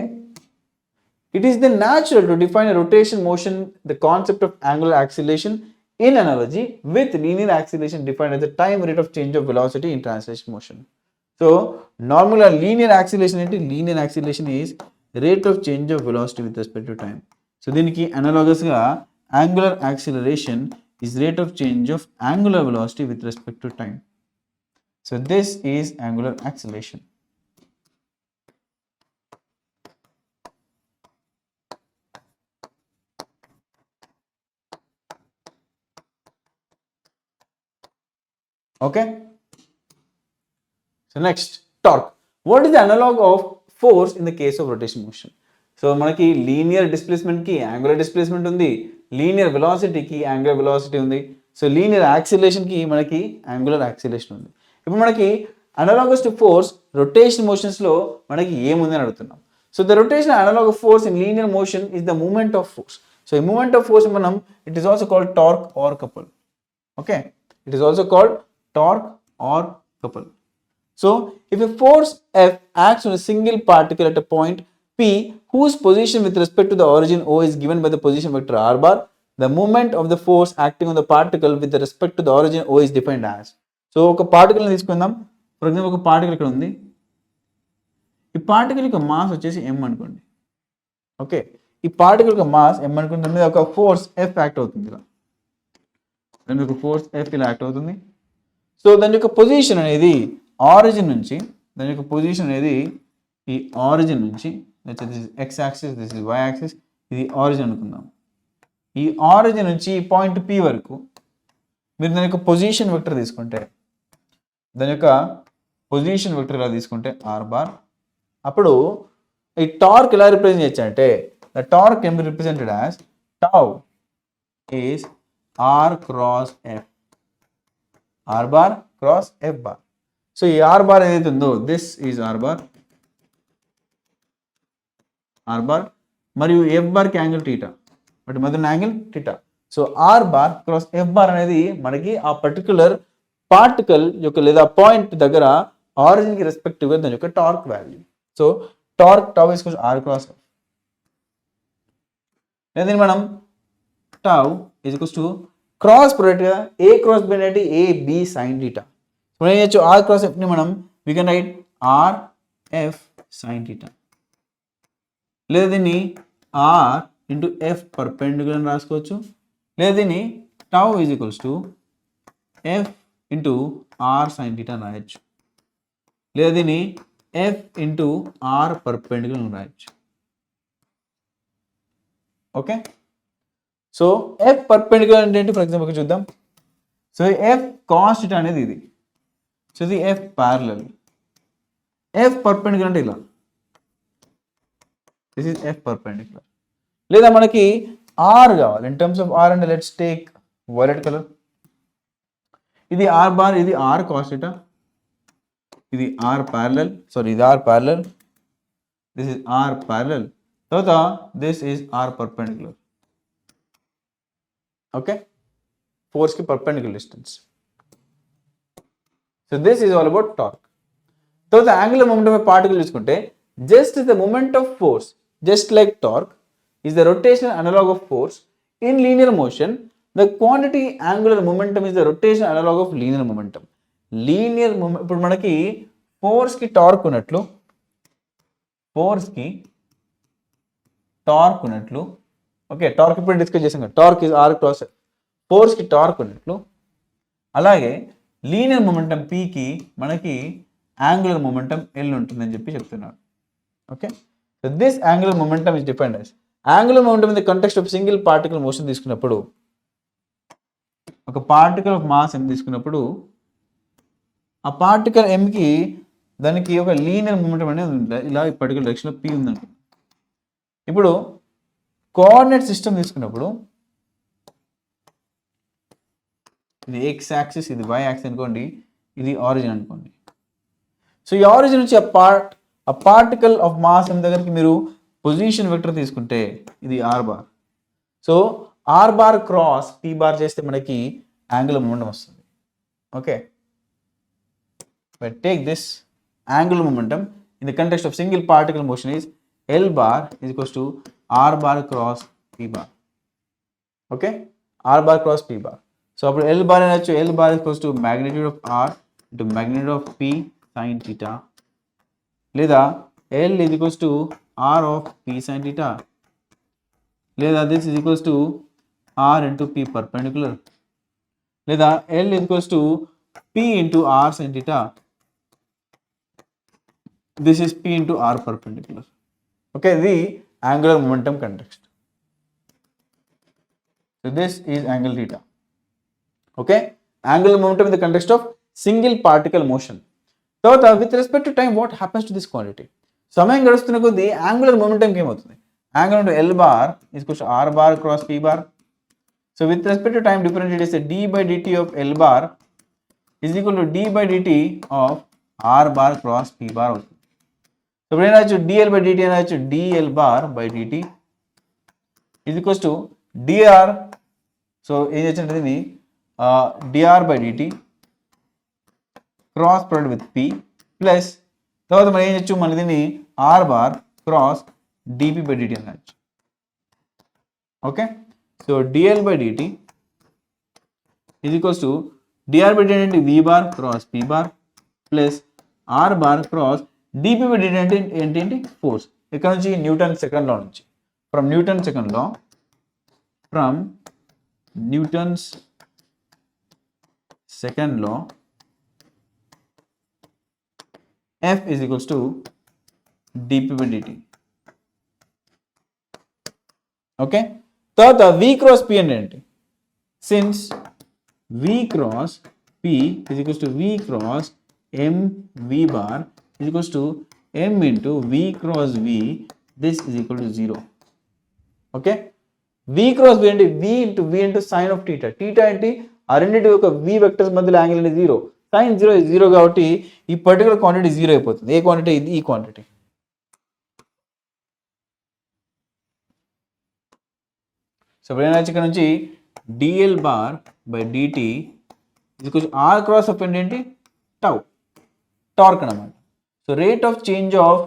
it is then natural to define a rotation motion, the concept of angular acceleration in analogy with linear acceleration defined as the time rate of change of velocity in translation motion. So normal linear acceleration is rate of change of velocity with respect to time. So దీనికి analogous గా angular acceleration is rate of change of angular velocity with respect to time. So this is angular acceleration. Okay. So next, torque. What is the analog of force in the case of rotation motion? So మనకి linear డిస్ప్లేస్మెంట్కి angular displacement ఉంది, linear వెలాసిటీకి angular velocity ఉంది, so linear యాక్సిలరేషన్కి మనకి angular acceleration ఉంది. ఇప్పుడు మనకి అనలాగస్ టు ఫోర్స్ రొటేషన్ మోషన్స్లో మనకి ఏముంది అని అడుగుతున్నాం. So the rotation analogue of force in linear motion is the moment of force. సో ఈ మూమెంట్ ఆఫ్ ఫోర్స్ మనం it is also called torque or couple. Okay, it is also called torque or couple. So if a force F acts on a single particle at a point P whose position with respect to the origin O is given by the position vector r bar, the moment of the force acting on the particle with respect to the origin O is defined as. So ఒక particle తీసుకుందాం. For example ఒక particle ఇక్కడ ఉంది. ఈ particle యొక్క mass వచ్చేసి m అనుకోండి. Okay, ఈ పార్టికల్ యొక్క మాస్ m అనుకోండి. దాని మీద ఒక ఫోర్స్ F యాక్ట్ అవుతుంది. ఇలా దాని మీద ఒక ఫోర్స్ F ఇలా యాక్ట్ అవుతుంది. సో దాని యొక్క పొజిషన్ అనేది ఆరిజిన్ నుంచి, దాని యొక్క పొజిషన్ అనేది ఈ ఆరిజిన్ నుంచి, this is x axis, this is y axis, ఇది ఆరిజిన్ అనుకుందాం. ఈ ఆరిజిన్ నుంచి ఈ పాయింట్ P వరకు మీరు దాని యొక్క పొజిషన్ వెక్టర్ తీసుకుంటే, దాని యొక్క పొజిషన్ వెక్టర్ ఇలా తీసుకుంటే ఆర్ బార్, అప్పుడు ఈ టార్క్ ఎలా రిప్రజెంట్ చేయొచ్చు అంటే the torque can be represented as tau is r cross f, r bar cross f bar. So ఈ ఆర్ బార్ ఏదైతే ఉందో this is r bar, r bar మరియు ఎఫ్ బార్కి యాంగిల్ టీటా, బట్ మధ్య angle theta. So r bar cross f bar అనేది మనకి ఆ particular particle యొక్క లేదా పాయింట్ దగ్గర ఆరిజిన్కి రెస్పెక్టివ్గా దాని యొక్క torque value. So torque tau is R cross F, లేదా మనం tau is equals to cross ప్రొడక్ట్గా ఏ క్రాస్ బి అంటే ఏ బి సైన్ టీటా. ఇప్పుడు ఏం చేయొచ్చు, ఆర్ క్రాస్ ఎఫ్ని మనం we can write are F sign theta, లేదా దీన్ని ఆర్ ఇంటూ ఎఫ్ పర్పెండిక్యులర్ అని రాసుకోవచ్చు, లేదా దీన్ని tau is equals to f into are sine theta అని రాయొచ్చు, లేదా దీన్ని ఎఫ్ ఇంటూ ఆర్ పర్పెండిక్యులర్ అని రాయొచ్చు. ఓకే, సో ఎఫ్ పర్పెండిక్యులర్ అంటే ఏంటి, ఫర్ ఎగ్జాంపుల్ చూద్దాం. సో ఎఫ్ కాస్ టీటా అనేది ఇది, సో ఇది ఎఫ్ ప్యారలల్, ఎఫ్ పర్పెండిక్యులర్ అంటే ఇలా, దిస్ ఈజ్ ఎఫ్ పర్పెండిక్యులర్. లేదా మనకి ఆర్ కావాలి, ఇన్ టర్మ్స్ ఆఫ్ ఆర్ అంటే లెట్స్ టేక్ వైలెట్ కలర్. ఇది ఆర్ బార్, ఇది ఆర్ కాస్ టీటా, ఇది ఆర్ ప్యారలల్, సారీ ఇది R parallel, this is R parallel, తర్వాత this is R perpendicular. Okay, ఫోర్స్కి perpendicular distance. So this is all about torque. తర్వాత angular momentum of particle చూసుకుంటే just the moment of force just like torque is the rotational analogue of force in linear motion. The quantity angular momentum is the rotational analogue of linear momentum. Linear ఇప్పుడు మనకి ఫోర్స్కి torque ఉన్నట్లు, ఫోర్స్కి torque ఉన్నట్లు, okay torque ఇప్పుడు discuss చేసాం కదా, torque is R cross F, ఫోర్స్కి టార్క్ ఉన్నట్లు, అలాగే లీనియర్ మొమెంటం పీకి మనకి యాంగులర్ మొమెంటం ఎల్ ఉంటుందని చెప్పి చెప్తున్నారు. Okay, so this angular momentum is defined as angular momentum in the context of single particle motion తీసుకున్నప్పుడు, ఒక పార్టికల్ ఆఫ్ మాస్ ఎం తీసుకున్నప్పుడు ఆ పార్టికల్ ఎంకి దానికి ఒక లీనియర్ మొమెంటం అనేది ఉంటుంది. ఇలా ఈ పర్టికులర్ డైరెక్షన్లో పీ ఉందనుకో. ఇప్పుడు కోఆర్డినేట్ సిస్టమ్ తీసుకున్నప్పుడు ఇది ఎక్స్ యాక్సిస్, ఇది వై యాక్సిస్ అనుకోండి, ఇది ఆరిజిన్ అనుకోండి. సో ఈ ఆరిజిన్ నుంచి ఆ పార్టికల్ ఆఫ్ మాస్ ఎం దగ్గరికి మీరు పొజిషన్ వెక్టర్ తీసుకుంటే ఇది are bar. So r bar cross P bar చేస్తే మనకి యాంగులర్ మొమెంటం వస్తుంది. Okay, but take this angular momentum in the context of single particle motion is l bar is equals to are bar cross P bar. Okay, r bar cross P bar. So అప్పుడు l bar అనొచ్చు, l bar equals to magnitude of r into magnitude of P sine theta, లేదా L is equals to are of P sine theta, లేదా this is equals to R into P perpendicular, లేదా L is equals to P into are sine theta, this is P into R perpendicular. Okay, ఇది angular momentum context. So this is angle theta. Okay, angular momentum in the context of single particle motion. తర్వాత with respect to time what happens to this quantity, సమయం గడుస్తున్న కొద్దీ angular మొమెంటంకి ఏమవుతుంది, angular L bar is equals to are bar cross P bar. So with respect to time differentiate చేస్తే D by DT of L bar is equal to D by DT of R bar cross P bar అవుతుంది. ఇప్పుడు ఏమొచ్చు, DL by DT అనొచ్చు DL bar by DT is equals to dr. So ఏం చేసినట్టు దీన్ని dr by dt cross product with p plus తర్వాత మనం ఏం చేయొచ్చు, మన దీన్ని r bar cross dp by dt అనొచ్చు. Okay, so dl by dt is equals to dr by dt అంటే v bar cross p bar plus r bar cross dp by dt అంటే ఏంటి, ఫోర్స్. ఇక్కడ నుంచి న్యూటన్ సెకండ్ లా నుంచి, from Newton's second law F is equals to dp by dt. Okay, తర్వాత v cross p అంటే ఏంటి, since v cross p is equals to v cross m v bar is equals to m into v cross v, this is equal to 0. Okay, v cross v అంటే v into sin of theta. theta ఏంటి, ఆ రెండింటి యొక్క v vectors మధ్యలో angle అనేది 0. sin 0 is 0 కాబట్టి ఈ particular quantity 0 అయిపోతుంది. ఏ క్వాంటిటీ, ఇది ఈ క్వాంటిటీ. సో ఇక్కడ నుంచి dl bar by dt r cross of ఏంటి, టౌ, టార్క్ అన్నమాట. So rate of change of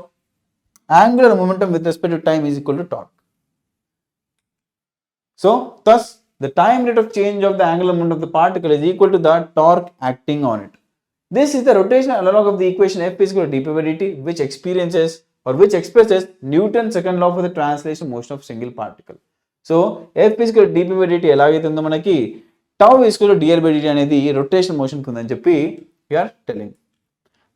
angular momentum with respect to time is equal to torque. So thus the time rate of change of the angular momentum of the particle is equal to the torque acting on it. This is the rotational analog of the equation F is equal to dp by dt, which expresses Newton's second law for the translation motion of single particle. So F is equal to dp by dt ఎలాగైతే ఉందో మనకి tau is equal to dl by dt అనేది rotational motion ఉందని చెప్పి we are telling.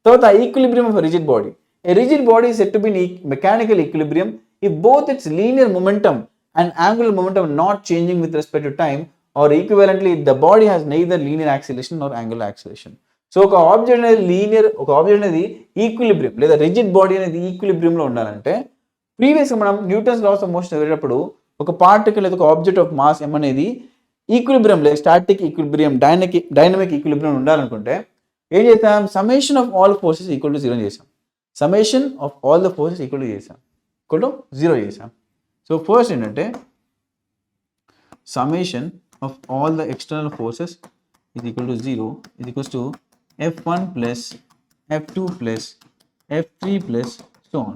తర్వాత equilibrium of a rigid body. A rigid body is said to be in mechanical equilibrium if both its linear momentum and angular momentum not changing with respect to time, or equivalently the body has neither linear acceleration nor angular acceleration. So ఒక object అనేది equilibrium లేదా rigid body అనేది ఈక్విలిబ్రియంలో ఉండాలంటే ప్రీవియస్గా మనం Newton's laws of motion చదివేటప్పుడు ఒక particle లేదా ఒక ఆబ్జెక్ట్ ఆఫ్ మాస్ m అనేది ఈక్విలిబ్రియం లేదా స్టాటిక్ ఈక్విలిబ్రియం, డైనమిక్ ఈక్విలిబ్రియం ఉండాలనుకుంటే ఏం చేసాం, summation of all forces equal to 0 చేసాం. Summation of all the forces equal to 0 చేసాం. సో ఫస్ట్ ఏంటంటే summation of all the external forces is equal to 0 is equals to F1 plus F2 plus F3 plus so on.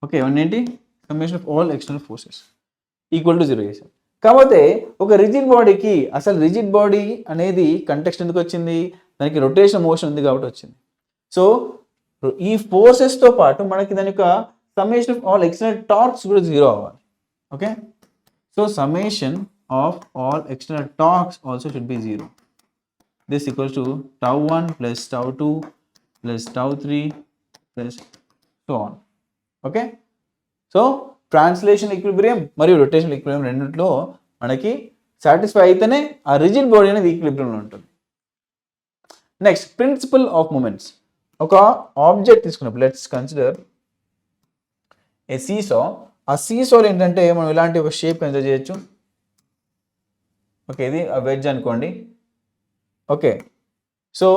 Okay, ఏంటి, summation of all external forces equal to 0 చేసాం. కాకపోతే ఒక rigid బాడీకి అసలు rigid body అనేది context ఎందుకు వచ్చింది, దానికి రొటేషన్ మోషన్ ఉంది కాబట్టి వచ్చింది. సో ఈ ఫోర్సెస్తో పాటు మనకి దాని యొక్క summation of all external Torx కూడా 0 అవ్వాలి. Okay, so summation of all external torques also should be 0. This equals to tau 1 plus tau 2 plus tau 3 plus so on. Okay, so translation equilibrium మరియు rotational equilibrium రెండిట్లో మనకి satisfy అయితేనే ఆ rigid body అనేది ఈక్విలిబ్రియంలో ఉంటుంది. Next, principle of moments. ఒక object తీసుకున్నప్పుడు లెట్స్ కన్సిడర్ ఏ సీసా. ఆ సీసాలో ఏంటంటే మనం ఇలాంటి ఒక షేప్ కన్సిడర్ చేయొచ్చు. ఓకే, ఇది వెడ్జ్ అనుకోండి. ఓకే, సో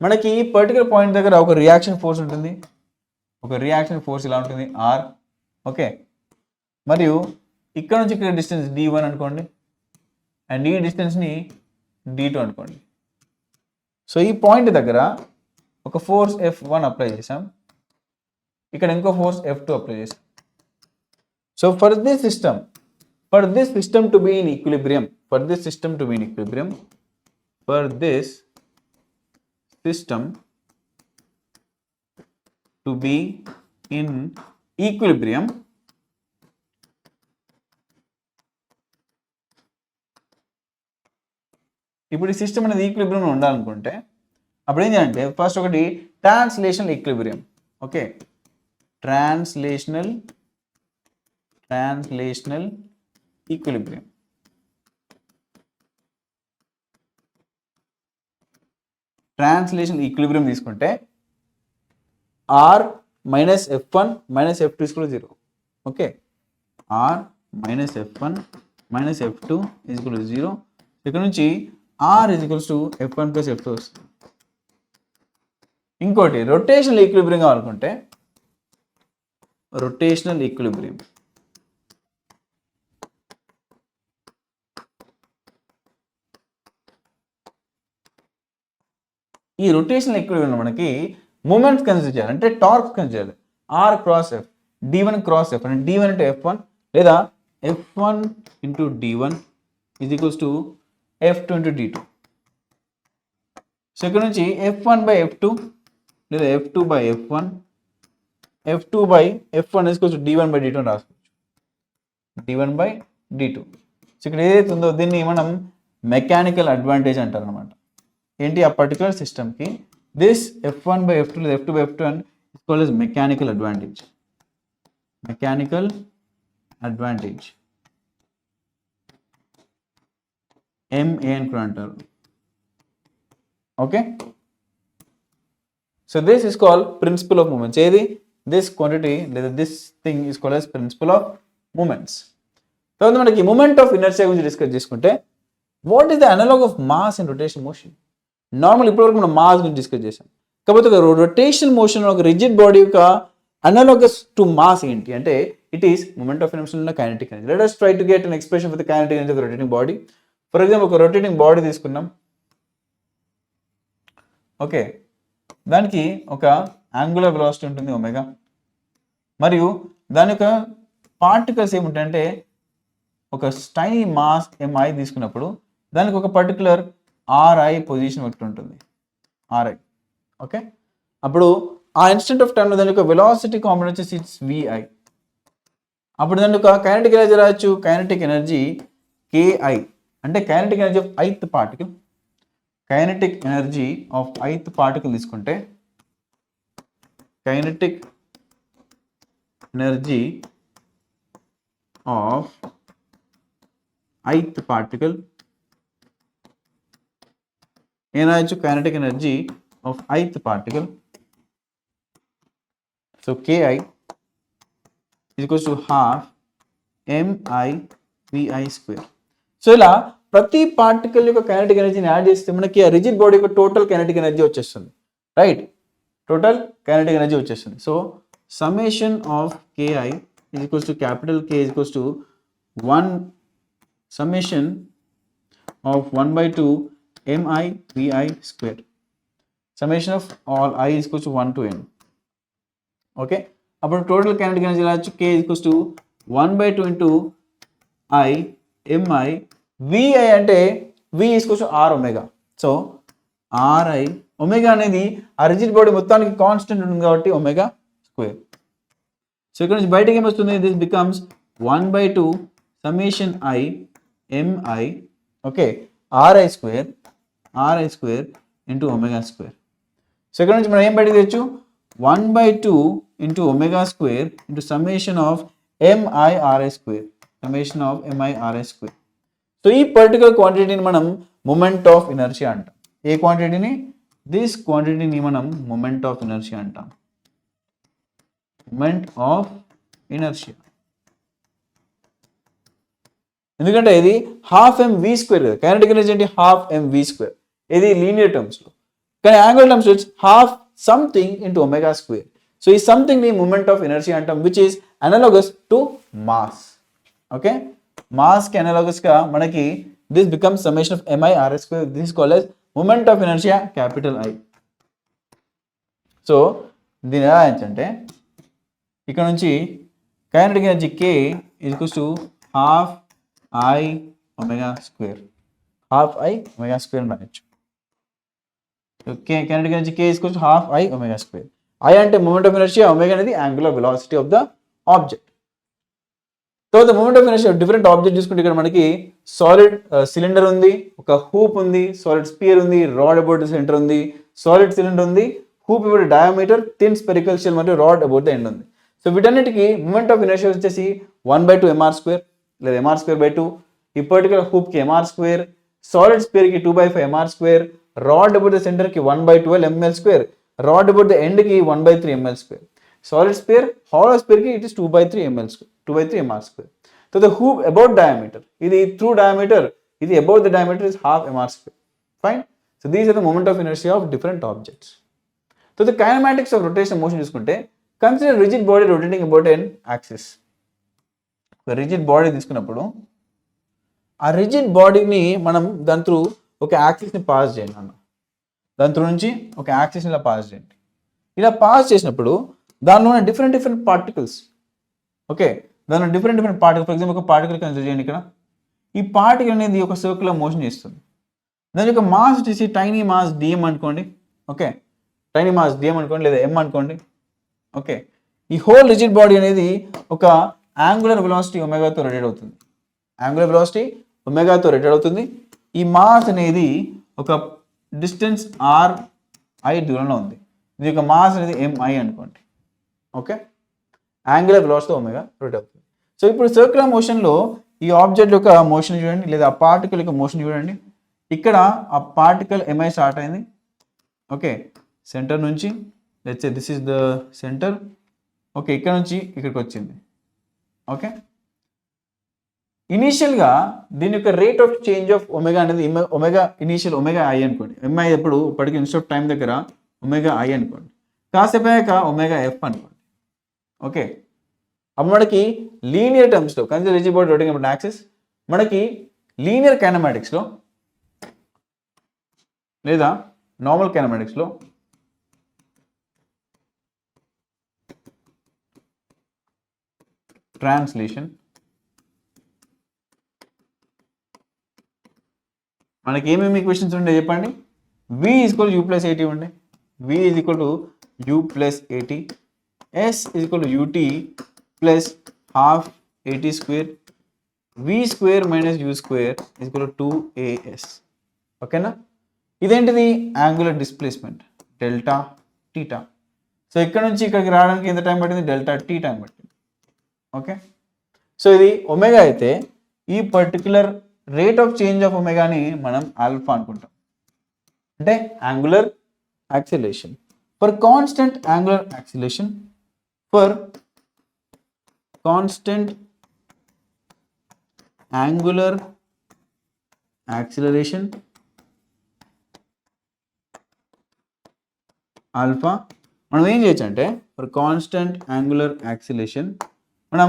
మనకి ఈ పర్టికులర్ పాయింట్ దగ్గర ఒక రియాక్షన్ ఫోర్స్ ఉంటుంది. ఒక రియాక్షన్ ఫోర్స్ ఇలా ఉంటుంది R. ఓకే, మరియు ఇక్కడ నుంచి ఇక్కడ డిస్టెన్స్ d1 అనుకోండి, అండ్ ఈ డిస్టెన్స్ని d2 అనుకోండి. సో ఈ పాయింట్ దగ్గర ఒక ఫోర్స్ F1 అప్లై చేసాం, ఇక్కడ ఇంకో ఫోర్స్ F2 అప్లై చేసాం. So for this system to be in equilibrium, for this system to be in equilibrium, ఇప్పుడు ఈ సిస్టమ్ అనేది ఈక్విలిబ్రియంలో ఉండాలనుకుంటే అప్పుడు ఏం చేయాలంటే ఫస్ట్ ఒకటి translational equilibrium. Okay, translational equilibrium. Translational equilibrium తీసుకుంటే R minus F1 minus F2 is equal to 0. Okay, R minus F1 minus F2 is equal to 0. ఇక్కడ నుంచి R is equals to F1 plus F2 వస్తుంది. ఇంకోటి rotational equilibrium కావాలనుకుంటే rotational equilibrium ఈ rotation equilibrium మనకి moments consider చేయాలి, అంటే torque consider చేయాలి. R cross f, d1 cross f, అంటే d1 అంటే f1 లేదా f1 into d1 is equals to f2 into d2. So ఇక్కడ నుంచి f1 బై f2 లేదా f2 by f1, f2 by f1 is equals to d1 by d2 అని రాసుకోవచ్చు. d1 by d2. So ఇక్కడ ఏదైతే ఉందో దీన్ని మనం మెకానికల్ అడ్వాంటేజ్ అంటారు అనమాట. ఏంటి ఆ పర్టికులర్ సిస్టమ్కి దిస్ f1 బై f2 లేదా f2 by f2 and is called as mechanical advantage. Mechanical advantage MA అని కూడా అంటారు. Okay, so this is called principle of moments. ఏది దిస్ క్వాంటిటీ లేదా this thing is called as principle of moments. తర్వాత మనకి moment of inertia గురించి discuss చేసుకుంటే what is the analogue of mass and rotation motion. Normal ఇప్పటివరకు మనం mass గురించి discuss చేసాం. కాకపోతే ఒక రొటేషన్ మోషన్ ఒక రిజిడ్ బాడీ యొక్క అనలాగస్ టు మాస్ ఏంటి అంటే it is moment of inertia ఉన్న kinetic energy. Let us try to get an expression for the kinetic energy of the rotating body. For example ఒక rotating body తీసుకున్నాం. Okay, దానికి ఒక angular velocity ఉంటుంది omega, మరియు దాని యొక్క పార్టికల్స్ ఏముంటాయంటే ఒక టైనీ మాస్ MI తీసుకున్నప్పుడు దానికి ఒక పర్టికులర్ RI పొజిషన్ ఒకటి ఉంటుంది, RI. ఓకే, అప్పుడు ఆ ఇన్స్టెంట్ ఆఫ్ టైంలో దాని యొక్క వెలాసిటీ కాంపోనెంట్ వచ్చేసి ఇట్స్ VI. అప్పుడు దాని యొక్క కైనెటిక్ ఎనర్జీ రాయొచ్చు, కైనెటిక్ ఎనర్జీ KI, అంటే kinetic energy of ith particle. Kinetic energy of ith particle తీసుకుంటే kinetic energy of ith particle ఏం రాయొచ్చు, kinetic energy of ith particle. So KI is equals to half MI VI square. So ఇలా ప్రతి particle యొక్క kinetic ఎనర్జీని add చేస్తే మనకి ఆ రిజిడ్ బాడీ యొక్క టోటల్ కైనెటిక్ ఎనర్జీ వచ్చేస్తుంది, రైట్? టోటల్ కైనెటిక్ ఎనర్జీ వచ్చేస్తుంది. So summation of KI is equals to capital K is equals to 1 summation of 1/2 MI VI square. Summation of all I is equals to 1 to n. Okay, అప్పుడు total kinetic energy రాయొచ్చు K is equals to 1/2 into I MI VI అంటే V is equals to R omega. So RI omega అనేది ఆ rigid body మొత్తానికి constant ఉంటుంది కాబట్టి omega square. So ఇక్కడ నుంచి బయటకి ఏమొస్తుంది, this becomes 1/2 summation I MI okay RI square into omega square. So ఇక్కడ నుంచి మనం ఏం బయటకు తెచ్చు, 1/2 into omega square into summation of MI square, summation of MI square. So ఈ పర్టికులర్ క్వాంటిటీని మనం మూమెంట్ ఆఫ్ ఇనర్షియా అంటాం. ఏ క్వాంటిటీని, దిస్ క్వాంటిటీని మనం మూమెంట్ ఆఫ్ ఇనర్షియా అంటాం. మూమెంట్ ఆఫ్ ఇనర్షియా ఎందుకంటే ఇది హాఫ్ MV స్క్వేర్ కదా, కైనెటిక్ ఎనర్జీ అంటే హాఫ్ MV స్క్వేర్, ఇది లీనియర్ టర్మ్స్లో. కానీ యాంగులర్ టర్మ్స్ వచ్చి half something into omega square. So ఈ సంథింగ్ ని మూమెంట్ ఆఫ్ ఎనర్జీ అంటాం, which is analogous to mass. Okay, mass కి అనలాగస్ గా మనకి this becomes summation of MI square. This called as moment of inertia capital I. So దీని ఎలా అంటే ఇక్కడ నుంచి kinetic energy K is equals to half I omega square, half I omega square అని రాయొచ్చు. Kinetic energy K is equals to half I omega square. I అంటే moment of inertia, omega అనేది angular velocity of the object. తర్వాత moment of inertia different object చూసుకుంటే ఇక్కడ మనకి solid cylinder ఉంది, ఒక హూప్ ఉంది, సాలిడ్ స్పియర్ ఉంది, రాడ్ అబౌట్ ద సెంటర్ ఉంది, సాలిడ్ సిలిండర్ ఉంది, hoop about diameter, thin spherical shell మరియు రాడ్ అబౌట్ ద ఎండ్ ఉంది. సో వీటన్నిటికీ మూమెంట్ ఆఫ్ ఇనర్షియా వచ్చేసి 1/2 MR స్క్వేర్ లేదా MR స్క్వేర్ బై 2. ఈ పర్టికులర్ హూప్ కి MR స్క్వేర్, సాలిడ్ స్పియర్ కి 2/5 MR square, rod about the centre కి 1/12 ML square, rod about the end కి 1/3 ML square. Solid sphere, hollow sphere కి it is 2/3 ML square, 2/3 MR square. So the hoop about diameter, ఇది through diameter, ఇది about the diameter is half MR square. Fine. So these are the moment of inertia of different objects. So the kinematics of rotation motion చూసుకుంటే consider rigid body rotating about an axis. Rigid body తీసుకున్నప్పుడు ఆ rigid బాడీని మనం దాని through ఒక యాక్సిస్ని pass చేయాలి అన్న. దాని త్రూ నుంచి ఒక యాక్సిస్ ఇలా పాస్ చేయండి. ఇలా పాస్ చేసినప్పుడు దానిలో ఉన్న డిఫరెంట్ పార్టికల్స్, ఓకే, దానిలో డిఫరెంట్ పార్టికల్, ఫర్ ఎగ్జాంపుల్ ఒక పార్టికల్ కన్సిడర్ చేయండి. ఇక్కడ ఈ పార్టికల్ అనేది ఒక సర్క్యులర్ మోషన్ చేస్తుంది. దాని యొక్క మాస్ వచ్చేసి టైనీ మాస్ డిఎం అనుకోండి. ఓకే, టైనీ మాస్ డిఎం అనుకోండి, లేదా ఎం అనుకోండి. ఓకే, ఈ హోల్ రిజిడ్ బాడీ అనేది ఒక యాంగులర్ వెలాసిటీ ఒమేగాతో రొటేట్ అవుతుంది. యాంగులర్ వెలాసిటీ ఒమేగాతో రొటేట్ అవుతుంది. ఈ మాస్ అనేది ఒక డిస్టెన్స్ RI దూరంలో ఉంది. దీని యొక్క మాస్ అనేది MI అనుకోండి. Okay, angular velocity omega rotate అవుతుంది. సో ఇప్పుడు సర్క్యులర్ మోషన్లో ఈ ఆబ్జెక్ట్ యొక్క మోషన్ చూడండి, లేదా ఆ పార్టికల్ యొక్క మోషన్ చూడండి. ఇక్కడ ఆ పార్టికల్ MI స్టార్ట్ అయింది. ఓకే, సెంటర్ నుంచి, let's say this is the centre. Okay, ఇక్కడ నుంచి ఇక్కడికి వచ్చింది. ఓకే, ఇనీషియల్గా దీని యొక్క rate of change of omega అనేది ఒమేగా ఇనీషియల్ ఒమేగా ఐ అనుకోండి. ఎంఐ ఎప్పుడు ఇప్పటికి ఇన్స్టెడ్ ఆఫ్ టైం దగ్గర ఒమేగా ఐ అనుకోండి. కాసేపు అయ్యాక ఒమేగా ఎఫ్ అనుకోండి. ఓకే, అప్పుడు మనకి లీనియర్ టర్మ్స్లో consider rigid body rotating about axis, మనకి లీనియర్ కైనమాటిక్స్లో లేదా నార్మల్ కైనమాటిక్స్లో ట్రాన్స్లేషన్ మనకి ఏమేమి ఈక్వేషన్స్ ఉండే చెప్పండి. V equal U plus AT ఉండే. V is equal to U plus AT. S is equal to UT plus half AT square. V square minus U square is equal to 2AS. ఓకేనా, ఇదేంటిది angular displacement delta theta. So ఇక్కడ నుంచి ఇక్కడికి రావడానికి ఎంత time పట్టింది? Delta T time పట్టింది. Okay, so ఇది ఒమేగా అయితే ఈ particular rate of change of ఒమేగాని మనం ఆల్ఫా అనుకుంటాం, అంటే angular acceleration. For constant angular acceleration, for constant angular acceleration alpha, మనం ఏం చేయొచ్చు అంటే ఫర్ కాన్స్టెంట్ యాంగులర్ యాక్సిలరేషన్ మనం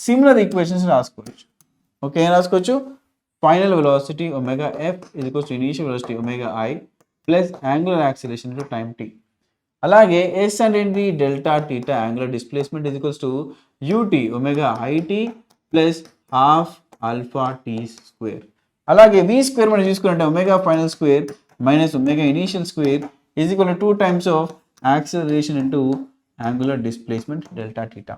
సిమిలర్ ఈక్వేషన్స్ రాసుకోవచ్చు. ఓకే, ఏం రాసుకోవచ్చు? Final velocity omega f is equals to initial velocity omega i plus angular acceleration to time t. అలాగే s అంటే ఏంటి? Delta theta angular displacement is equals to u t omega i t plus half alpha t square. అలాగే v square మనం చూసుకుంటే omega final square minus omega initial square is equal to 2 times of acceleration into angular displacement delta theta.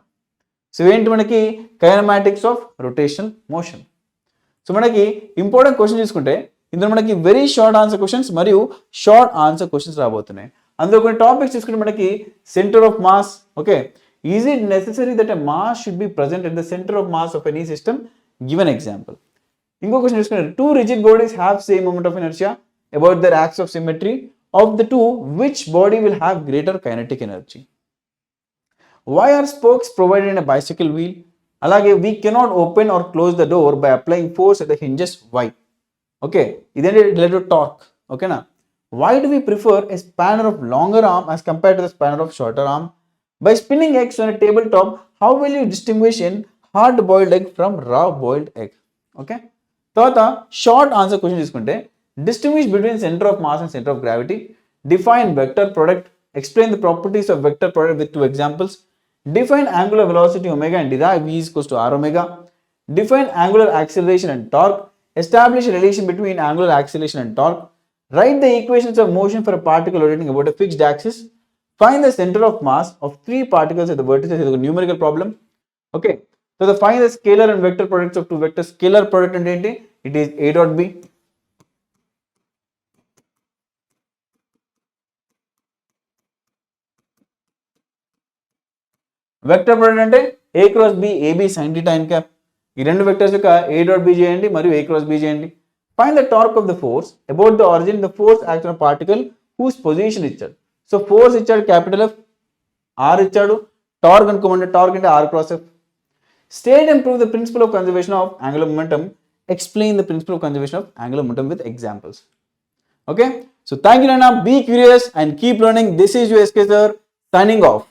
So ఏంటి మనకి? Kinematics of rotational motion. So మనకి important question చూసుకుంటే ఇందులో మనకి very short answer questions మరియు short answer questions రాబోతున్నాయి. అందులో కొన్ని టాపిక్స్ చూసుకుంటే మనకి centre of mass. Okay, is it necessary that a mass should be present at the centre of mass of any system? Given example. ఇంకో question చూసుకుంటే 2 rigid bodies have same moment of inertia about their axis of symmetry. Of the two, which body will have greater kinetic energy? Why are spokes provided in a bicycle wheel? Alage we cannot open or close the door by applying force at the hinges. Why? Okay, idan related to torque. Okay na? Why do we prefer a spanner of longer arm as compared to the spanner of shorter arm? By spinning eggs on a tabletop, how will you distinguish a hard boiled egg from raw boiled egg? Okay, తర్వాత short answer question తీసుకుంటే distinguish between center of mass and center of gravity, define vector product, explain the properties of vector product with 2 examples, define angular velocity omega and derive V is equals to R omega, define angular acceleration and torque, establish a relation between angular acceleration and torque, write the equations of motion for a particle rotating about a fixed axis, find the center of mass of 3 particles at the vertices. Is a numerical problem. Okay, so the find the scalar and vector products of 2 vectors. Scalar product and enti? It is A dot B. Vector product అంటే A cross B, AB sin theta n cap. ఈ రెండు vectors యొక్క A dot B చేయండి మరియు A cross B చేయండి. Find the torque of the force about the origin. The force acts on a particle whose position ఇచ్చాడు. So force ఇచ్చాడు capital F, R ఇచ్చాడు, torque అనుకోమంటే torque అంటే R cross F. State and prove the principle of conservation of angular momentum. Explain the principle of conservation of angular momentum with examples. Okay, so thank you Nana. Be curious and keep learning. This is your SK sir signing off.